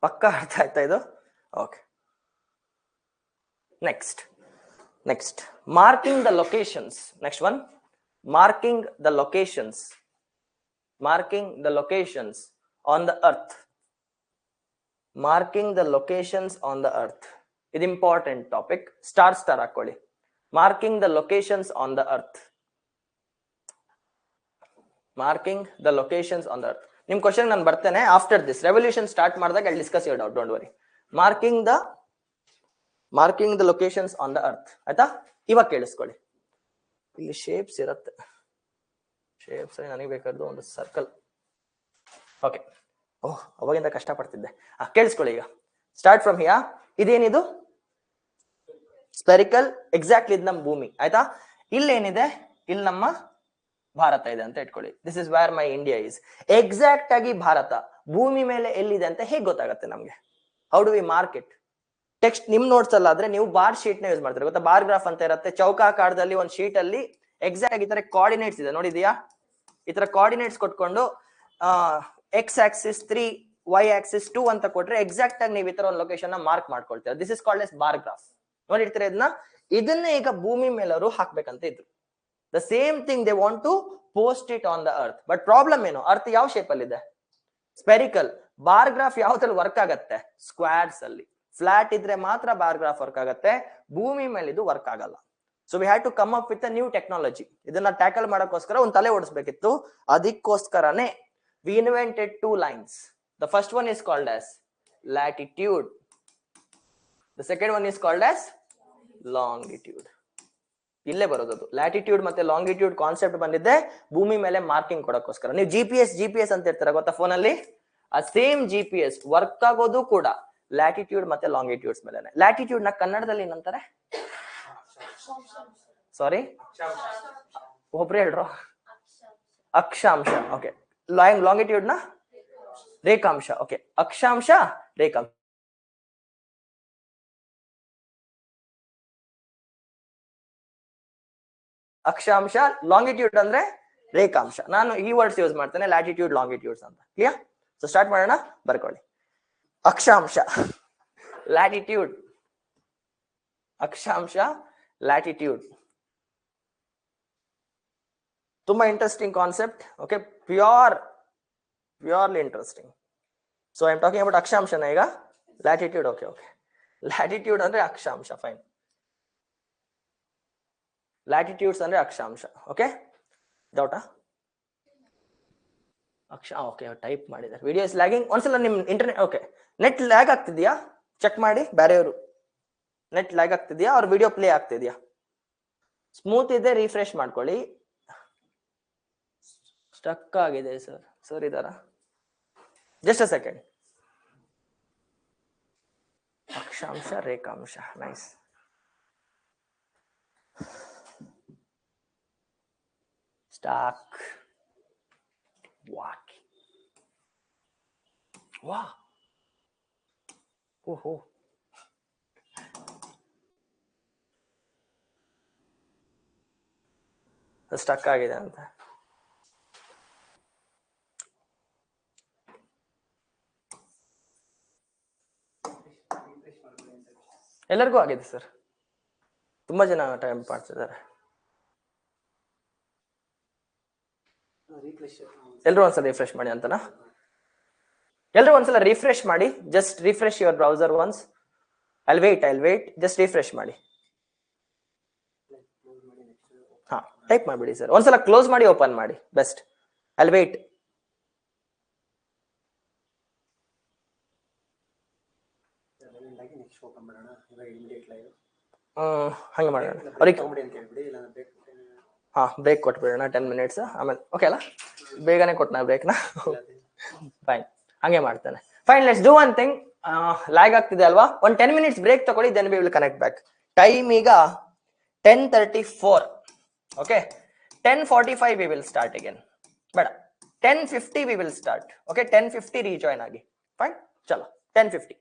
ಪಕ್ಕ ಅರ್ಥ ಆಯ್ತಾ ಇದು? Okay. Next, marking the locations. Next one, marking the locations on the earth. Marking the locations on the earth. It's important topic. Star ಹಾಕೊಳ್ಳಿ. Marking the locations on the earth. Marking the locations on the earth. ನಿಮ್ question ನಾನು ಬರ್ತೇನೆ after this. Revolution start ಮಾಡಿದಾಗ I discuss your doubt, don't worry. Marking the locations on the earth ಆಯ್ತಾ? ಇವಾಗ ಕೇಳಿಸ್ಕೊಳ್ಳಿ, ಇಲ್ಲಿ shapes ಇರುತ್ತೆ. ಶೇಪ್ಸ್ ನನಗೆ ಬೇಕಾದ್ದು ಒಂದು ಸರ್ಕಲ್. ಓಕೆ, ಅವಾಗಿಂದ ಕಷ್ಟಪಡ್ತಿದ್ದೆ. ಕೇಳಿಸ್ಕೊಳ್ಳಿ ಈಗ. Start from here. ಇದೇನಿದು? ಸ್ಪೆರಿಕಲ್. ಎಕ್ಸಾಕ್ಟ್ಲಿ ಇದು ನಮ್ಮ ಭೂಮಿ ಆಯ್ತಾ? ಇಲ್ಲೇನಿದೆ? ಇಲ್ಲಿ ನಮ್ಮ ಭಾರತ ಇದೆ ಅಂತ ಇಟ್ಕೊಳ್ಳಿ. This is where my India is. Exact ಆಗಿ ಭಾರತ ಭೂಮಿ ಮೇಲೆ ಎಲ್ಲಿದೆ ಅಂತ ಹೇಗೆ ಗೊತ್ತಾಗತ್ತೆ ನಮ್ಗೆ? How do we mark it? Text ನಿಮ್ ನೋಟ್ಸ್ ಅಲ್ಲ ಆದ್ರೆ ನೀವು ಬಾರ್ ಶೀಟ್ ನ ಯೂಸ್ ಮಾಡ್ತಾರೆ ಗೊತ್ತಾ? ಬಾರ್ ಗ್ರಾಫ್ ಅಂತ ಇರುತ್ತೆ ಚೌಕಾಕಾರದಲ್ಲಿ ಒಂದು ಶೀಟ್ ಅಲ್ಲಿ. ಎಕ್ಸಾಕ್ಟ್ ಆಗಿ ಈ ತರ ಕೋಆರ್ಡಿನೇಟ್ಸ್ ಇದೆ, ನೋಡಿದ್ಯಾ? ಈ ತರ ಕೋಆರ್ಡಿನೇಟ್ಸ್ ಕೊಟ್ಕೊಂಡು ಎಕ್ಸ್ ಆಕ್ಸಿಸ್ 3 ವೈ ಆಕ್ಸಿಸ್ 2 ಅಂತ ಕೊಟ್ರೆ ಎಕ್ಸಾಕ್ಟ್ ಆಗಿ ನೀವು ಈ ತರ ಒಂದು ಲೊಕೇಶನ್ ನ ಮಾರ್ಕ್ ಮಾಡ್ಕೊಳ್ತೀರಾ. This is called as bar graph. ನೋಡಿರ್ತೀರಾ ಇದನ್ನೇ ಈಗ ಭೂಮಿ ಮೇಲವರು ಹಾಕ್ಬೇಕಂತ ಇದ್ರು. The same thing they want to post it on the earth. But problem ಏನು, ಅರ್ತ್ ಯಾವ ಶೇಪ್ ಅಲ್ಲಿ ಇದೆ? ಸ್ಪೆರಿಕಲ್. ಬಾರ್ ಗ್ರಾಫ್ ಯಾವ್ದ್ರಲ್ಲಿ ವರ್ಕ್ ಆಗತ್ತೆ? ಸ್ಕ್ವೇರ್ಸ್ ಅಲ್ಲಿ. ಫ್ಲಾಟ್ ಇದ್ರೆ ಮಾತ್ರ ಬಾರ್ ಗ್ರಾಫ್ ವರ್ಕ್ ಆಗತ್ತೆ, ಭೂಮಿ ಮೇಲೆ ಇದು ವರ್ಕ್ ಆಗಲ್ಲ. So we had to come up with a new technology. ಇದನ್ನ ಟ್ಯಾಕಲ್ ಮಾಡೋಕ್ಕೋಸ್ಕರ ಒಂದು ತಲೆ ಓಡಿಸ್ಬೇಕಿತ್ತು. ಅದಕ್ಕೋಸ್ಕರನೇ we invented 2 lines. The first one is called as latitude. The second one is called as longitude. ಇಲ್ಲೇ ಬರೋದು ಲ್ಯಾಟಿಟ್ಯೂಡ್ ಮತ್ತೆ ಲಾಂಗಿಟ್ಯೂಡ್ ಕಾನ್ಸೆಪ್ಟ್ ಬಂದಿದ್ದೆ ಭೂಮಿ ಮೇಲೆ ಮಾರ್ಕಿಂಗ್ ಕೊಡೋಕ್ಕೋಸ್ಕರ. ನೀವು GPS ಅಂತ ಇರ್ತೀರ ಗೊತ್ತಾ ಫೋನಲ್ಲಿ, ಆ ಸೇಮ್ GPS ವರ್ಕ್ ಆಗೋದು ಕೂಡ ಲ್ಯಾಟಿಟ್ಯೂಡ್ ಮತ್ತೆ ಲಾಂಗಿಟ್ಯೂಡ್ಸ್ ಮೇಲೆ. ಲ್ಯಾಟಿಟ್ಯೂಡ್ ನ ಕನ್ನಡದಲ್ಲಿ ಏನಂತಾರೆ? ಸಾರಿ, ಒಬ್ರು ಹೇಳ್ರು. ಅಕ್ಷಾಂಶ. ಓಕೆ. ಲಾಂಗಿಟ್ಯೂಡ್ ನ ರೇಖಾಂಶ. ಓಕೆ, ಅಕ್ಷಾಂಶ ರೇಖಾಂಶ. ಅಕ್ಷಾಂಶ, ಲಾಂಗಿಟ್ಯೂಡ್ ಅಂದ್ರೆ ರೇಖಾಂಶ. ನಾನು ಈ ವರ್ಡ್ಸ್ ಯೂಸ್ ಮಾಡ್ತೇನೆ, ಲ್ಯಾಟಿಟ್ಯೂಡ್ ಲಾಂಗಿಟ್ಯೂಡ್ಸ್ ಅಂತ. ಕ್ಲಿಯರ್? ಸೊ ಸ್ಟಾರ್ಟ್ ಮಾಡೋಣ, ಬರ್ಕೊಳ್ಳಿ. ಅಕ್ಷಾಂಶ, ಲ್ಯಾಟಿಟ್ಯೂಡ್. ಅಕ್ಷಾಂಶ, ಲ್ಯಾಟಿಟ್ಯೂಡ್. ತುಂಬಾ interesting concept. Okay, purely interesting. So I am talking about ಅಕ್ಷಾಂಶನ ಈಗ. ಲ್ಯಾಟಿಟ್ಯೂಡ್. ಓಕೆ, ಲ್ಯಾಟಿಟ್ಯೂಡ್ ಅಂದ್ರೆ ಅಕ್ಷಾಂಶ. ಫೈನ್. ಲ್ಯಾಟಿಟ್ಯೂಡ್ಸ್ ಅಂದ್ರೆ ಅಕ್ಷಾಂಶ. ಓಕೆ, ಡೌಟಾ? ಓಕೆ, ಟೈಪ್ ಮಾಡಿದ್ದಾರೆ. Video is lagging. ಒಂದ್ಸಲ ನಿಮ್ ಇಂಟರ್ನೆಟ್, ಓಕೆ, ನೆಟ್ ಲ್ಯಾಗ್ ಆಗ್ತಿದ್ಯಾ ಚೆಕ್ ಮಾಡಿ. ಬೇರೆಯವರು ನೆಟ್ ಲ್ಯಾಗ್ ಆಗ್ತಿದ್ಯಾ, ಅವ್ರ ವಿಡಿಯೋ ಪ್ಲೇ ಆಗ್ತಿದ್ಯಾ? ಸ್ಮೂತ್ ಇದೆ, ರಿಫ್ರೆಶ್ ಮಾಡ್ಕೊಳ್ಳಿ. ಸ್ಟಕ್ ಆಗಿದೆ ಸರ್ ಇದಾರ? Just a second. ಅಕ್ಷಾಂಶ, ರೇಖಾಂಶ. ನೈಸ್. ಸ್ಟಾಕ್. ವಾಕ್. ವಾ. ಓಹೋ. ಸ್ಟಕ್ ಆಗಿದೆ ಅಂತ. ಎಲ್ಲರಿಗೂ ಆಗಿದೆ ಸರ್. ತುಂಬಾ ಜನ ಟೈಮ್ ಮಾಡ್ತಿದ್ದಾರೆ. ಎಲ್ರು ಒಂದ್ಸಲ ರಿಫ್ರೆಶ್ ಮಾಡಿ ಅಂತನಾ? ಎಲ್ರು ಒಂದ್ಸಲ ರಿಫ್ರೆಶ್ ಮಾಡಿ. Just refresh your browser once. I'll wait. Just refresh ಮಾಡಿ. ಹಾ, ಟೈಪ್ ಮಾಡ್ಬಿಡಿ ಸರ್. ಒಂದ್ಸಲ ಕ್ಲೋಸ್ ಮಾಡಿ, ಓಪನ್ ಮಾಡಿ. ಬೆಸ್ಟ್. I'll wait. ಹಂಗೆ ಮಾಡೋಣ. ಅವ್ರಿಗೆ ಬ್ರೇಕ್ ಕೊಟ್ಬಿಡೋಣ 10 minutes. ಆಮೇಲೆ ಓಕೆ ಅಲ್ಲ, ಬೇಗನೆ ಕೊಟ್ಟನ ಬ್ರೇಕ್ನ. ಫೈನ್, ಹಂಗೆ ಮಾಡ್ತಾನೆ. Fine, let's do one thing. Lag ಆಗ್ತಿದೆ ಅಲ್ವಾ? ಒಂದು 10 minutes ಬ್ರೇಕ್ ತಗೊಳ್ಳಿ, then we will connect back. Time ಈಗ 10:34. Okay, 10:45 we will start again. ಬೇಡ, 10:50 we will start. Okay, 10:50 rejoin ಆಗಿ. ಫೈನ್, ಚಲೋ. 10:50.